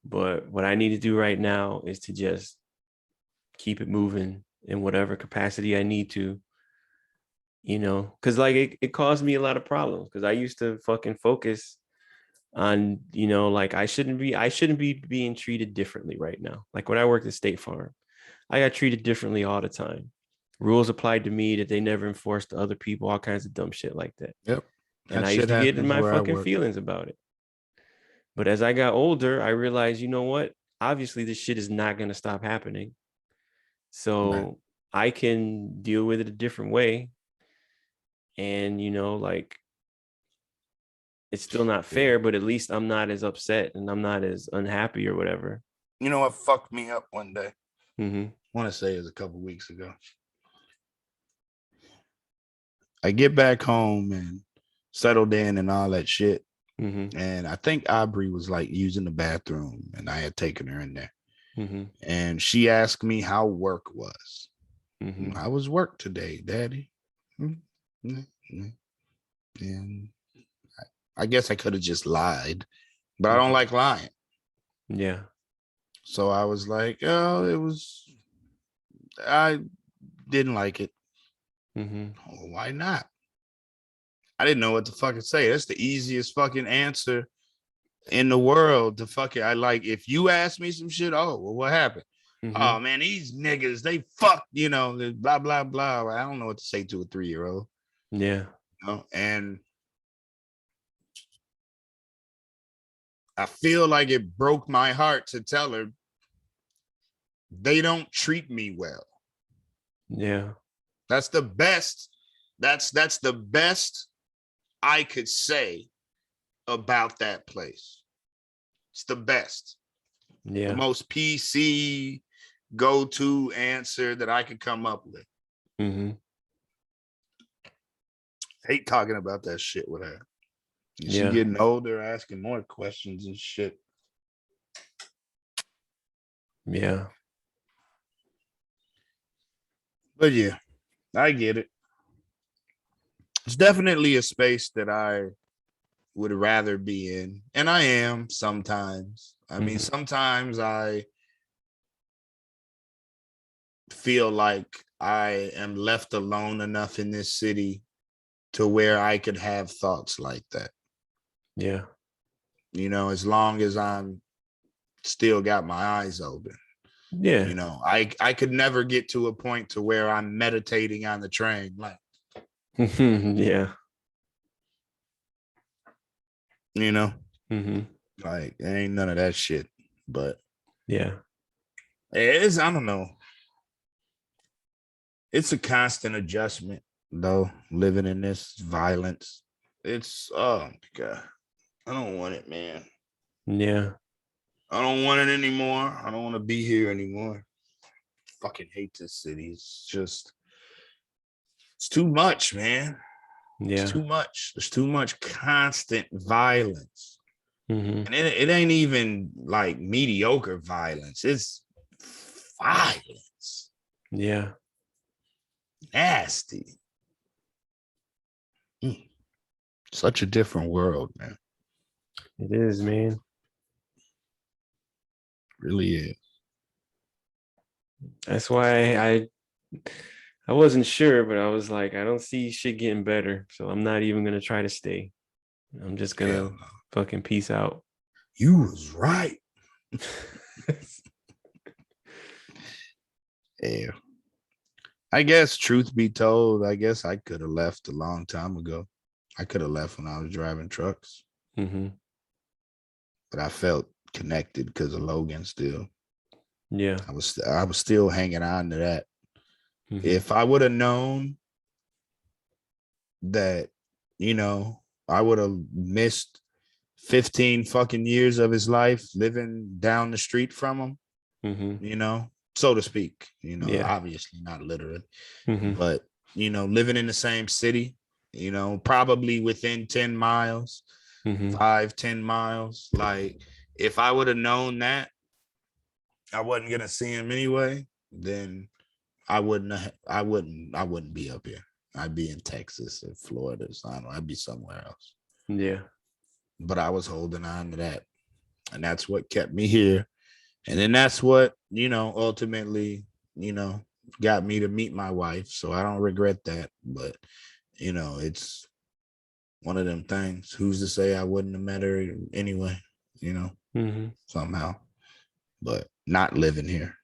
But what I need to do right now is to just keep it moving in whatever capacity I need to, you know, because like it caused me a lot of problems because I used to fucking focus on, you know, like I shouldn't be being treated differently right now. Like when I worked at State Farm, I got treated differently all the time. Rules applied to me that they never enforced to other people, all kinds of dumb shit like that. Yep. And I used to get in my fucking feelings about it. But as I got older, I realized, you know what? Obviously, this shit is not going to stop happening. So I can deal with it a different way. And, you know, like, it's still not fair, but at least I'm not as upset and I'm not as unhappy or whatever. You know what fucked me up one day? I want to say it was a couple weeks ago. I get back home and settled in and all that shit. And I think Aubrey was like using the bathroom and I had taken her in there. And she asked me how work was. How was work today, Daddy? And I guess I could have just lied, but I don't like lying. Yeah. So I was like, oh, I didn't like it. Well, why not? I didn't know what to fucking say. That's the easiest fucking answer in the world to fucking, if you ask me some shit, oh, well, what happened? Oh man, these niggas, they fuck, you know, blah, blah, blah. I don't know what to say to a 3-year-old. Yeah. You know? And I feel like it broke my heart to tell her they don't treat me well. Yeah. That's the best. That's the best I could say about that place. It's the best. Yeah. The most PC go-to answer that I could come up with. Hate talking about that shit with her. She getting older, asking more questions and shit. Yeah. But yeah, I get it. It's definitely a space that I would rather be in. And I am sometimes. I mean, sometimes I feel like I am left alone enough in this city to where I could have thoughts like that. Yeah. You know, as long as I'm still got my eyes open. Yeah. You know, I could never get to a point to where I'm meditating on the train. Like, yeah. You know, like ain't none of that shit. But yeah, it is. I don't know. it's a constant adjustment, though, living in this violence. It's, oh my God. I don't want it, man. Yeah. I don't want it anymore. I don't want to be here anymore. Fucking hate this city. It's too much, man. It's Yeah. too much. There's too much constant violence. Mm-hmm. And it ain't even like mediocre violence. It's violence. Yeah. Nasty. Such a different world, man. It is, man. Really is. That's why I wasn't sure, but I was like, I don't see shit getting better, so I'm not even gonna try to stay. I'm just gonna Hell no. fucking peace out. You was right. Yeah. I guess, truth be told, I guess I could have left a long time ago. I could have left when I was driving trucks, Mm-hmm. but I felt connected because of Logan still. Yeah. I was still hanging on to that. Mm-hmm. If I would have known that, I would have missed 15 fucking years of his life living down the street from him, Mm-hmm. So to speak, Yeah. obviously not literally, Mm-hmm. but, living in the same city, probably within 10 miles, Mm-hmm. 5-10 miles. Like, if I would have known that I wasn't going to see him anyway, then I wouldn't be up here. I'd be in Texas or Florida. So I don't know, I'd be somewhere else. Yeah. But I was holding on to that. And that's what kept me here. And then that's what, ultimately, got me to meet my wife. So I don't regret that. But, it's one of them things. Who's to say I wouldn't have met her anyway, Mm-hmm. somehow. But not living here.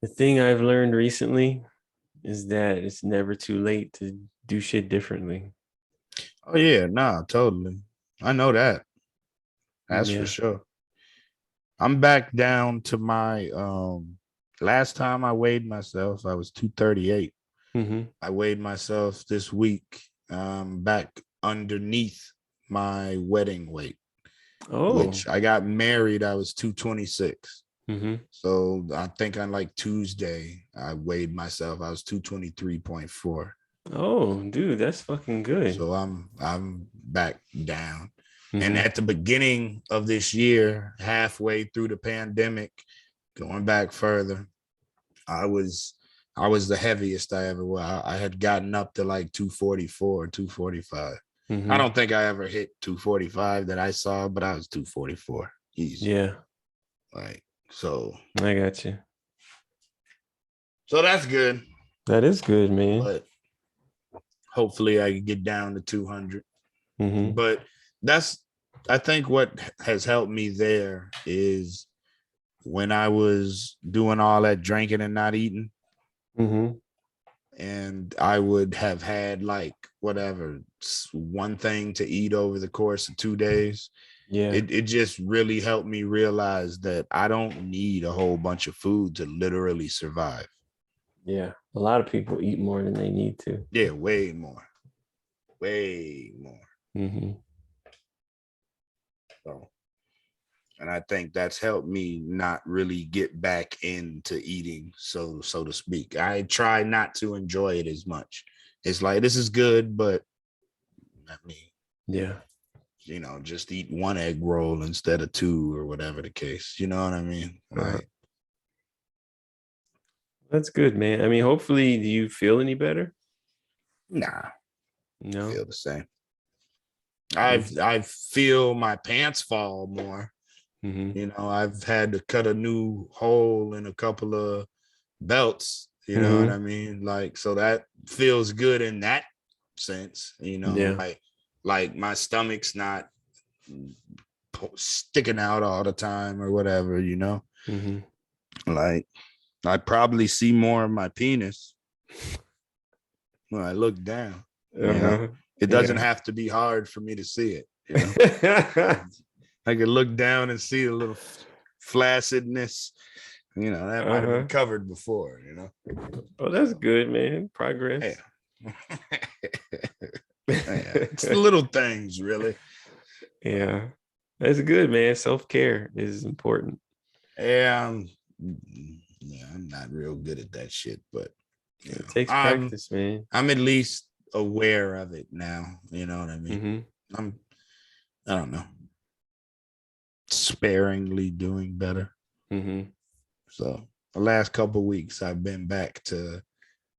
The thing I've learned recently is that it's never too late to do shit differently. Oh, yeah. Nah, totally. I know that. That's for sure. I'm back down to my last time I weighed myself, I was 238. Mm-hmm. I weighed myself this week back underneath my wedding weight. Which I got married, I was 226. Mm-hmm. So I think on like Tuesday, I weighed myself, I was 223.4. Oh, dude, that's fucking good. So I'm back down. Mm-hmm. And at the beginning of this year, halfway through the pandemic, going back further, I was the heaviest I ever was. I had gotten up to like 244, 245. Mm-hmm. I don't think I ever hit 245 that I saw, but I was 244. Easy. Yeah. Like, so. I got you. So that's good. That is good, man. But hopefully I can get down to 200. Mm-hmm. But I think what has helped me there is when I was doing all that drinking and not eating, mm-hmm. and I would have had like whatever, one thing to eat over the course of 2 days. Yeah. It just really helped me realize that I don't need a whole bunch of food to literally survive. Yeah. A lot of people eat more than they need to. Yeah, way more. Way more. Mm-hmm. So, and I think that's helped me not really get back into eating, so to speak. I try not to enjoy it as much. It's like, this is good, but I mean, yeah, just eat one egg roll instead of two or whatever the case. You know what I mean? Right. That's good, man. I mean, hopefully, do you feel any better? Nah. No. I feel the same. I feel my pants fall more. Mm-hmm. I've had to cut a new hole in a couple of belts. You know what I mean? Like, so that feels good in that sense. Yeah. Like my stomach's not sticking out all the time or whatever. Mm-hmm. Like, I probably see more of my penis when I look down. It doesn't have to be hard for me to see it. I could look down and see a little flaccidness That might have been covered before, Oh, that's So, good, man. Progress. yeah. Yeah. It's the little things, really. Yeah. That's good, man. Self-care is important. Yeah, I'm not real good at that shit, but It takes practice, man. I'm at least aware of it now. You know what I mean? I don't know, sparingly doing better. So the last couple of weeks, I've been back to.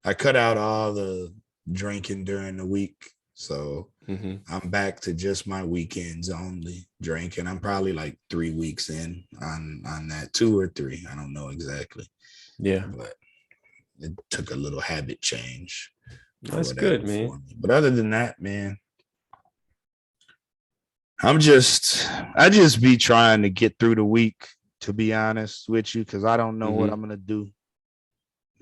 I cut out all the drinking during the week, so I'm back to just my weekends only drinking. I'm probably like 3 weeks in on that, 2 or 3. I don't know exactly. Yeah, but it took a little habit change. That's good, man. But other than that, man, I just be trying to get through the week, to be honest with you, because I don't know what I'm gonna do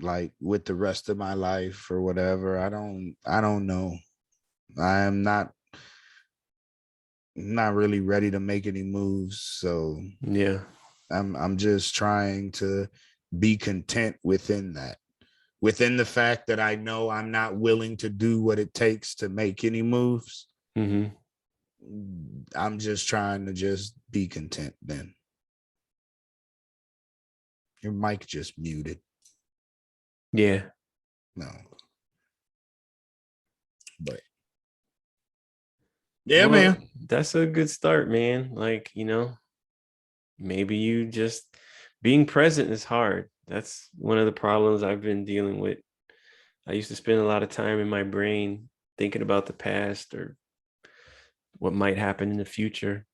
like with the rest of my life or whatever. I don't know. I am not really ready to make any moves. So yeah, I'm just trying to be content within that. Within the fact that I know I'm not willing to do what it takes to make any moves. I'm just trying to just be content then. Your mic just muted. Yeah. No. But yeah, well, man. That's a good start, man. Like, maybe you just being present is hard. That's one of the problems I've been dealing with. I used to spend a lot of time in my brain thinking about the past or what might happen in the future,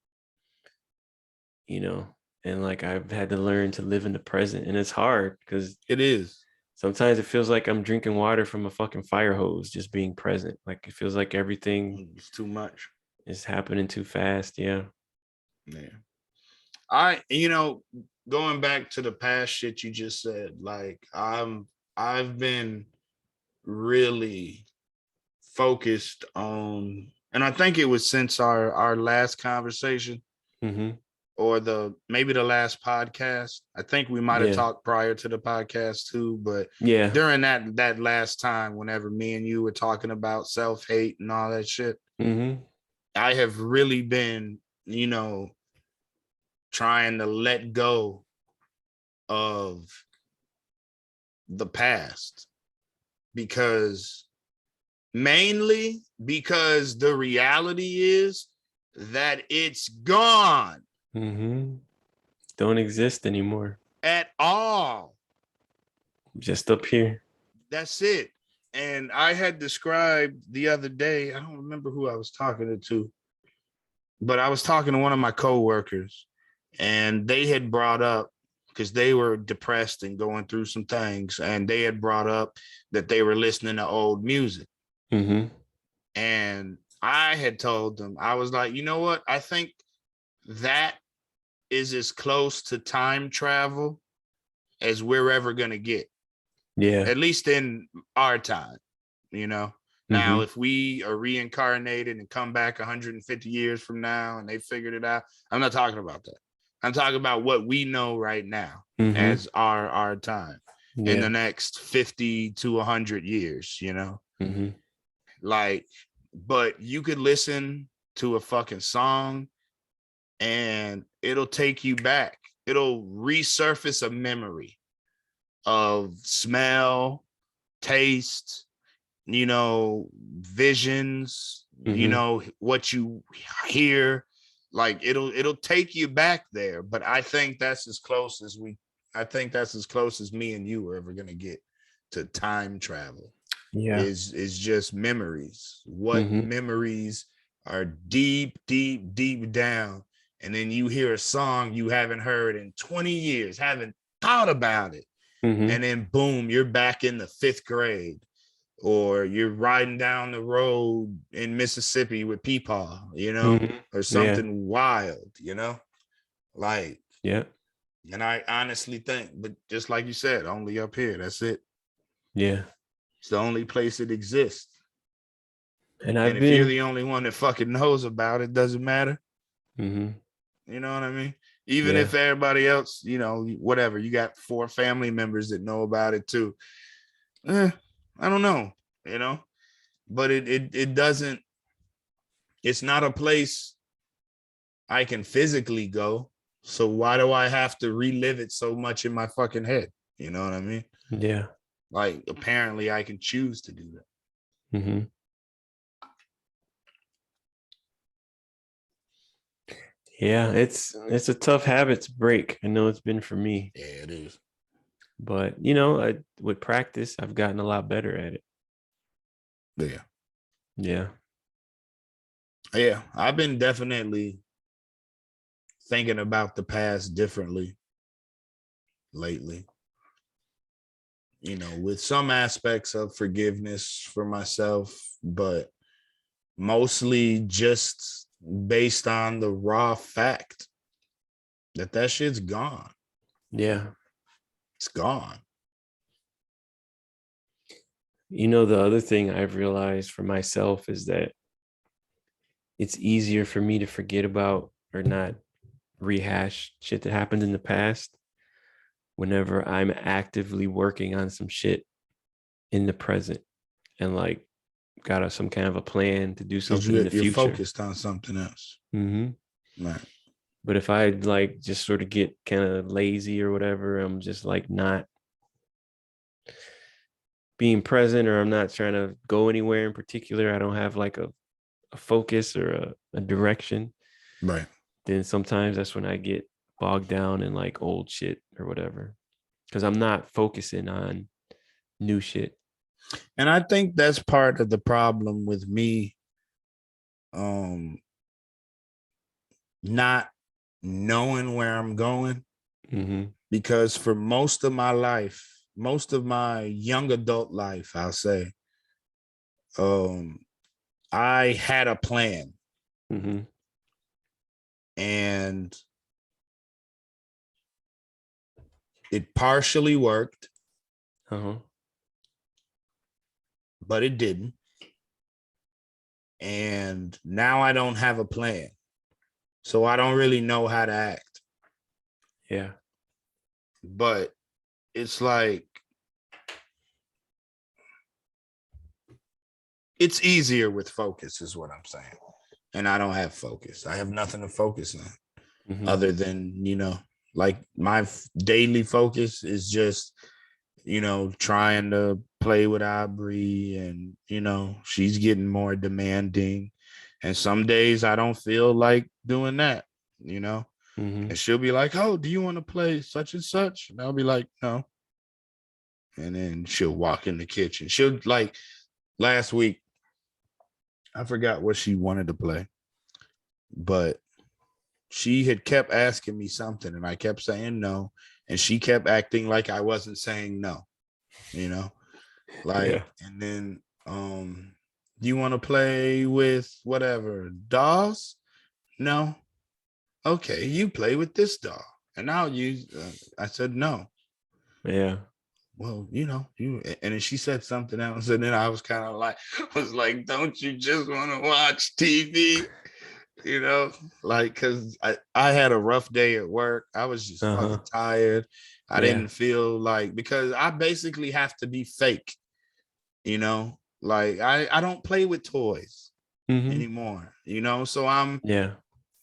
and like I've had to learn to live in the present, and it's hard because It is. sometimes it feels like I'm drinking water from a fucking fire hose, just being present. Like it feels like everything It's too much. is happening too fast. Yeah. Going back to the past shit you just said, like I've been really focused on, and I think it was since our last conversation or maybe the last podcast. I think we might have talked prior to the podcast too, but during that last time, whenever me and you were talking about self-hate and all that shit, I have really been, trying to let go of the past mainly because the reality is that it's gone. Don't exist anymore at all. Just up here. That's it. And I had described the other day, I don't remember who I was talking to, but I was talking to one of my coworkers, and they had brought up, because they were depressed and going through some things, and they had brought up that they were listening to old music. And I had told them, I was like, you know what? I think that is as close to time travel as we're ever going to get. Yeah. At least in our time, Now, if we are reincarnated and come back 150 years from now and they figured it out, I'm not talking about that. I'm talking about what we know right now as our time in the next 50 to 100 years, Like, but you could listen to a fucking song and it'll take you back. It'll resurface a memory of smell, taste, visions, what you hear. Like it'll take you back there. But I think that's as close as me and you are ever gonna get to time travel. Is just memories. What memories are deep, deep, deep down. And then you hear a song you haven't heard in 20 years, haven't thought about it. And then boom, you're back in the 5th grade, or you're riding down the road in Mississippi with Peepaw, or something wild, like, and I honestly think, but just like you said, only up here, that's it. It's the only place it exists. And if you're the only one that fucking knows about it, doesn't matter. You know what I mean? Even Yeah. if everybody else, whatever, you got 4 family members that know about it too. I don't know, but it doesn't, it's not a place I can physically go. So why do I have to relive it so much in my fucking head? You know what I mean? Yeah. Like, apparently I can choose to do that. Mm-hmm. Yeah, it's a tough habit to break. I know it's been for me, Yeah, it is. but with practice, I've gotten a lot better at it. Yeah. Yeah. Yeah. I've been definitely thinking about the past differently lately. With some aspects of forgiveness for myself, but mostly just based on the raw fact that shit's gone. Yeah. It's gone. The other thing I've realized for myself is that it's easier for me to forget about or not rehash shit that happened in the past whenever I'm actively working on some shit in the present and like got some kind of a plan to do Because something in the you're future. focused on something else. Mm-hmm. Right. But if I like just sort of get kind of lazy or whatever, I'm just like not being present, or I'm not trying to go anywhere in particular. I don't have like a focus or a direction. Right. Then sometimes that's when I get bogged down in like old shit or whatever, because I'm not focusing on new shit. And I think that's part of the problem with me not knowing where I'm going. Mm-hmm. Because for most of my life, most of my young adult life, I'll say, I had a plan. Mm-hmm. And it partially worked, Uh-huh. but it didn't. And now I don't have a plan. So I don't really know how to act. Yeah. But it's like, it's easier with focus is what I'm saying. And I don't have focus. I have nothing to focus on other than, like my daily focus is just, trying to play with Aubrey, and, she's getting more demanding. And some days I don't feel like doing that, and she'll be like, oh, do you want to play such and such? And I'll be like, no. And then she'll walk in the kitchen. She'll like, last week, I forgot what she wanted to play, but she had kept asking me something and I kept saying no. And she kept acting like I wasn't saying no, like, yeah. And then, do you want to play with whatever dolls? No. Okay, you play with this doll. And now I said no. Yeah. Well, and then she said something else, and then I was kind of like, don't you just want to watch TV? Like, because I had a rough day at work. I was just fucking tired. I didn't feel like, because I basically have to be fake, like I don't play with toys anymore, so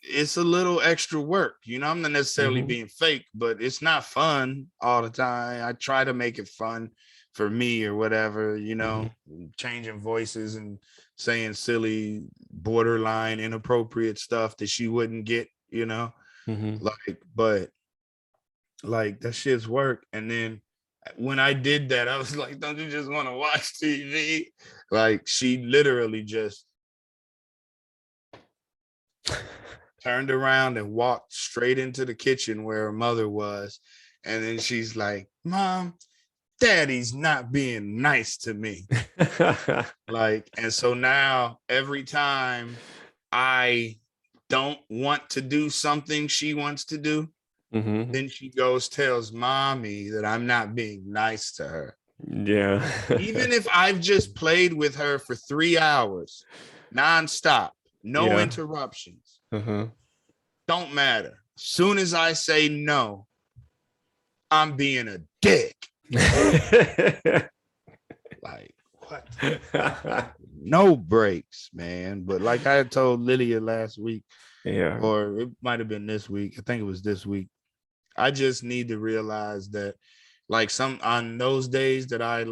it's a little extra work, I'm not necessarily being fake, but it's not fun all the time. I try to make it fun for me or whatever, changing voices and saying silly, borderline inappropriate stuff that she wouldn't get, like, but like that shit's work. And then when I did that, I was like, don't you just want to watch TV? Like, she literally just turned around and walked straight into the kitchen where her mother was. And then she's like, Mom, Daddy's not being nice to me. Like, and so now every time I don't want to do something she wants to do, then she tells Mommy that I'm not being nice to her. Yeah. Even if I've just played with her for 3 hours, nonstop, no interruptions, don't matter. Soon as I say no, I'm being a dick. Like, what? No breaks, man. But like I told Lydia last week, Yeah. or it might have been this week. I think it was this week. I just need to realize that, like, some on those days that I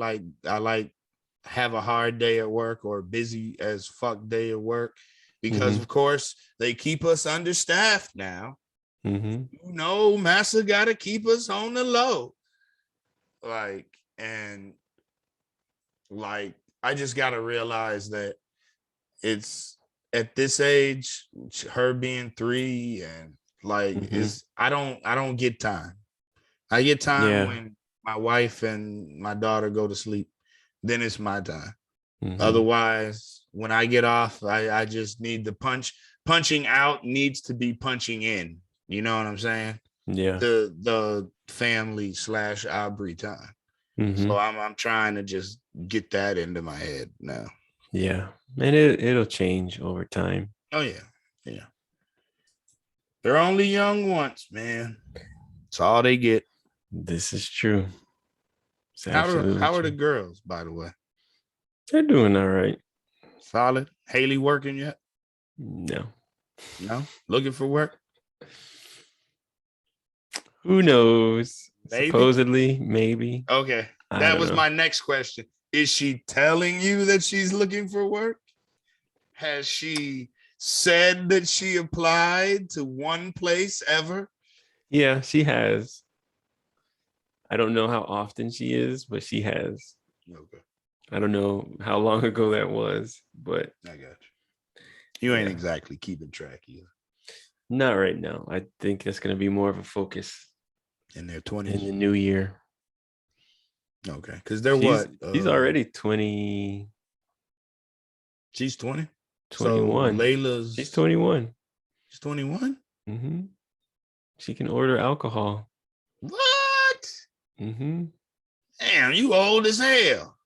have a hard day at work or busy as fuck day at work, because of course they keep us understaffed now. You know, Massa got to keep us on the low. Like, and like, I just got to realize that it's at this age, her being 3, and like, is I don't get time. I get time when my wife and my daughter go to sleep. Then it's my time. Otherwise, when I get off, I just need the punching out needs to be punching in. You know what I'm saying? Yeah. The family / Aubrey time. So I'm trying to just get that into my head now. Yeah. And it'll change over time. Oh yeah. Yeah. They're only young once, man. That's all they get. This is true. How are the girls, by the way? They're doing all right. Solid. Haley working yet? No. Looking for work? Who knows? Maybe. Supposedly, maybe. Okay. That was my next question. Is she telling you that she's looking for work? Has she said that she applied to one place ever? Yeah, she has. I don't know how often she is, but she has. Okay. I don't know how long ago that was, but I got you. You ain't exactly keeping track either. Not right now. I think that's going to be more of a focus in their 20s in the new year. Okay, because they're what? She's already 20. She's 20. 21. So Layla's. She's 21. She's 21. She can order alcohol. What? Damn, you old as hell.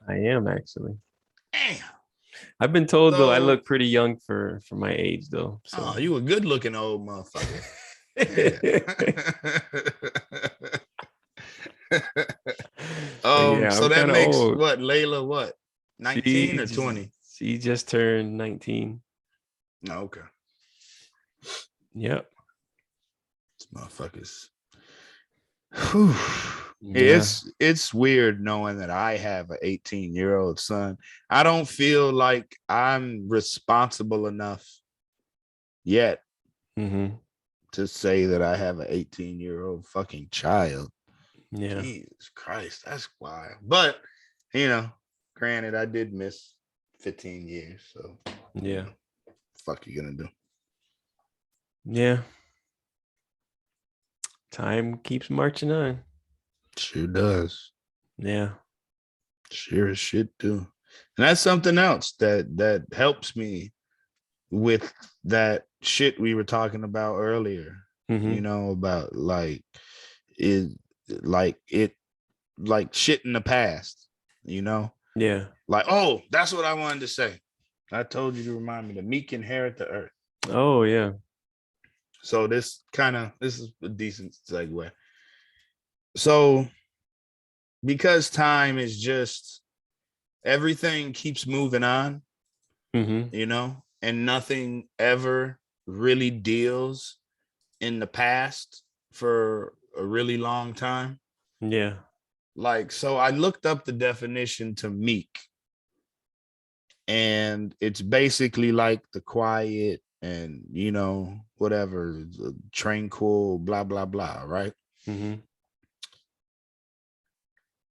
I am actually. Damn. I've been told though I look pretty young for my age though. So. Oh, you a good looking old motherfucker. So that makes old. What, Layla, what, 19 or 20? She just turned 19. Oh, okay. Yep. These motherfuckers. Whew. Yeah. It's weird knowing that I have an 18-year-old son. I don't feel like I'm responsible enough yet to say that I have an 18-year-old fucking child. Yeah. Jesus Christ, that's wild. But, granted, I did miss 15 years. So, yeah. Fuck you gonna do? Yeah. Time keeps marching on. Sure does. Yeah. Sure as shit do. And that's something else that helps me with that shit we were talking about earlier. About shit in the past, Yeah. Like, oh, that's what I wanted to say. I told you to remind me, the meek inherit the earth. Oh, yeah. So this is a decent segue. So because time is just, everything keeps moving on, and nothing ever really deals in the past for a really long time. Yeah. So I looked up the definition to meek, and it's basically like the quiet and, whatever, tranquil, blah, blah, blah, right?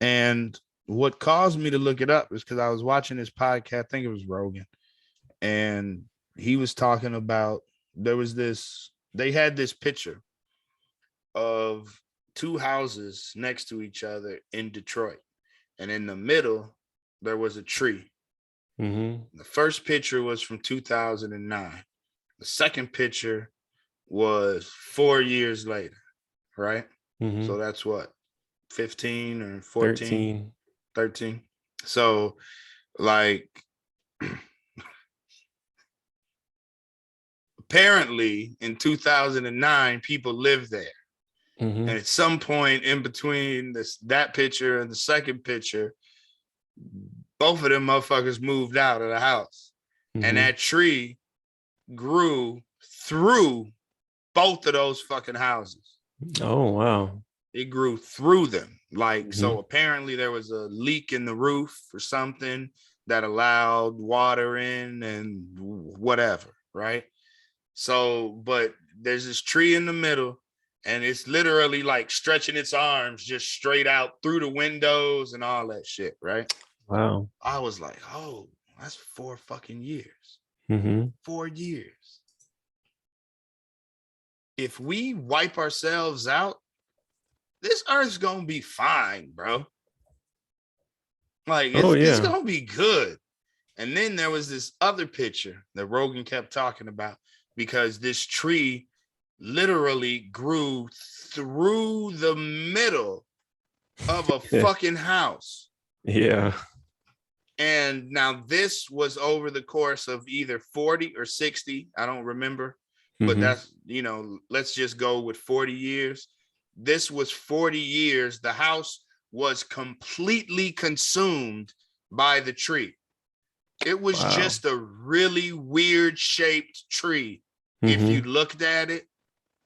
And what caused me to look it up is because I was watching this podcast, I think it was Rogan, and he was talking about, they had this picture of two houses next to each other in Detroit, and in the middle there was a tree. The first picture was from 2009. The second picture was 4 years later, right? So that's what, 15 or 14? 13. So apparently in 2009, people lived there. Mm-hmm. And at some point in between that picture and the second picture, both of them motherfuckers moved out of the house. Mm-hmm. And that tree grew through both of those fucking houses. Oh, wow. It grew through them. Like, Mhm. so apparently there was a leak in the roof or something that allowed water in and whatever, right? So, but there's this tree in the middle, and it's literally like stretching its arms just straight out through the windows and all that shit, right? Wow. I was like, oh, that's 4 fucking years. Mm-hmm. 4 years. If we wipe ourselves out, this earth's gonna be fine, bro. Like, it's gonna be good. And then there was this other picture that Rogan kept talking about, because this tree literally grew through the middle of a fucking house. Yeah. And now this was over the course of either 40 or 60. I don't remember, but that's, let's just go with 40 years. This was 40 years. The house was completely consumed by the tree. It was just a really weird shaped tree. If you looked at it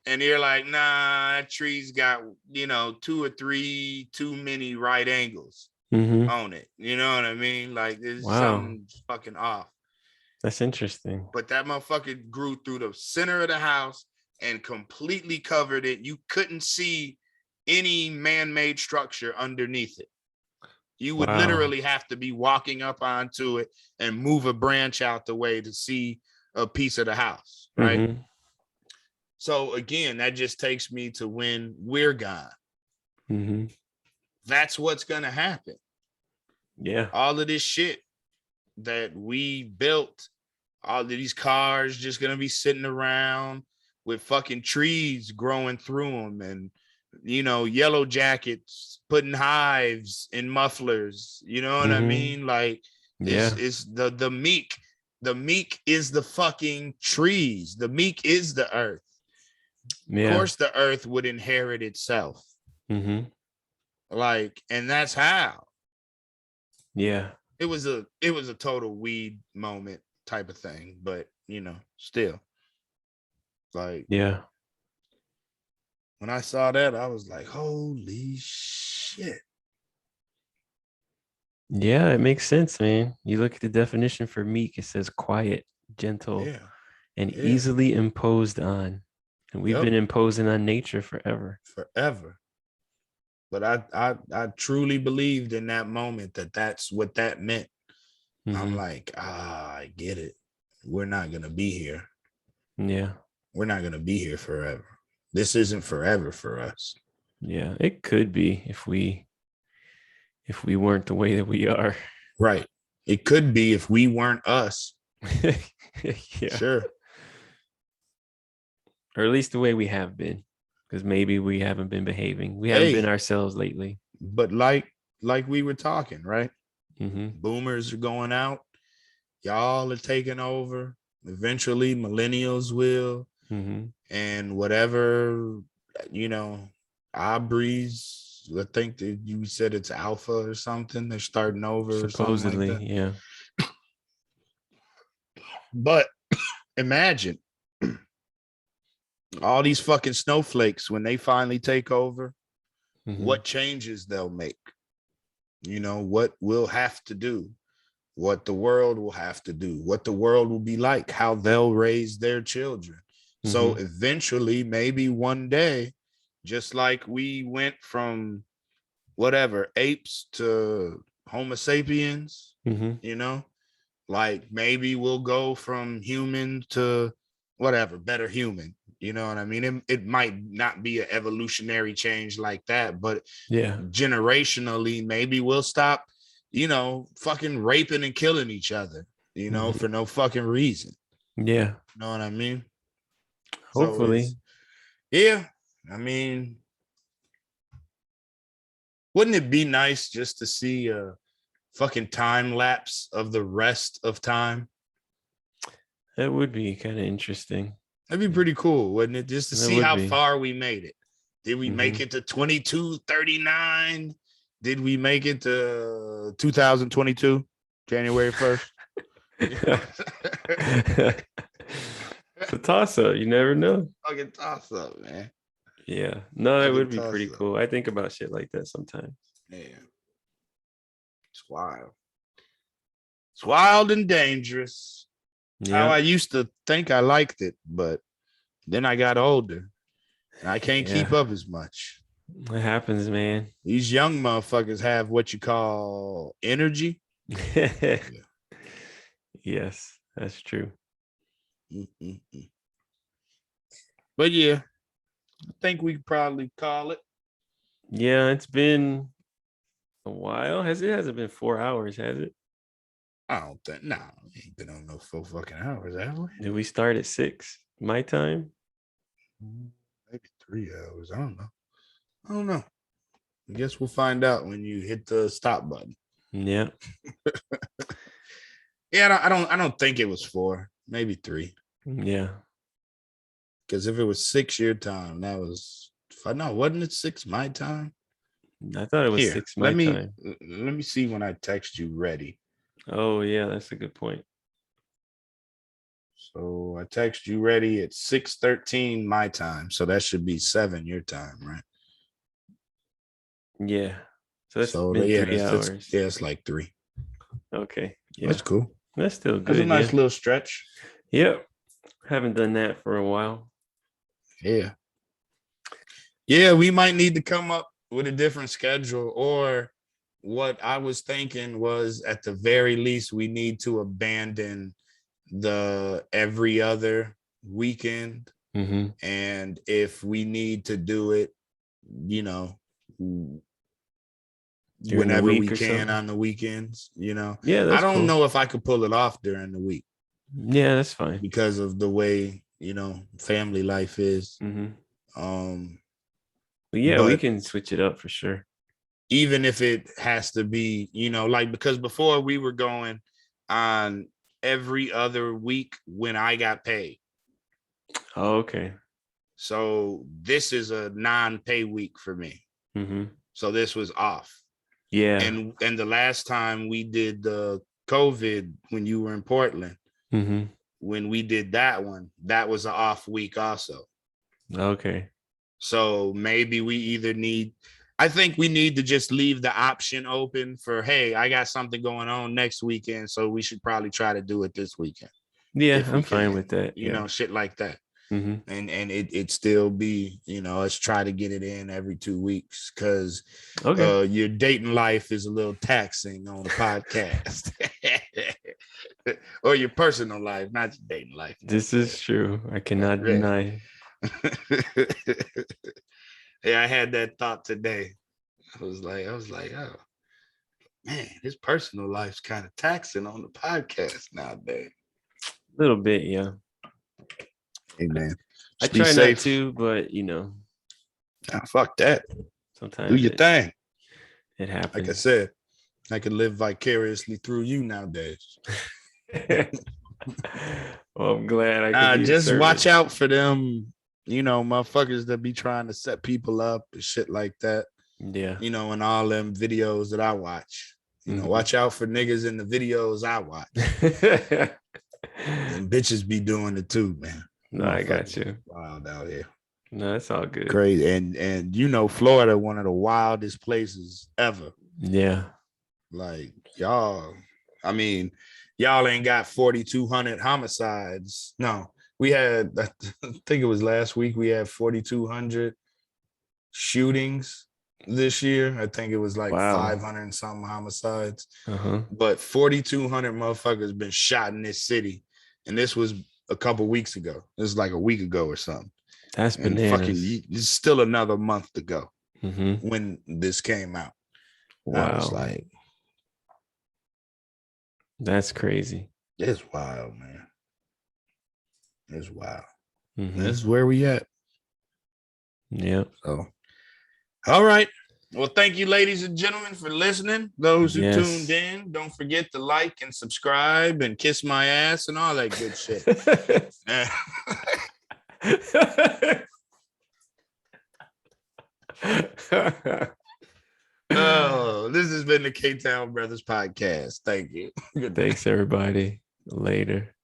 and you're like, nah, that tree's got, 2 or 3 too many right angles on it. You know what I mean? Like, there's something fucking off. That's interesting. But that motherfucker grew through the center of the house and completely covered it. You couldn't see any man-made structure underneath it. You would literally have to be walking up onto it and move a branch out the way to see a piece of the house, right? Mm-hmm. So again, that just takes me to when we're gone. Mm-hmm. That's what's gonna happen. Yeah. All of this shit that we built, all of these cars just gonna be sitting around with fucking trees growing through them, and yellow jackets putting hives in mufflers. You know what I mean? Like, it's the meek. The meek is the fucking trees. The meek is the earth. Yeah. Of course, the earth would inherit itself. Mm-hmm. Like, and that's how. Yeah. It was a total weed moment type of thing, but still, like, yeah. When I saw that, I was like, holy shit. Yeah, it makes sense, man. You look at the definition for meek, it says quiet, gentle, and easily imposed on. And we've been imposing on nature forever. Forever. But I truly believed in that moment that that's what that meant. I'm like, I get it. We're not going to be here. Yeah. We're not going to be here forever. This isn't forever for us. Yeah, it could be if we weren't the way that we are. Right. It could be if we weren't us. Yeah. Sure. Or at least the way we have been, because maybe we haven't been behaving. We haven't been ourselves lately. But like we were talking, right? Mm-hmm. Boomers are going out. Y'all are taking over. Eventually, millennials will. Mm-hmm. And whatever, Aubrey's, I think that you said it's alpha or something. They're starting over. Supposedly, or something like that. Yeah. But imagine all these fucking snowflakes when they finally take over, what changes they'll make. What we'll have to do, what the world will have to do, what the world will be like, how they'll raise their children. So eventually, maybe one day, just like we went from whatever apes to Homo sapiens, like maybe we'll go from human to whatever, better human. You know what I mean? It might not be an evolutionary change like that, but generationally, maybe we'll stop, fucking raping and killing each other, for no fucking reason. Yeah. You know what I mean? Hopefully. So I mean, wouldn't it be nice just to see a fucking time lapse of the rest of time? That would be kind of interesting. That'd be pretty cool, wouldn't it? Just to That see would how be. far we made it. Did we make Mhm. it to 2239? Did we make it to 2022, January 1st? It's a toss-up. You never know. Fucking toss up, man. Yeah. No, that Fucking would be toss pretty up. cool. I think about shit like that sometimes. Yeah. It's wild. It's wild and dangerous. How I Yeah. used to think I liked it, but then I got older and I can't keep Yeah. up as much. What happens, man? These young motherfuckers have what you call energy. Yes, that's true. Mm-mm-mm. But yeah, I think we could probably call it. Yeah, it's been a while. Hasn't been 4 hours, has it? I don't think. No, we ain't been on no 4 fucking hours, have we? Did we start at 6 my time? Maybe 3 hours. I don't know. I guess we'll find out when you hit the stop button. Yeah. Yeah, I don't think it was 4, maybe 3. Yeah. Because if it was 6 your time, that was wasn't it 6 my time? I thought it was Here, 6 my time. let me see when I text you ready. Oh, yeah, that's a good point. So I text you ready at 6:13 my time. So that should be 7 your time, right? Yeah. So that's So been yeah, 3 hours. it's like 3. Okay. Yeah. That's cool. That's still That's a good. nice Yeah. little stretch. Yep. Haven't done that for a while. Yeah. Yeah, we might need to come up with a different schedule, or what I was thinking was at the very least we need to abandon the every other weekend. Mm-hmm. And if we need to do it, you know, During the whenever we week or can something. on the weekends, Yeah, I that's don't cool. know if I could pull it off during the week Yeah, that's fine. because of the way, family life is. Mm-hmm. But yeah, we can switch it up for sure. even if it has to be, because before we were going on every other week when I got paid. Oh, okay. So this is a non-pay week for me. Mm-hmm. So this was off. Yeah. And the last time we did the COVID when you were in Portland, mm-hmm. when we did that one, that was an off week also. Okay. So maybe I think we need to just leave the option open for, hey, I got something going on next weekend, so we should probably try to do it this weekend. Yeah, I'm fine with that. Shit like that. Mm-hmm. And it still be, let's try to get it in every 2 weeks, because your dating life is a little taxing on the podcast. Or your personal life, not your dating life. This is true. I cannot deny. Yeah, I had that thought today. I was like, oh man, his personal life's kind of taxing on the podcast nowadays. A little bit, yeah. Hey man, I try not to, but fuck that. Sometimes do your thing. It happens. Like I said, I can live vicariously through you nowadays. Well, I'm glad I could just watch out for them, motherfuckers that be trying to set people up and shit like that. Yeah. In all them videos that I watch. Watch out for niggas in the videos I watch. And bitches be doing it too, man. No, I got you. Wild out here. No, it's all good. Crazy. And Florida, one of the wildest places ever. Yeah. Like y'all ain't got 4,200 homicides. No, we had, I think it was last week, we had 4,200 shootings this year. I think it was like 500 and something homicides. But 4,200 motherfuckers been shot in this city. And this was a couple weeks ago. This was like a week ago or something. That's bananas. It's still another month to go when this came out. Wow. I was like, that's crazy. It's wild, man. It's wild. Mm-hmm. This is where we at. Yep. So, all right. Well, thank you, ladies and gentlemen, for listening. Those who tuned in, don't forget to like and subscribe and kiss my ass and all that good shit. Oh, this has been the K-Town Brothers podcast. Thank you. Good night. Thanks, everybody. Later.